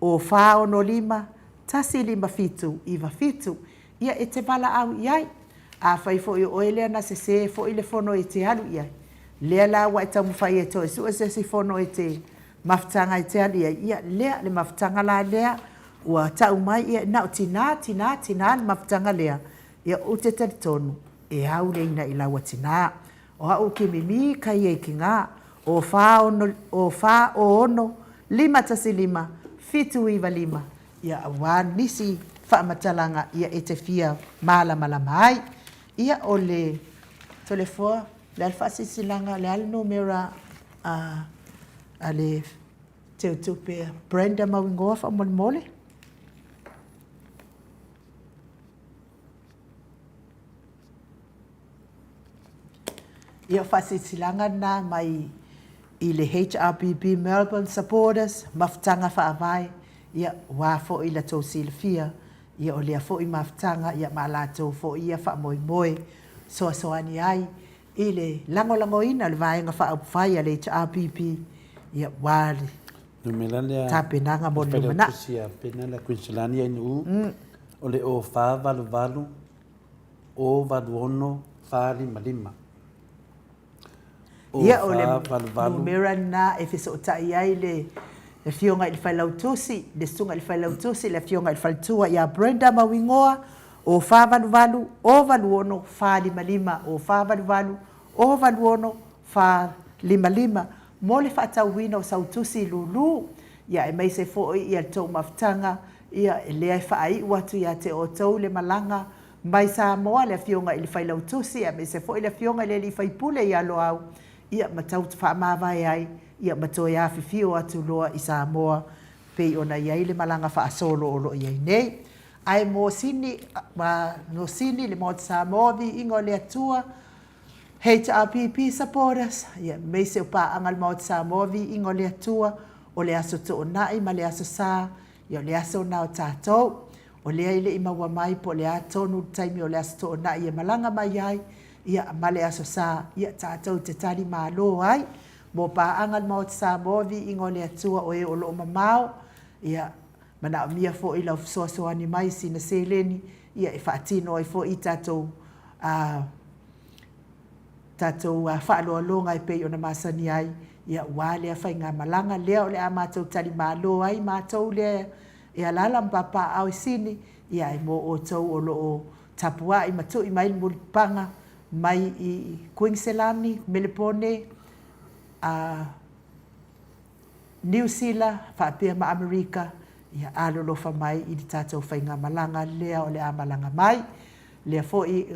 o fa ono lima tasi lima fitu iwa fitu ia e te wala au iai a fai fo i oele na se fo i le fono i te alu iai lea la wa ita mwhai e toi su se si fono i te maftanga i te alu iai ia lea le maftanga la lea ua tau mai ia na o tina le maftanga lea ia o te tonu e au le ina i lawa tina o au ke mimi kai e ki ngā o fa o ono lima tasi lima fitu iwa lima ia wa nisi whaamatalanga ia e te fia mala mai ia o le tolefoa le alfasi silanga le al numera a le teo tupe Brenda Mawingoa wha mole ia whasi silanga na mai i le HRBB Melbourne supporters maftanga whaavai ia wafo i la tau silfia ia o lea fo i maftanga ia malato fo ia wha moe soani ai i le lango ina le vaenga wha upwhai a le HRBB ia wale tapenanga mo lumana pena la Queensland ia nu o le o fa valu o valuono fali malima ia o le numera na e fiso tai ai le fionga il fai lautusi le sunga il fai lautusi le fionga il fai tua ia Brenda Mawingoa o fa valu o valuono fa lima o fa valu o valuono fa lima mo le fa tauina o sautusi lulu ia e mai se fo ia tau maftanga ia e le fa ai watu ia te o tau le malanga mai sa moa le fionga il fai lautusi ia mai se fo le fionga le li fai pule ia lo au ia matau fa mawai ai ia mato ia fifio atu loa i Samoa pe ona ia ile malanga fa solo o lo ia nei ai mo sini no sini le mo Samoa vi ingo le atua HRPP supporters ia me se pa angal mo Samoa vi ingo le atua o le aso to nai ma le aso sa ia le aso na o tato o le ile i maua mai po le ato nu taimi o le aso to nai ia malanga mai ai ia ma le aso sa ia tato te tali malo ai mo pa angal mo Samoa vi ingo le atua o e o lo mamao ia mana mia fo i la so ani mai sina seleni ia e fatino e fo i tato fa lo ngai pe ona masani ai ia wale a fainga malanga leo le amato tali malo ai mato le e alala papa au sini ia e mo o tau o lo tapua i matu i mai mulpanga mai i Queensland Melbourne New Zealand fa pe ma America ia alolo fa mai i tato fainga malanga leo le amalanga mai le fo i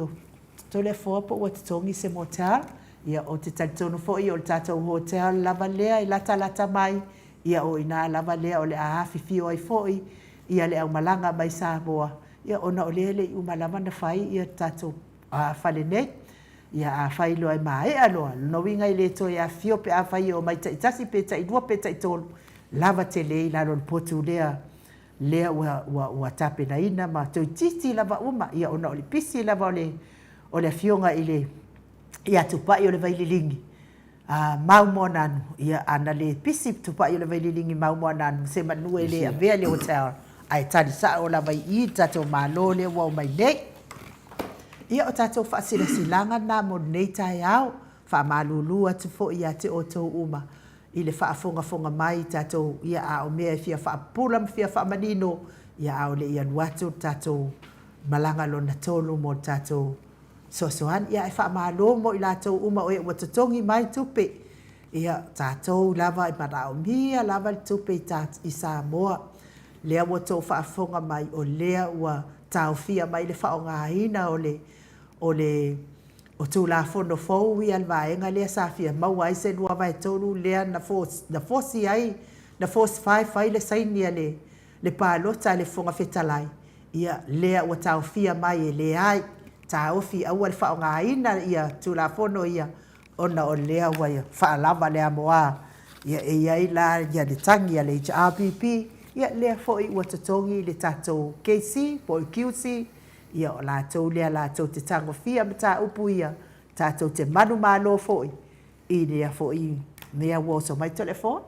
to le fo po o tongi se motel ia o te tatono fo i o tato hotel lava lea i lata mai ia o ina lava lea o le ahafi fio ai fo i ia le au malanga mai Samoa ia ona o le i umalama na fai ia tato fale nei ia a fai lo ai mai alo no winga i le to ia fio pe a fai o mai tasi pe tai dua pe tai tolu lava te le la ron potu lea wa tape na ina ma to titi lava uma ia ona o le pisi lava o le fionga i le ia tupai o le vaililingi mau monanu ia ana le pisi tupai o le vaililingi mau monanu se manu e le avea le hotel ai tari sa o la vai i tato malo le wa mai nei ia o tato fasila silanga na mo nei tai au fa malulu atu fo ia te o tau uma i le fonga mai tato ia a o mea fia fa pulam fia fa manino ia a o le ia nuatu tato malanga lo na tolu mo tato soan ia e wha malo mo i lātou uma o e watatongi mai tupe. Ia tātou lava i marao mia, lava i tupe i Samoa. Lea watou whaafonga mai o lea ua tauwhia mai le whaongaina o tū la fono fau i alvaenga lea sawhia maua i se lua vai tonu lea na fosi ai, na fosi whai le sainia le pālota le fonga whetalai. Ia lea ua tauwhia mai e lea ai. Ta ofi awal fa nga ina ia tula fono ia ona o lea wa ia fa lava lea moa ia ia ila ia de tangi ia le HRPP ia lea fo i watatongi le tato KC po QC ia la to lea la to te tango fia mata upu ia tato te manu malo fo I lea fo i mea ua so mai telefon.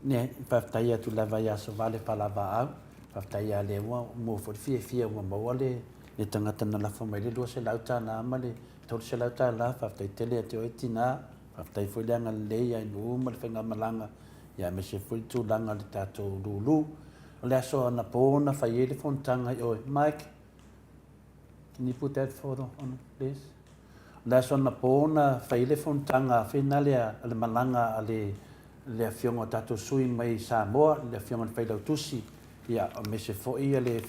Ne, whaftai atu lava ia so vale palava au. Whaftai a le ua mo fo fia ua maua le tangata na lafa mai le lua se lauta na ama le tolu se lauta la whaftai tele a te oiti na. Whaftai fo leanga le ia inu uma le whainga malanga. Ia me se fo tu langa le tato lulu. O le aso ana pōna whai ele fontanga i oi. Mike, can you put that photo on, please? Le aso ana pōna whai ele fontanga whina lea ale malanga ale le afionga tato sui mai Samoa, le afionga le whailau tusi. Ia me se fo ia le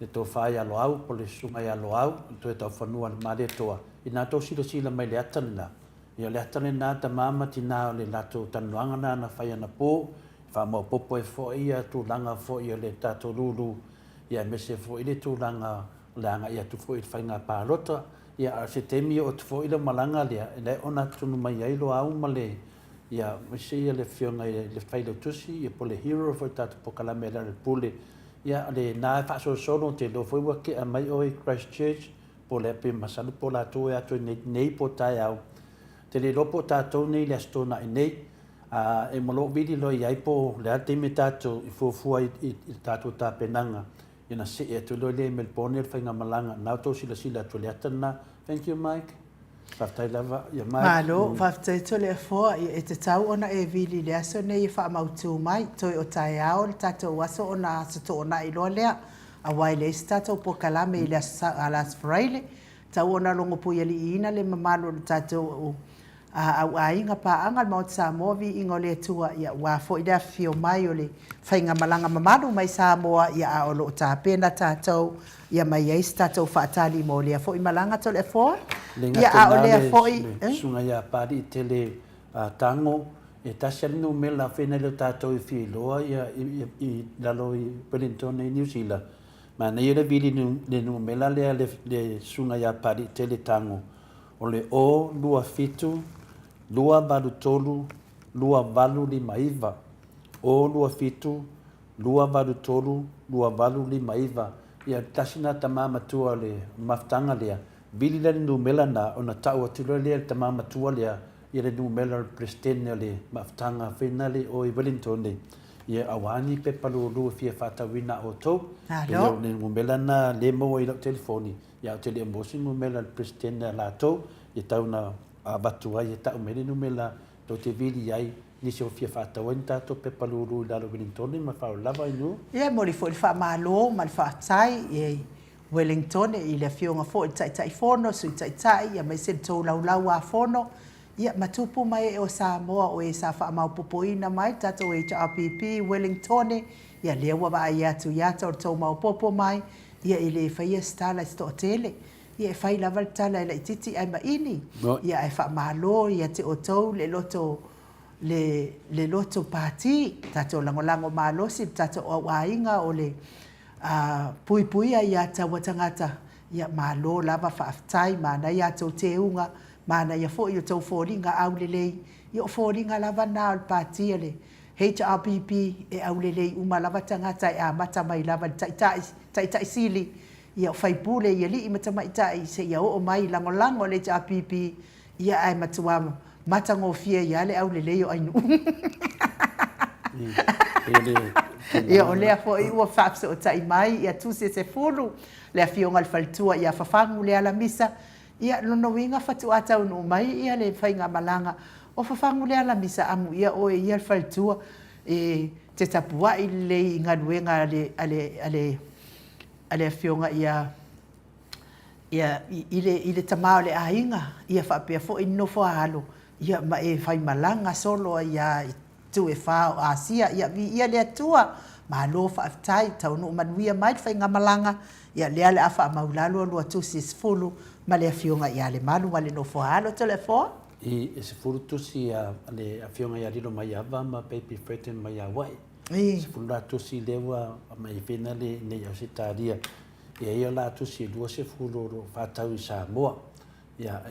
tō whai alo au, po le sungai alo au, to e tau whanua le mare toa. I nā tō sila mai le atane la. Ia le atane nā ta mama ti nā o le lato tanuanga nā na whai ana pō, wha mo popo e fo ia tūlanga fo ia le tato lulu. Ia me se fo ile tūlanga le anga ia tu fo i whainga pārota. Ia se temi o tu fo ile malanga lea, le ona tunu mai ailo au male. Ia me se ia le fionga le whailau tusi, ia po le hero fo tato pokalame le pule. Ia le nā e whaso solo te lo fo ke a mai oi Christchurch, po le ape masalu po la tō e ato nei po tai au. Te le lopo tātou nei le astona i nei, e malo vidi lo i aipo le ate me tātou i fuafua i tātou tā penanga. Ina se e atu lo le Melbourne le whainga malanga, nau tō sila atu le atana. Thank you, Mike. Whaftai lava, ia Mike. Malo, whaftai to le fo e te tau ona e vili le aso nei e wha mautu mai, toi o tai ao le tātou aso ona asato ona i loa lea, a wai le isi tātou po kalame i le alas fraile, tau ona longo pui ali ina le mamalo le tātou au ainga paanga le maut Samoa vi ingo le tua ia wa fo ida fio mai o le whainga malanga mamadu mai Samoa ia a olo o tāpena tātou ia mai eis tātou whaatali mo lea fo i malanga to le fo ia a o lea fo i sunga ia pari i tele tango e tasialinu mela whena leo tātou i whiloa ia i lalo i Wellington i New Zealand ma na ia le vili le nu mela lea le sunga ia pari i tele tango o le o lua fitu lua valu tolu, lua valu lima iwa. O lua fitu, lua valu tolu, lua valu lima iwa. Ia tasina tamama tua le maftanga lea. Bili le numela na ona tau atilo lea tamama tua lea. Ia le numela prestene le maftanga whina le o i Wellington le. Ia awani pe palu lua fia whatawina o tau. Alo. Le numela na le mo i lau telefoni. Ia o tele ambosi numela prestene la tau. Ia tau na a batu ai ta o mele numela to te vili ai ni se o fia fata o nta to pe paluru da lo Wellington ma fa lava inu ia mo li fo fa malo mal fa tai e Wellington i le fionga fo tai fono su tai ia mai se to lau a fono ia matupu mai e o Samoa o e sa fa mau popoina mai tato e HRPP Wellington ia le wa ba ia tu ia to mau popo mai ia ile fa ia stala sto tele ia fai lava tala le titi ai ma ini ia e fa malo ia te otou le loto party tato lango malo si tato o ainga o le pui ia tawa tangata ia malo lava fa aftai mana ia to teunga mana ia fo ia to foringa au le ia foringa lava na o party le HRPP e au le uma lava tangata e mata mai lava tai sili ia fai pule ia li mata mai tai se ia o mai lango le HRPP ia ai matua matango fia ia le au le leo ai nu ia o le fo i o fapse o tai mai ia tu se fulu le fionga le faltua ia fafangu le ala misa ia no winga fatu ata no mai ia le fainga malanga o fafangu le ala misa amu ia o ia le faltua e te tapua i le ngaluenga ale fionga ia ile tamao le ainga ia fa pe fo no fo halo ia ma e fai malanga solo ia tu e fa asia ia le tua ma lo fa tai tau no manuia mai fai ngamalanga ia le ale afa maulalo lo tu sis fulu ma le fionga ia le malu ma le no fo halo telefo e se fulu tu si le fionga ia lo mai ava ma baby freten mai awai se fulu tu si lewa mai finale ne ia sitaria ia la tu si lo se fulu fa tau Samoa ia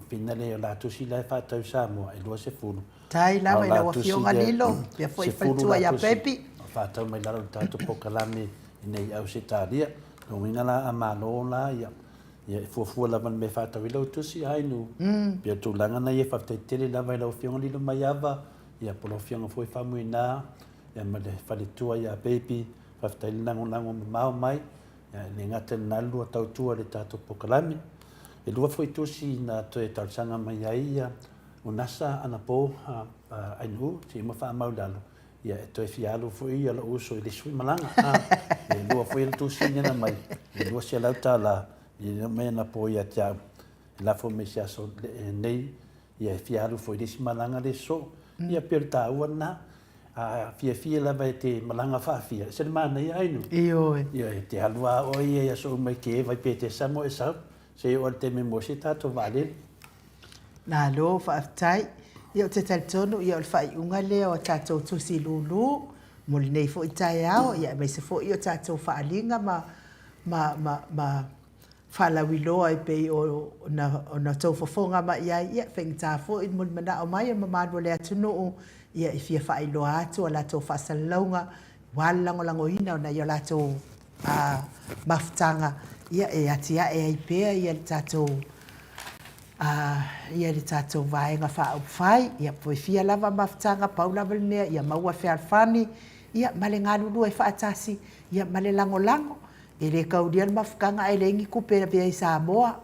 finale la tu si la fa tau Samoa e lo se fulu tai la mai la fionga lilo ia foi faltua ia pepi fa tau mai la tanto pokalame nei au sitaria no ina la amano la ia ia fuafua lava me whātau i lau tusi ainu. Pia tūlanga na ia whaftaitele lava i lau whionga lilo mai ava, ia polo whionga fwoi whamui nā, ia ma le whaletua ia baby, whaftaile nango mao mai, ia le ngata na lua tautua le tātou pokalami. E lua fwoi tusi na toe tausanga mai ai ia, unasa ana po ainu, si ima wha maulalo. Ia e toi fialu fwoi ia la uso i le sui malanga. E lua fwoi le tusi nina mai, e lua sia lau tā la, ia me na po ia tiau. E la fo me sia so nei, ia fialu fwoi le si malanga le so, ia pere tā ua na, fia lava e te malanga whaafia. Se le mana ia ainu. Ia e te halua o ia so mai ke vai pe te samo e sau. Se o te me mo se tato vale. Nā lo whaaftai. Ia o te taritonu, ia o le whaiunga lea o tātou tusi lulu. Moli nei fo i tai ao, ia mai se fo i o tātou whaalinga ma whalawiloa e pei o na tau whafonga ma ia whengta fo i moli mana o mai ma madwa lea tunu ia i fia whailoa atu o lātou whaasalaunga walango ina o na ia lātou mafutanga ia e atia e ai pea ia le tātou ia le tātou vaenga whaauwhai ia poi fia lava mafutanga paulava lea ia maua whealwhani ia male ngalulu e whaatasi ia male lango e le kauria le mafukanga e le ingi kupera pia i Samoa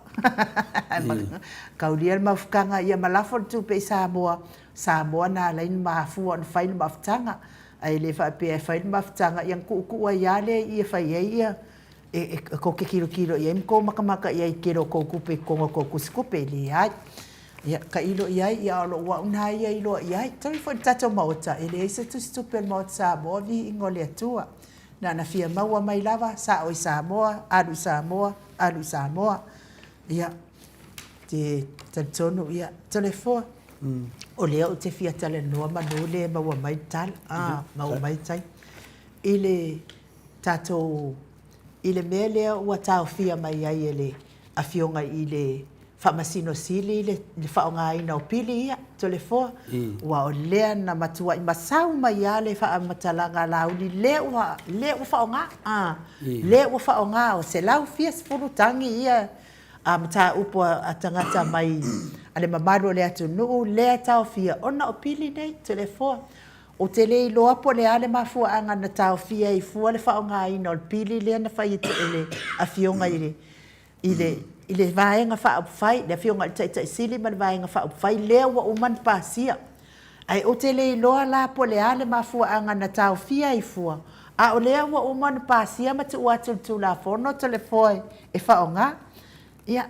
kauria le mafukanga ia malafo le tupe i Samoa na lain mahafua on whainu mafutanga ai le whaapea whainu mafutanga ia kuukua ia le ia whaia ia ko ke kilo ia mko makamaka ia kilo ko kupe kongo ko kuskupe le ai ia ka ilo ia ia lo wa una ia ilo ia tari fo tato mauta ele ese tu stupel mauta Samoa vi ingole atua na fia maua mai lava sa o Samoa alu Samoa ia te tonu ia telefone o leo te fia tale noa manole maua mai tal maua mai tai ile tato ile mele ua tau fia mai ai ele a fionga ile whamasino sili ile whaonga ina o pili ia telefone ua o lea na matua i masau mai ale whamatalanga launi le ua whaonga le ua whaonga o se lau fia sifuru tangi ia mata upo a tangata mai ale mamaro le atu nuu le tau fia ona o pili nei telefone o te lei loa po le ale mafua anga na tau fia i fua le whaonga ina o pili le na whai ele a fionga ile vaenga whaapwhai le fionga i taita sili ma le vaenga whaapwhai lea ua uman pasia ai o te lei loa la po le ale mafua anga na tau fia i fua a o lea ua uman pasia ma tu atu tu la fono telefone e whaonga ia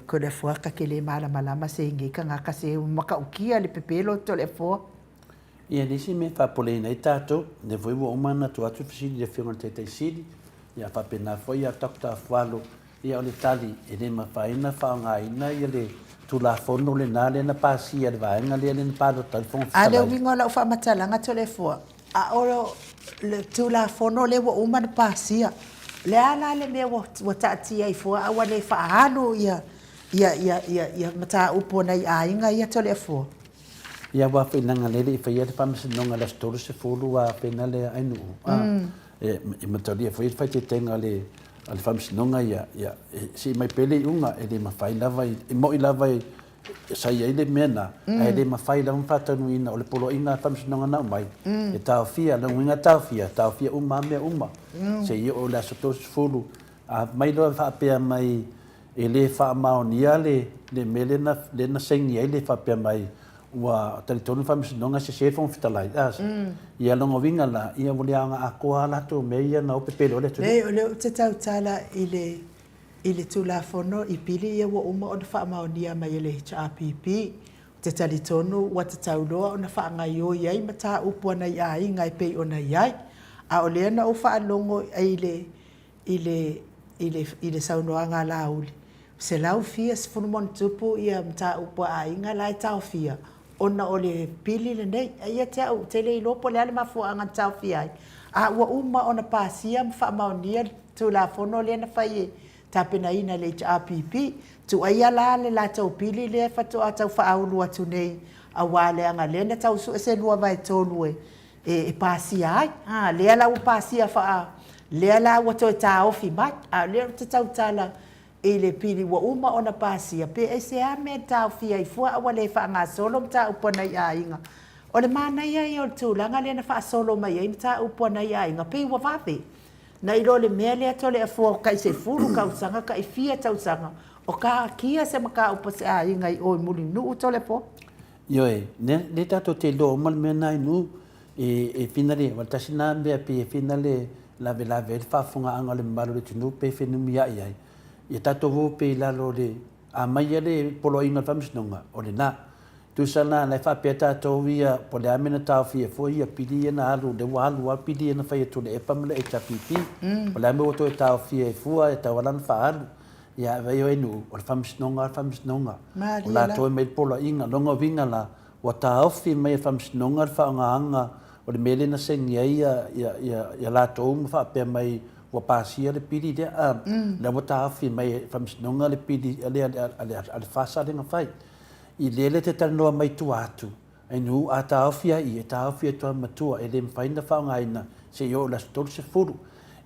ko le fua ka ke le malama se ingi ka ngaka se makaukia le pepelo telefone ia nisi me whapole nei tātou, ne voi wa umana tu atu fisili le whionga te sili, ia whapena foi a takta whalo, ia o le tali, e le mawhaina whaongaina, ia le tulafono le nā le na pāsia le vaenga le na pāro telefon fitalai. A le wingo la ufa matalanga to le fua, a oro le tulafono le wa umana pāsia, le ala le mea wa taatia i fua, awa le whaahalo ia mata upo nei ainga ia to le fua. Ia wa whainanga lele i whaia te whamasinonga la storo se fulu wa pena le ainu. E matari e whaia te tenga le whamasinonga ia si mai pele i unga e le mawhai lava i mo i lava i sai ai le mena e le mawhai lava whatanu ina o le polo inga whamasinonga nau mai e tau fia, la winga tau fia uma mea uma se i o la storo se fulu mai loa whaapea mai e le whaamaonia le mele na sengi ai le whaapea mai ua talitonu whamisinonga se sefong fitalai ia longa winga la ia mulianga a koa lato me ia na ope pelo le tu le te tau tala ile tulafono i pili ia ua uma o na whaamaonia mai ele HRPP te talitonu wa te tau loa o na whaangai o iai ma tā upua na iai ngai pei o na iai a o lea na o whaalongo ile saunoanga lauli se lau fia sifunu tupu ia ma tā upua a inga lai tau fia ona o le pili le nei ia te au te le lopo le ale mafua anga tau fia a ua uma ona pasia ma whaamaonia tu la fono le na whai tapena ina le HRPP tu aia la le la tau pili le whatu a tau whaaulu atu nei a wale anga le na tau su se lua vai tolu e pasia ai le ala u pasia wha le ala ua toi tā ofi mai a le te tau tala e le pili wa uma ona pasia pe e se a me tau fia i fua awa le wha ngā solo mta upona i a inga. O le mana ia i o le tūlanga le na wha solo mai e mta upona i a inga pe ua wawe. Na ilo le mea le ato le a fua kai se furu kausanga ka i fia tausanga o ka kia se maka upa se a inga i oi muli nuu to le po. Ioe, ne tato te lo mal me nai nu e finale, wal tasi nā mea pe e finale lave e whafunga anga le maru le tunu pe whenumi ai ai. Ia tato wo pe lalo le a mai le polo inga whamisnunga o le nā. Tu sana na whapea tato ia po le amena tau fia fo ia pili e na alu le walu a pili e na whai atu le epamele e tapipi. Po le ame oto e tau fia e fua e tau alana wha alu. Ia vai o enu o le whamisnunga. O la toi me polo inga longa winga la wa tau fi mai whamisnunga whaanga anga o le mele na sengia ia la tau whapea mai wa pasia le pili de a na wa tau fi mai whamisnunga le pili ale whasa ringa whai. I lele te tanoa mai tu atu. Ai nu a taofia i e taofia tua matua e le mwhaina whaongaina se yo la stol se furu.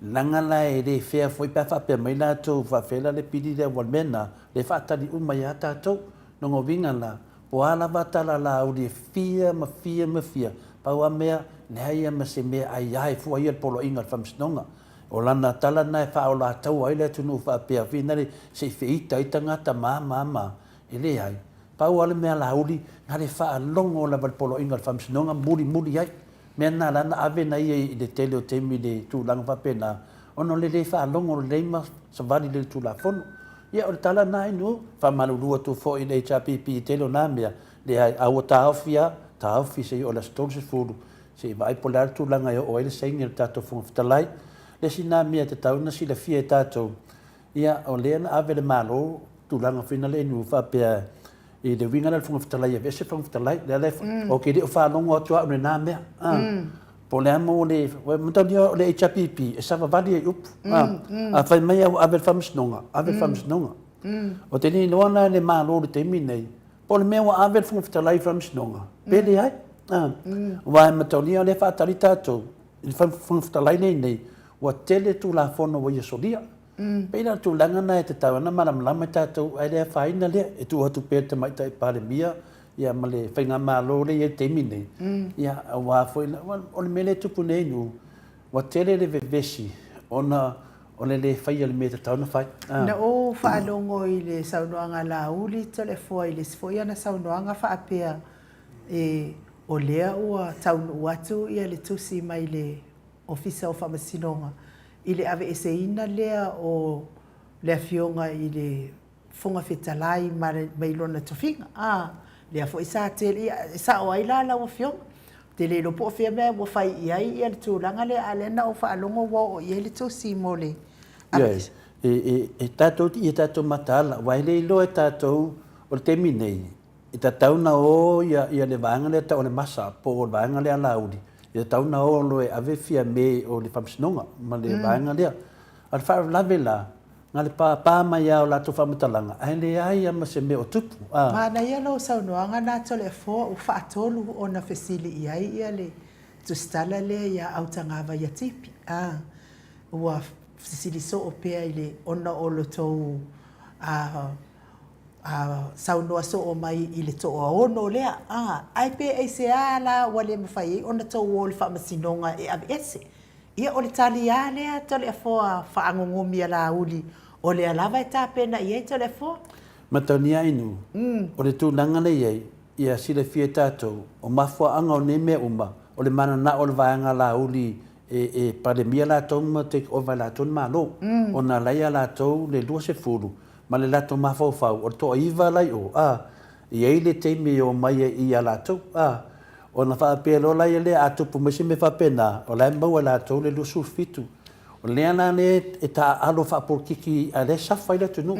Langa la e le whea foi pawha pe mai la tau whawhela le pidi le walmena le whaatari umai a tātou. Nongo winga la, po ala watala la au le fia ma fia. Pau a mea, ne haia ma se mea ai ai fua ia polo inga whamsnonga. O lana tala na e whao la tau ai le tunu whapea whina se whiita i tangata ma. E le ai. Pau ale mea lauli, nga le wha longo la polo inga whamsinonga muri ai. Mea nā lana ave na ia i le tele o temi le tūlanga whapena. Ono le wha longo le leima sa wari le tūla whono. Ia o le tala nā inu, whamalurua tu fo i le HRPP i tele o nā mea. Le ai au taofi se i o la stolse furu. Se i vai polar tūlanga i o ele seingi le tātou whunga whitalai. Le si nā mea te tauna si le fia e tātou. Ia o le ana ave le malo tūlanga whina le inu whapea. I le winga le funga fitalai, vese funga fitalai, le o ke o whanongo atua o le nā mea. Po le amo le, mtau o le HRPP, e sawa wali e upu. A whai mai au avel whamsnonga, O te ni loana le mālo le te minei, po le mea o avel funga fitalai whamsnonga. Pele ai. Wai matau ni o le whaatari tātou, i funga fitalai nei, wa tele tu la whono wa iasolia. Pena tu langana e te tawana maramlama tātou ai lea whaina lea e tu atu pēr te maita e pare mia ia ma le whainga mālo le e te mine ia a wāwhoina o le mele tupu nei nu wa tere le vevesi ona o le whaia le me te tauna whai na o whaalongo i le saunoanga la uli to le fua i le sifoia na saunoanga whaapea e o lea ua taunu atu ia le tusi mai le ofisa o whamasinonga i le ave eseina lea o le afionga i le funga whetalai mai lona tofinga. Lea fo isa tele, isa o aila la o fionga. Te le lopo o fia mea wa fai iai i al tūlanga le alena o whaalongo wa o i le tō simo le. Yes, e tātou i e tātou matala, wai le ilo e tātou o le temi nei. I tātou na o ia le vanga le ta o le masa, po o le vanga le alauri. Ia tau na o loe ave fia me o le whamsinonga, ma le vaenga lea. Ar whare lawe la, ngā le pā mai au la tu whamatalanga, ai le ai ama se me o tupu. Mana ia lo saunoanga nā tole e fō u whaatolu o na whesili i ai ia le tustala le ia autangava ia tipi. Ua whesili so o pēa i le ona o lo tau saunoa so o mai i le to o ono lea. Ai pe e se ala wale mawhai ona tau o le whamasinonga e ave ese. Ia o le tali a lea tole a fōa whaangongumi a la uli o le alawa e tāpena i e tole a fōa. Mataunia inu, o le tūnanga le iei, ia sile fie tātou, o mafua anga o ne mea uma, o le mana na o le vaenga la uli e pandemia la tau ma te o vai la tau malo, o na leia la tau le lua se furu, ma le lato mafau, o to iwa lai o, i ei le teime o mai i a lato, o na whaapea lo lai le atupu mese me whapena, o lai maua lato le lusu fitu. O lea na le e ta alo whaapurkiki a le sawhai la tunu,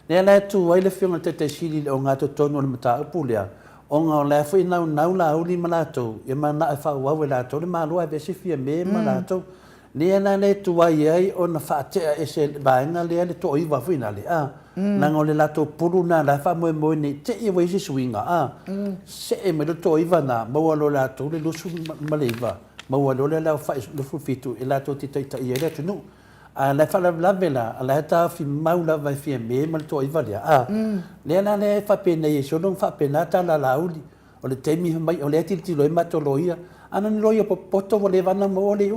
lea la tu ai le whionga te siri o ngā tono le mata upu lea, o ngā o lea whi nau la uli ma lato, e ma na e whauau e lato, le malua e vesi fia me ma lato, lea na le tuai ai o na whaatea e se vaenga lea le to iwa whina le nanga o le lato puru na la wha moe ne te iwa isi suinga se e me le to iwa na maua lo lato le lusu maleiva maua lo le lau wha lufu fitu e lato tita ita i ele tunu la falalave la ala ta fi maula vai fi me mal to iva le le na le fa pe nei so non fa pe na ta la lauli o le temi mai o le ti lo ma to loia ana ni loia po poto o le vana mo le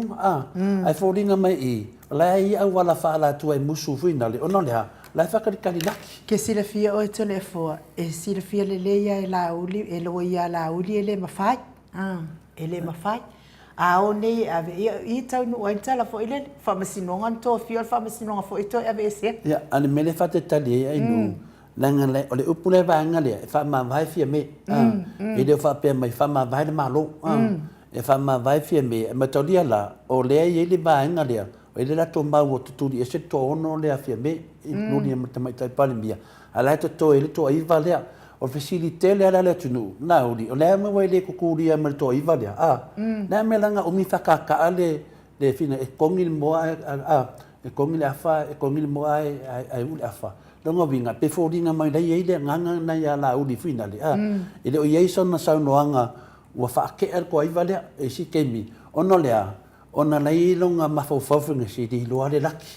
ai foringa mai i la i au wala fa la tu ai musu fina le ono le ha la fa ka ka laki ke sila fia o to le fo e sila fia le ia e lauli e loia lauli e le mafai e le mafai a o nei ave i tau no ai tala fo ile fa masinonga to fio fa masinonga fo ito ave se ya ani mele fa te tali ai no langa le o le upule vanga le fa ma vai fia me e de fa pe mai fa ma vai ma lo e fa ma vai fia me ma to dia la o le ai le vanga le o le la to ma o tu di e se to no le fia me i no ni ma mai tai pa le mia ala to ele to ai va le o facilite le ala le tunu na uli o le mo le kukuri a to i vale na me langa o mi fakaka ale le fina e kongi mo e kongi le afa e kongi mo ai uli afa longa vinga pe foringa mai le ile nganga na ya la uli fina le ile o yeson na sa noanga wa fa ke el ko i vale e si kemi ono le ona lai longa mafofofinga si di lo ale laki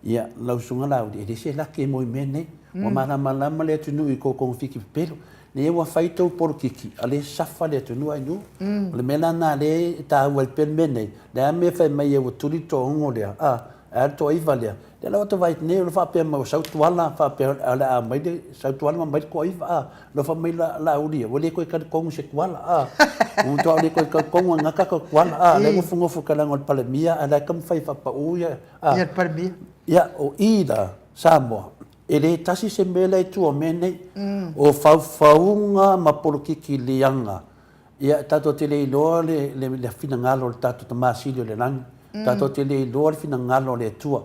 ya la usunga la uli e se laki mo mene wa mana malama le tunu i ko fiki pelo le wa faito por kiki ale safa le tunu ai nu le mena na le ta wel pen mene le me fa mai e tuli to ngo le to i vale le la to vai ne lo fa pe ma sa tuala fa pe ala mai de sa tuala mai ko i lo fa mai la uri o le ko ka ko se tuala un to le ko ko ngaka ko tuala le mo fungo fu kala ngol pale mia ala kam fa pa u ya ya par mia ya o ida samo ele tasi se mele tu o mene o faunga ma polokiki lianga ia tato te le lo le fina ngalo tato tomasilio le lang tato te le lo fina ngalo le tua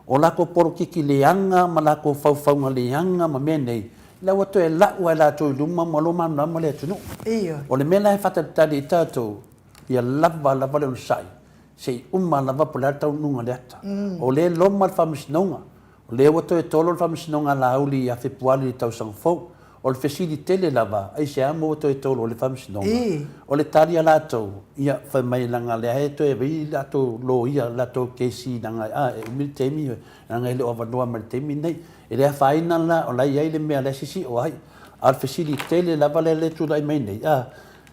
o la ko polokiki lianga ma la ko faunga lianga ma mene la wato e la wala to luma ma lo ma na ma le tunu o le mena e fata tali tato ia lava le sai sei umma lava pola tau nunga le ata o le loma famisnonga le wato e tolo fa msinonga la uli a februari tau sang fo o le facilite le lava ai se amo wato e tolo le fa msinonga o le taria la to ia fa mai langa le ai to e vi la to lo ia la to kesi nanga e mi temi nanga le ova no ma temi nei e le fa ina la o la ia le me ala sisi o ai al facilite le lava le tu dai mai nei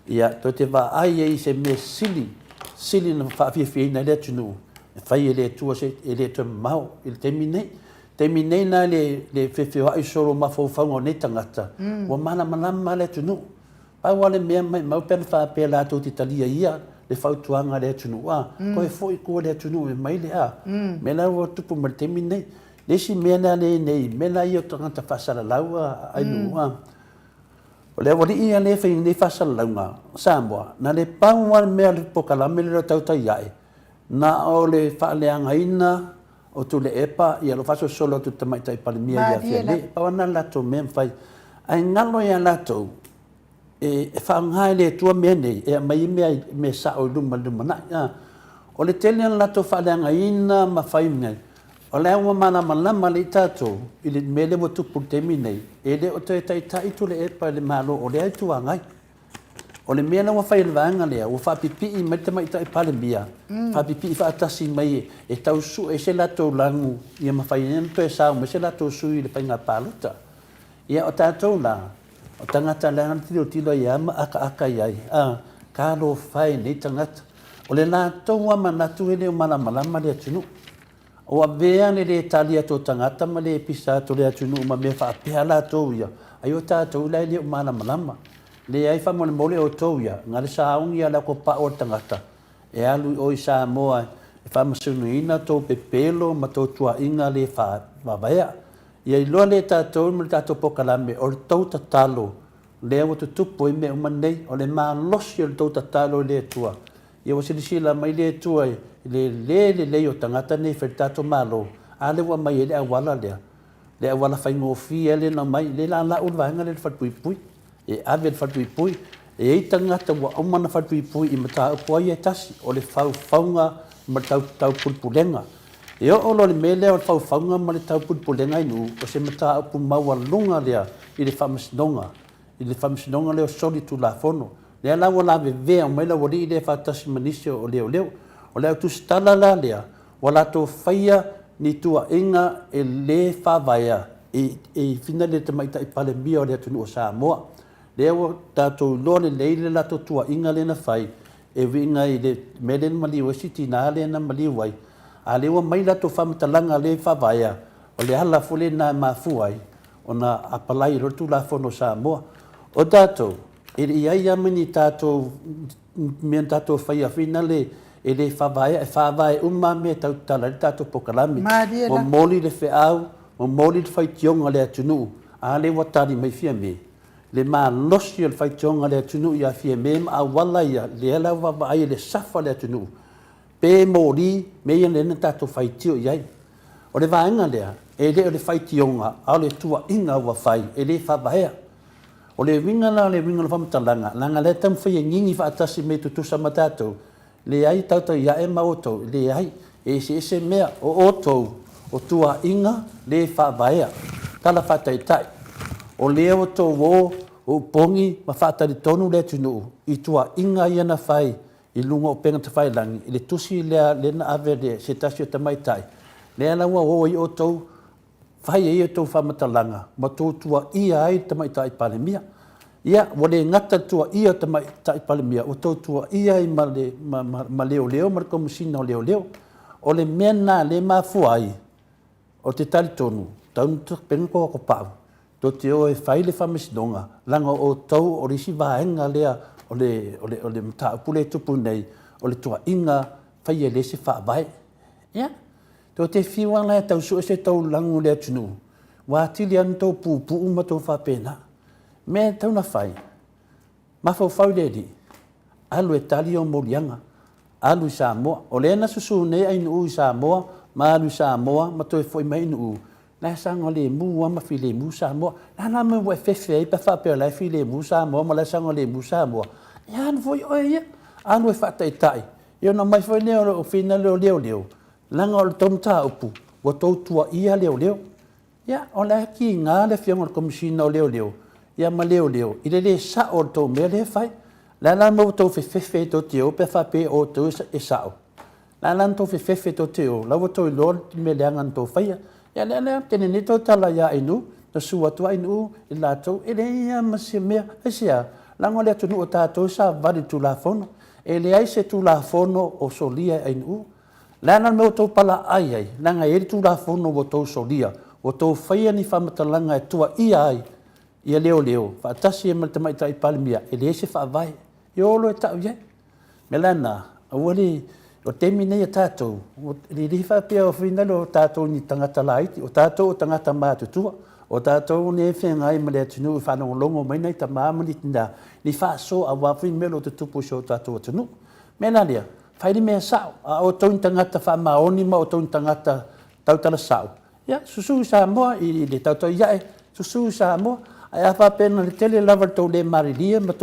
ia to te va ai e se me sili na fa fi na le tunu fa ile tu se ile to mau il temi nei Terminei na le fefeo ai solo ma fo fango ne tangata. Wa mana le tunu. Pa wale me mai mau pen fa pe la to Italia ia le fautuanga le tunu ko e foi ko le tunu e mai le Me la wo tupu ma terminei. Le si me na le nei me la io tangata fa sala laua ai nu O le wali ia le fai ne fa sala launga. Samboa na le pangwa me le pokala me le tau tai ai. Na o le fa le anga ina o tu le epa ia lo faso solo tu tamai tai palimia ia fele pa wana lato mem fai ai ngalo ia lato e fa ngai le tua mene e mai me sa o dum na o le tele lato fa le ngai ina ma fai nei o le wa mana malama le tato ile mele mo tu putemi nei e le o tai tai tu le epa le malo o le ai tu ngai o le mea wa fai vanga lea o fa pipi i mai mai tai pale bia fa pipi fa atasi mai e tau su e se lato langu ia ma fai en to sa me se lato su i le painga paluta ia o tato la o tangata la tilo ia ma aka ia ka lo fai ni tangata o le lato wa mana tu ele o mana malama le tunu o avea le talia to tangata ma le pisa to le tunu ma me fa pe ala to ia ayo tato la le o mana malama le ai fa mole o toia ngale sa ungia la ko pa o tangata e alu o isa moa e fa masunuina to pepelo ma to tua inga le fa vavaia ia lo le ta to mo ta to pokalame o to tatalo le o to tupo me o manei o le ma losi o to tatalo le tua ia o se la mai le tua le o tangata ne fe tato malo ale wa mai le awala le awala fa ngofia le na mai le la o vanga le fa pui e ave fatui pui e tangata wa o mana fatui pui I mata ko ia tasi o le faunga mata tau pulpulenga e o lo le mele o faunga ma le tau pulpulenga inu o se mata pu mawalunga lea I le famsnonga le o soli tu la fono le la wala ve o mai la wali le fatasi manisio o le o le tu stala la lea Wala to faia ni tua inga e le whawaya e whina le te maita i pale mia o le atunu o Samoa. Lea o tātou lone leile lato tua inga le na whai e winga i le melen maliu e siti nā le na maliu wai. A lewa mai lato whamatalanga le whawaya o le hala fule nā mafuai o na apalai rotu la fono Samoa. O tātou, e iai amini tātou mea tātou whai a whina le e le whawaya umma mea tau tala le tātou pokalami. Mo moli le whiau, mo moli le whaitionga le atunu, a le watari mai fia me. Le maa losi o le whaitionga le atunu i a fia me, ma a wala ia, le ala wawai le safa le atunu. Pe mori, mea le na tātou whaitio iai. O le vaenga lea, e le o le whaitionga, a le tua inga wa whai, e le whawaya. O le winga la whamatalanga, langa le tam whai e ngingi whaatasi me tutusa matatou, le ai tauta ia e maotou, le ai e se mea o otou, o tua inga le whawaya, kala whataitai. O lea o tō o pongi ma whatari tonu le tunu, i tua inga ia na whai, i lunga o penga te whailangi, i le tusi lea le na ave le se tasi o tamaitai. Lea laua o i o tau, whai e i o tau whamatalanga, ma tō tua ia ai tamaitai palemia. Ia, wale ngata tua ia tamaitai palemia, o tō tua ia i ma leo leo, ma reko musina o leo leo. O le mena le mafuai, o te tali tonu, taunu tuk penga ko pau. Tō te o e whai le whamisidonga, langa o tau o risi vaenga lea o le mta upule tupu nei, o le tua inga whai e le se whaavai. Ia, tō te whiwanga e tau sua se tau langu lea tunu, wā tili anu tau pūpū uma tau whapena. Me tau na whai, mawhau whau ledi, alu e tali o Morianga, alu i Samoa, o lea na susu nei ainu i Samoa, ma alu i Samoa, ma toi foi mai inu. Na sanga le mu ma fi le mu Samoa. Na me wa fefe e pa fa pe la fi le mu Samoa, ma la sanga le mu Samoa. Ya no foi o ia. Anu e fa tai tai. Yo no mai foi le o fina le leo. Langa o tom ta upu. Wo to tua ia leo. Ya o la ki nga le fianga ko machine o leo. Ya ma leo. Ile le sa o to me le fai. La mo to fefe to tio pe fa pe o to e sa. La to fefe to tio. La wo to lo me le ngan to fai. Ya le tene ni to tala ya inu, to sua to inu i lato, e le ia masimea, e sia, lango le tunu o tātou sa vari tu la fono, e le ai se tu la fono o solia inu, lana me o tau pala ai, langa e tu la fono o tau solia, o tau whaia ni whamatalanga e tua ia ai, ia leo, whaatasi e maltamaita i palimia, e le se whaavai, i olo e tau ye, me lana, awali, o temi nei a tātou, o ririwha pia o whinalo o tātou ni tangata laiti, o tātou o tangata mātutua, o tātou ne whenga i male atunu i whanau longo mai nei ta māmani tina, ni whaaso a wawhi melo te tupu so tātou atunu. Mena lia, whairi mea sao, a o tau tangata whamaoni ma o tau tangata tautala sao. Ia, susu sa moa i le tātou iae, susu sa moa, ai a whapena le tele lava tau le marilia ma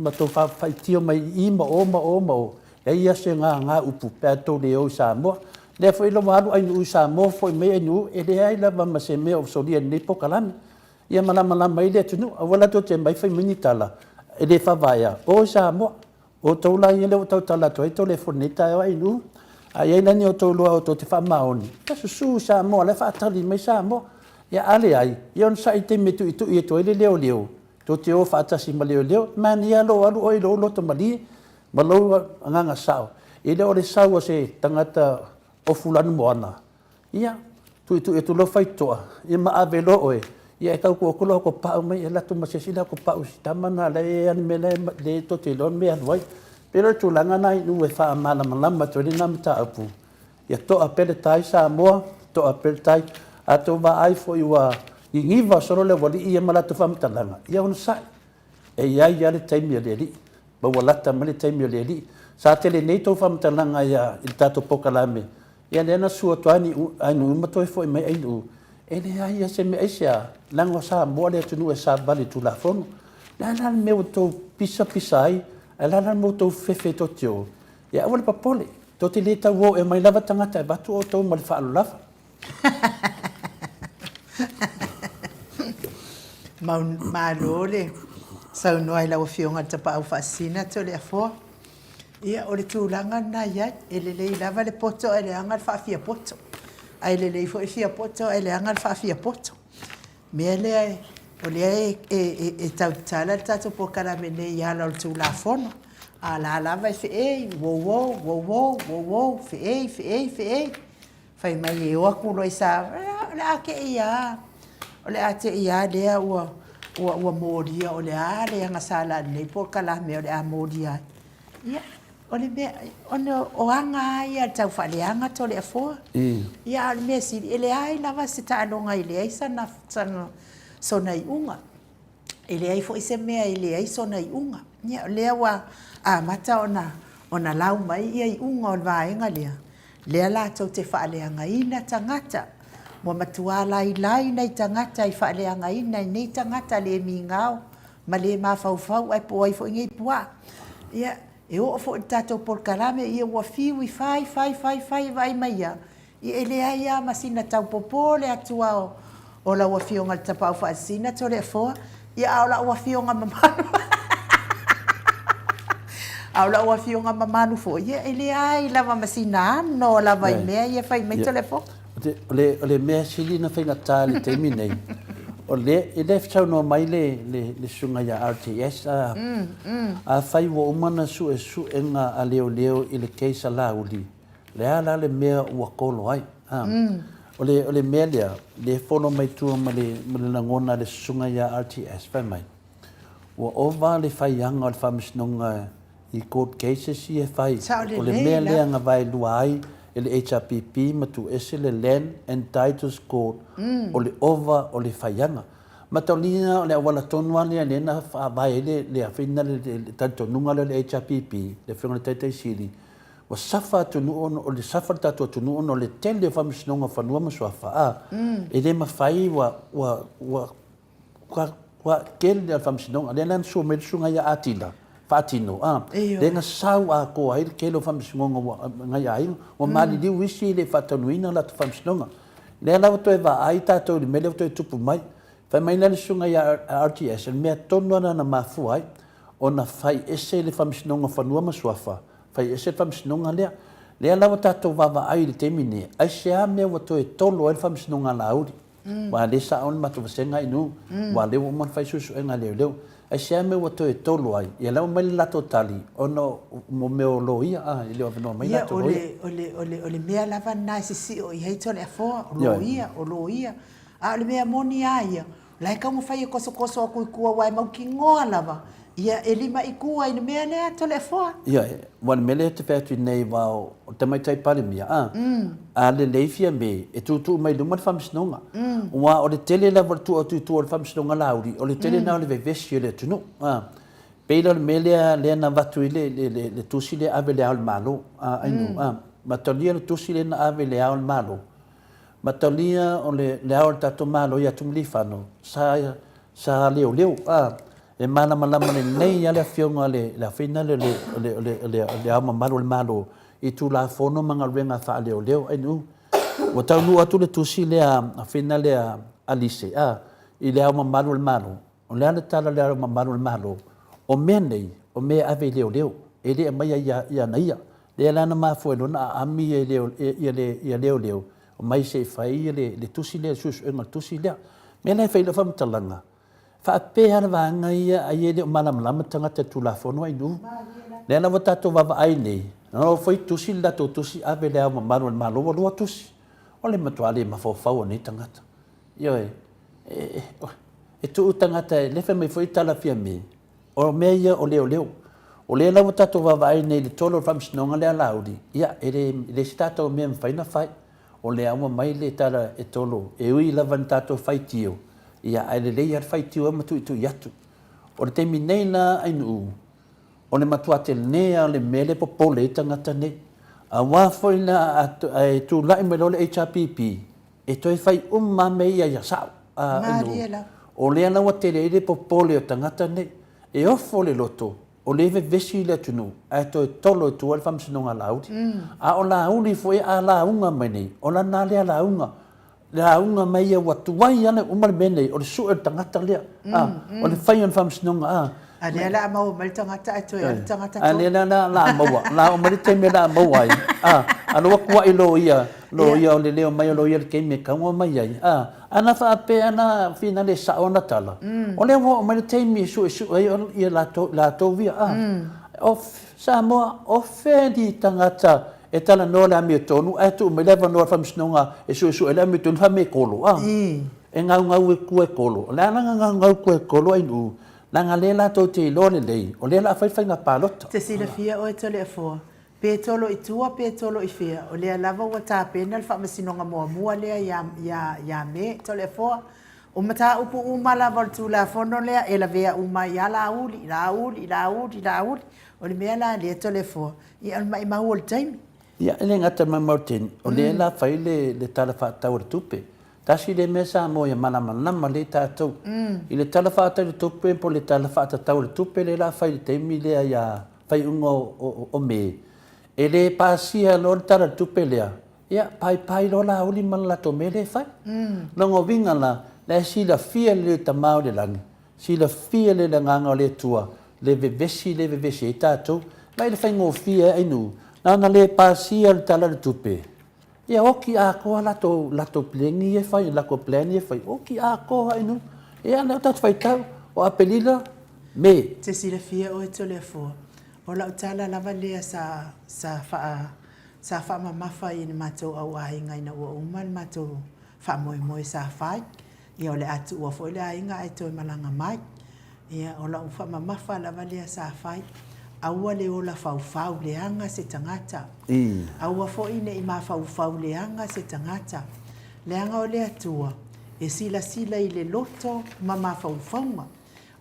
tau whaitio mai i ma o. E ia se ngā upu pēr tō leo i Samoa. Lea fo ilo waru ainu i Samoa fo i mea ainu e le ai lava ma se mea o solia ni pokalami. Ia malama i le tunu, a wala tō te mai whai minitala. E le whawaya o Samoa. O tau la i le o tau tala toi tō le whoneta e ainu. A iei lani o tau loa o tō te whamaoni. Ia susu Samoa, le whaatali mai Samoa. Ia ale ai, ia on sa i te metu i tu i e toi le leo. Tō te o whaatasi ma leo. Mani alo alu o i lo loto mali. Malau nganga sao. Ile o le sao se tangata o fulanu moana. Ia, tu e lo fai toa. Ia ma ave lo oe. Ia e kau ko ko pau mai, e latu masesila ko pau si tamana le e ani me le to te lon me anuai. Pero tu langa nai nu e wha malama to ni namta apu. Ia to a pele tai Samoa, to a pele tai, a to wa ai fo iwa, i ngiwa soro le wali ia malatu whamtalanga. Ia on sai. E iai ia le taimi le li. Ma walata mali taimi o le li. Sa tele nei tau whamtalanga ia il tato pokalame. Ia le ana sua to ainu umatoi fo i mai ainu. E le ai se me aisia, lango sa moa le atunu e sa bali tu la fono. Lana me o tau pisa ai, e lana me o tau fefe to teo. Ia awale papole, to te le tau o e mai lava tangata e batu o tau mali whaalo lava. Malole, sau noai lau fionga te pau fasina to le afoa. Ia o le tūlanga na ia e le lei lava le poto e le anga le whaafia poto. Ai le lei fo e fia poto e le anga le whaafia poto. Mea le o le e tau tala le tato po karamene i ala o le tūla fono. A la lava e fe wo fe fai mai e oa kulo i sa o le ake ia o le ate ia lea ua moria o le a le anga sala nei po kalame o le a moria ia o le mea o anga ia tau whaleanga to le afoa ia le mea siri ele ai lava se ta alonga i le aisa na sona i unga ele ai fo i se mea ele ai sona i unga ia lea wa a mata ona lau mai ia i unga o le vaenga lea lea la tau te whaaleanga ina tangata mo matua lai nei tangata i whaaleanga ina i nei tangata le mi ngao ma le mawhauwhau ai po ai fo ingai pua ia e o fo tatou por kalame ia ua fiu i fai vai mai ia i ele ai ia masina tau popole atua o la ua fiu ngal tapau whaasina to le foa ia au la ua fiu nga mamanu au la ua fiu nga mamanu fo ia ele ai lava masina no lava i mea ia fai mai to le foa o le mea sili na whainga tā le teimi nei. O le, e le fitau no mai le sunga ia RTS a whai wa umana su e ngā a leo i le keisa la uli. Le ala le mea ua kolo ai. O le mea lea, le whono mai tua ma le langona le sunga ia RTS, whai mai. Ua ova le whai anga o le whamisnonga i court cases i e whai. O le mea lea ngā vai lua ai, ele HRPP matu ese le Land and Titles Court o le ova o le whaianga. Mataunia o le awala tonua lea lena whaavai le awhina le tantonunga le HRPP, le whiunga le taitai siri, wa safa atunu ono o le safa tatu atunu ono le tele whamisinonga whanua maswafa e le mawhai wa kele le whamisinonga, le lan sua me sunga ia atila. Fatino denga sau a ko ai kelo famsingonga ngai ai o mali di wisi le fatanuina la famsinonga le la to eva ai ta to le mele to tupu mai fa mai le sunga ya RTS me tono na mafu ai ona fai ese le famsinonga fanua maswafa fai ese famsinonga le la ta to va ai le temine ai se a me wa to e tolo el famsinonga la auri wa le sa on matu senga inu wa le mo fai susu enga le ai se me wa to e tolo ai ia la mai la totali ono mo me o loia ile o no mai la to ole mea lava na si o i heito le afo loia a le mea moni ai lai ka mo fai koso a ku wai mau ki ngoa lava ia elima i ku ai mea le to le afo ia wan mele te petu nei va o te mai tai pale mia a le leifia me e tu mai lu mat famsnonga wa o le tele la tu o le famsnonga lauri o le tele na le vesi le tu no peila le mele le na vatu le tusi le ave le al malo ai no matolia le tusi le na ave le al malo matolia o le al tato malo ia tumlifano sa leo e mana malama nei ale fionga la fina le ama malo i tu la fono manga renga fa leo ai nu o tau nu atu le tusi le a fina le alise i le ama malo o le ana tala le ama malo o menei o me ave leo e le mai ia naia le lana mafu no na ami e leo o mai se fai le tusi le sus e ma tusi le me na fai le fam talanga fa pe ana vanga ia ai le malam tanga te tu la fono ai nu le na vota to va ai nei no foi tusi la to tusi ave le ama malo lo tusi o le matuale ma fo nei tangata io e tu tangata le fe mai foi tala fia me o meia o leo o le la vota to va ai nei le tolo fam snonga le laudi ia le stato me fai o le ama mai le tala e tolo e ui la vantato fai tio ia ai le ia fai tio ma tu yatu o le temi nei na ai nu o le matua te nea le mele popole tangata nei a wa foi na ai tu lai me le HRPP e toi fai me ia sa o le ana wa te le popole tangata nei e ofo le loto o le vesi le tunu ai toi tolo tu al famsinonga laudi a o la uli foi a la unga mai nei o la na le la unga mai wa tu wai ana umar bene o le su tangata le o le fai on famsinonga Ale la mau mal tangata atu tangata. Ale la maua. La o mari te me la maua. Alo kwa ilo ia. Lo ia o le leo mai lo ia ke me ka ngo mai ai. Ana fa pe ana fina le sa ona tala. O le o mari te me su ai ia la to via. Of Samoa ofendi tangata e tala no la mi tonu e tu me leva no fa msnonga e su ele mi tonu fa me kolo e ngau e ku e kolo la ngau ku e kolo ai nu la ngalela to te lo le lei o le la fa nga palot te sila fia o tole e fo pe tolo i tua pe tolo i fia o le lava wa ta pena fa msinonga mo le ya me tole e fo o mata upu umala voltu la fono le e la vea uma ya la uli o le mea la le tole fo i al mai ma ol time ia ele ngata mai Martin o le la fa le tala fa tawr tupe tasi le mesa mo ya mana mana le tatou i le tala fa tawr tupe po le tala fa tawr tupe le la fa te mi le ya fa ungo o me ele pasia lo tala tupe le ia pai lo la uli man la to me le fa longo vinga la sila fia le tamau le lang sila fia le nganga le tua le vevesi tatou mai le fa ngo fia ai nu na le pasia le tala le tupe ia oki a ko la to plengi e fai la ko pleni e fai oki a ko ai nu ia na ta fai tau o apelila me te sila fia o tole fo o la tala la vale sa fa mama fai ni mato au ai ngai na o uman mato fa moi sa fai ia o le atu o fo le ai ngai to malanga mai ia o la fa mama fa la vale sa fai aua le ola faufau leanga se tangata. Aua fo ine i ma faufau leanga se tangata. Leanga o le atua, e sila i le loto ma faufaunga.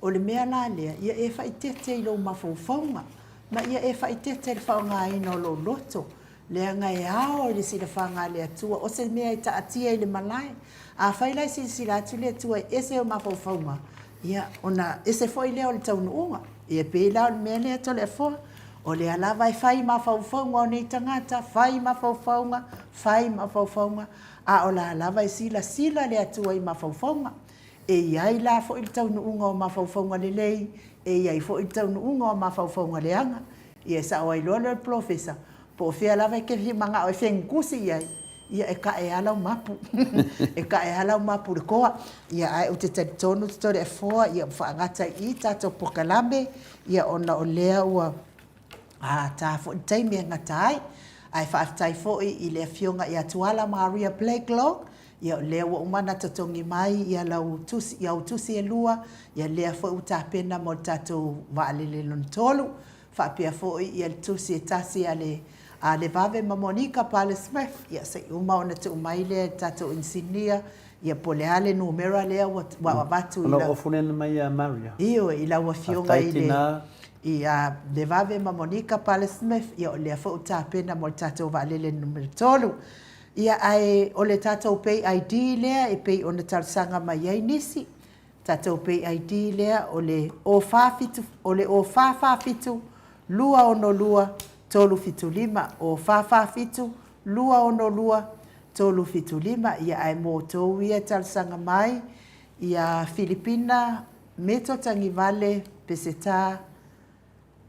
O le mea la lea, ia e faitete i lo ma faufaunga. Ma ia e faitete le faunga ina o lo loto. Leanga e ao le sila faunga le atua. O se mea i taatia i le malai. A failai sila atu le atua e se o ma faufaunga. Ia, ona, e se foi leo le taunu unga. Ia pe la o mea lea tole fo. O le alava e fai ma faufaunga o nei tangata. Fai ma faufaunga. A o la alava e sila le atua i ma faufaunga. E iai la fo il taunu unga o ma faufaunga le lei. E iai fo il taunu unga o ma faufaunga le anga. Ia sa o ai lola le profesa. Po fea lava e ke fi manga o e fengusi iai. Ia e ka e alau mapu. E ka e alau mapu le koa. Ia ai o te tonu te tore e foa. Ia whaangata i tato pokalame. Ia ona o lea ua ta fo taimi e ngata ai. Ai whaaftai fo i lea fionga i atuala Maria Blake Ia o lea ua umana tatongi mai. Ia lau tusi e lua. Ia lea fo uta pena mo tato waalele lon tolu. Whaapia fo i le tusi e tasi a le vave ma Monica Pale Smith, ia se uma ona te umaile tato insinia, ia pole ale numera lea wa watu ila. Ono ofune mai a Maria. Iyo, ila wa fionga ia le vave ma Monica Pale Smith, ia o lea fo uta pena mo tato valele numero tolu. Ia ai o le tato pay ID lea, e pay ona talsanga mai ai nisi. Tato pay ID lea, o le o fafitu, lua ono lua, tolu fitu lima o fafa fitu lua ono lua tolu fitu lima ia ai moto ia talsanga mai ia Filipina meto tangi vale peseta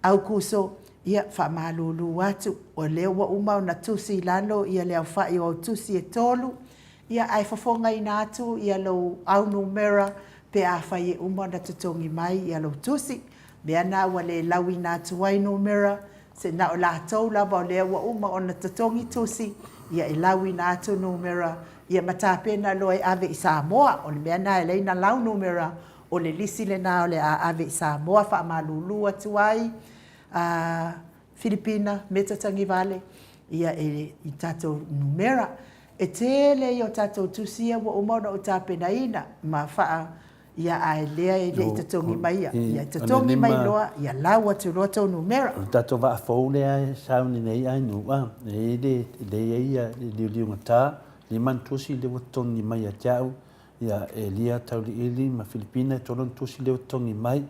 au kuso ia fa malulu watu o lewa uma na tusi lalo ia le fa i o tusi e tolu ia ai fofonga inatu ia lo au numera pe a fa i uma na tutongi mai ia lo tusi be ana wale lawi natu wai numera se na o lātou lava o lea ua uma o na tatongi tusi, ia e lawi nā atu numera, ia matapena lo e ave i Samoa, o le mea nā e leina lau numera, o le lisi le nā o le ave i Samoa, wha malulu atu ai, Filipina, metatangi vale, ia i tatou numera, e tele i o tatou tusi ia ua uma o tapena ina, ma wha ia ai lea e le tatongi mai ia tatongi mai loa ia lau atu loa tau numera tato va fo lea sauni nei ai nu e le ia le ngata le mantusi le tongi mai a tau ia elia tau ili ma Filipina tolon tusi le tongi mai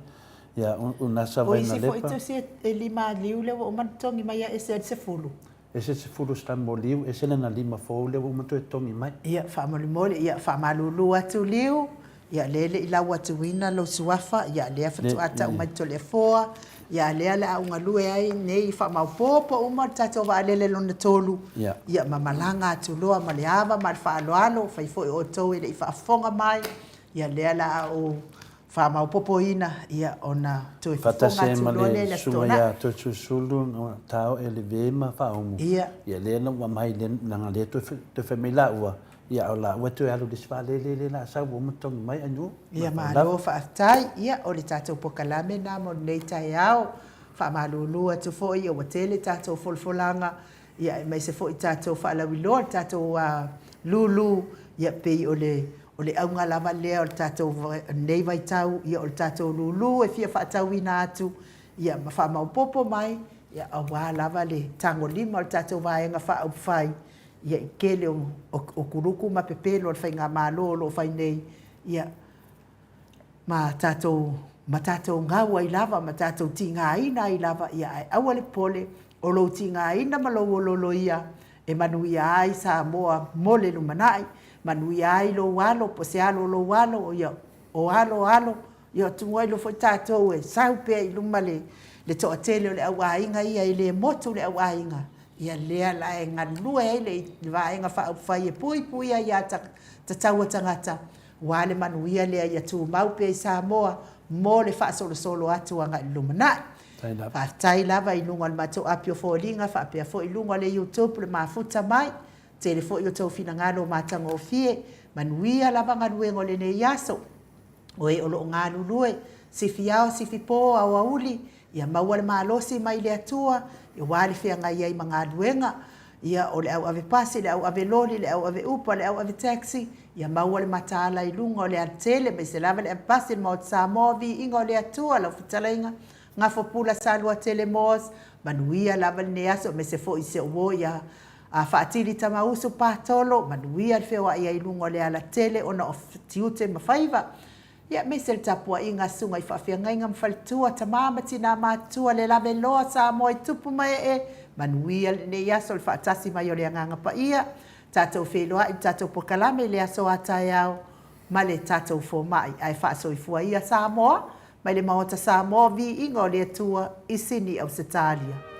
ia una sa vai na lepa o isi fo e lima liu le o man tongi mai e se fulu ese se fulu stambo liu ese le na lima fo le o man tongi mai ia fa moli ia fa malulu atu liu ia lele i lau atuina lo suafa ia lea fatuata umai tole foa ia lea le aunga lue ai nei whamaupopo uma tatou waalele lona tolu ia mamalanga atuloa ma le ava ma le whaaloalo whaifoi o tau i le i whaafonga mai ia lea la o whamaupopo ina ia ona tue whafonga atuloa le le sunga ia tu sulu tau ele vema whaungu ia lea na wa mai le nanga le tu whamila ua ia o la watu alu disfalele la sa wo mutong mai anu ia malo faatai ia o le tatou pokalame na mo nei tai ao fa malulu atu foi o tele tatou folfolanga ia mai se foi tatou fa la wilo tatou lulu ia pe o le aunga lava le o tatou nei vai tau ia o tatou lulu e fia fa tauina atu ia ma fa maupopo mai ia o wa lava le tango lima o tatou vaenga fa au fai ia kele o kuruku ma pepelo o whainga mālolo o whainei ia ma tātou ngāua i lava, ma tātou tinga ina i lava ia ai awale pole o lo tinga ina ma lo lolo ia e manuia ai sa moa mole lumanai manuia ai lo walo po se alo lo walo ia o alo ia tumuai lo foi tātou e saupe i lumale le toa tele o le au ainga ia i le motu le au ainga ia lea la e ngalua e le vaenga whaai e pui ia ta taua tangata wale manuia lea ia tu maupe i Samoa mo le whaasolo atu anga i lumanai whaatai lava i lunga le matou apio fōlinga whaapea fo i lunga le YouTube le mafuta mai te le fo i o tau fina ngalo matanga o fie manuia lava ngaluengo le ne yaso oe o loo ngalulue sifi ao sifi po au auli ia maua le malosi mai le atua ia wale fea ngai ai mga luenga ia o le au ave pasi, le au ave loli, le au ave upa, le au ave taxi ia maua le mataala i lunga o le atele me se lava le ave pasi le maot Samoa vi inga o le atua lau fitalainga ngā fopula salua tele mos manuia lava le neaso me se fo i se uo ia a whaatiri tamausu pātolo manuia le fea ia i lunga o le ala tele ona o tiute mawhaiva ia me se le tapua i ngā sunga i whawhia ngai ngam whalitua tamama tina mātua le lave loa sa moa i tupu mai manuia ne iaso le whaatasi mai o le anganga pa ia tātou wheloa i tātou pokalame le aso atai au ma le tātou fō mai ai whaaso i fua ia sa moa mai le maota sa moa vi ingo le atua i sini au Setalia.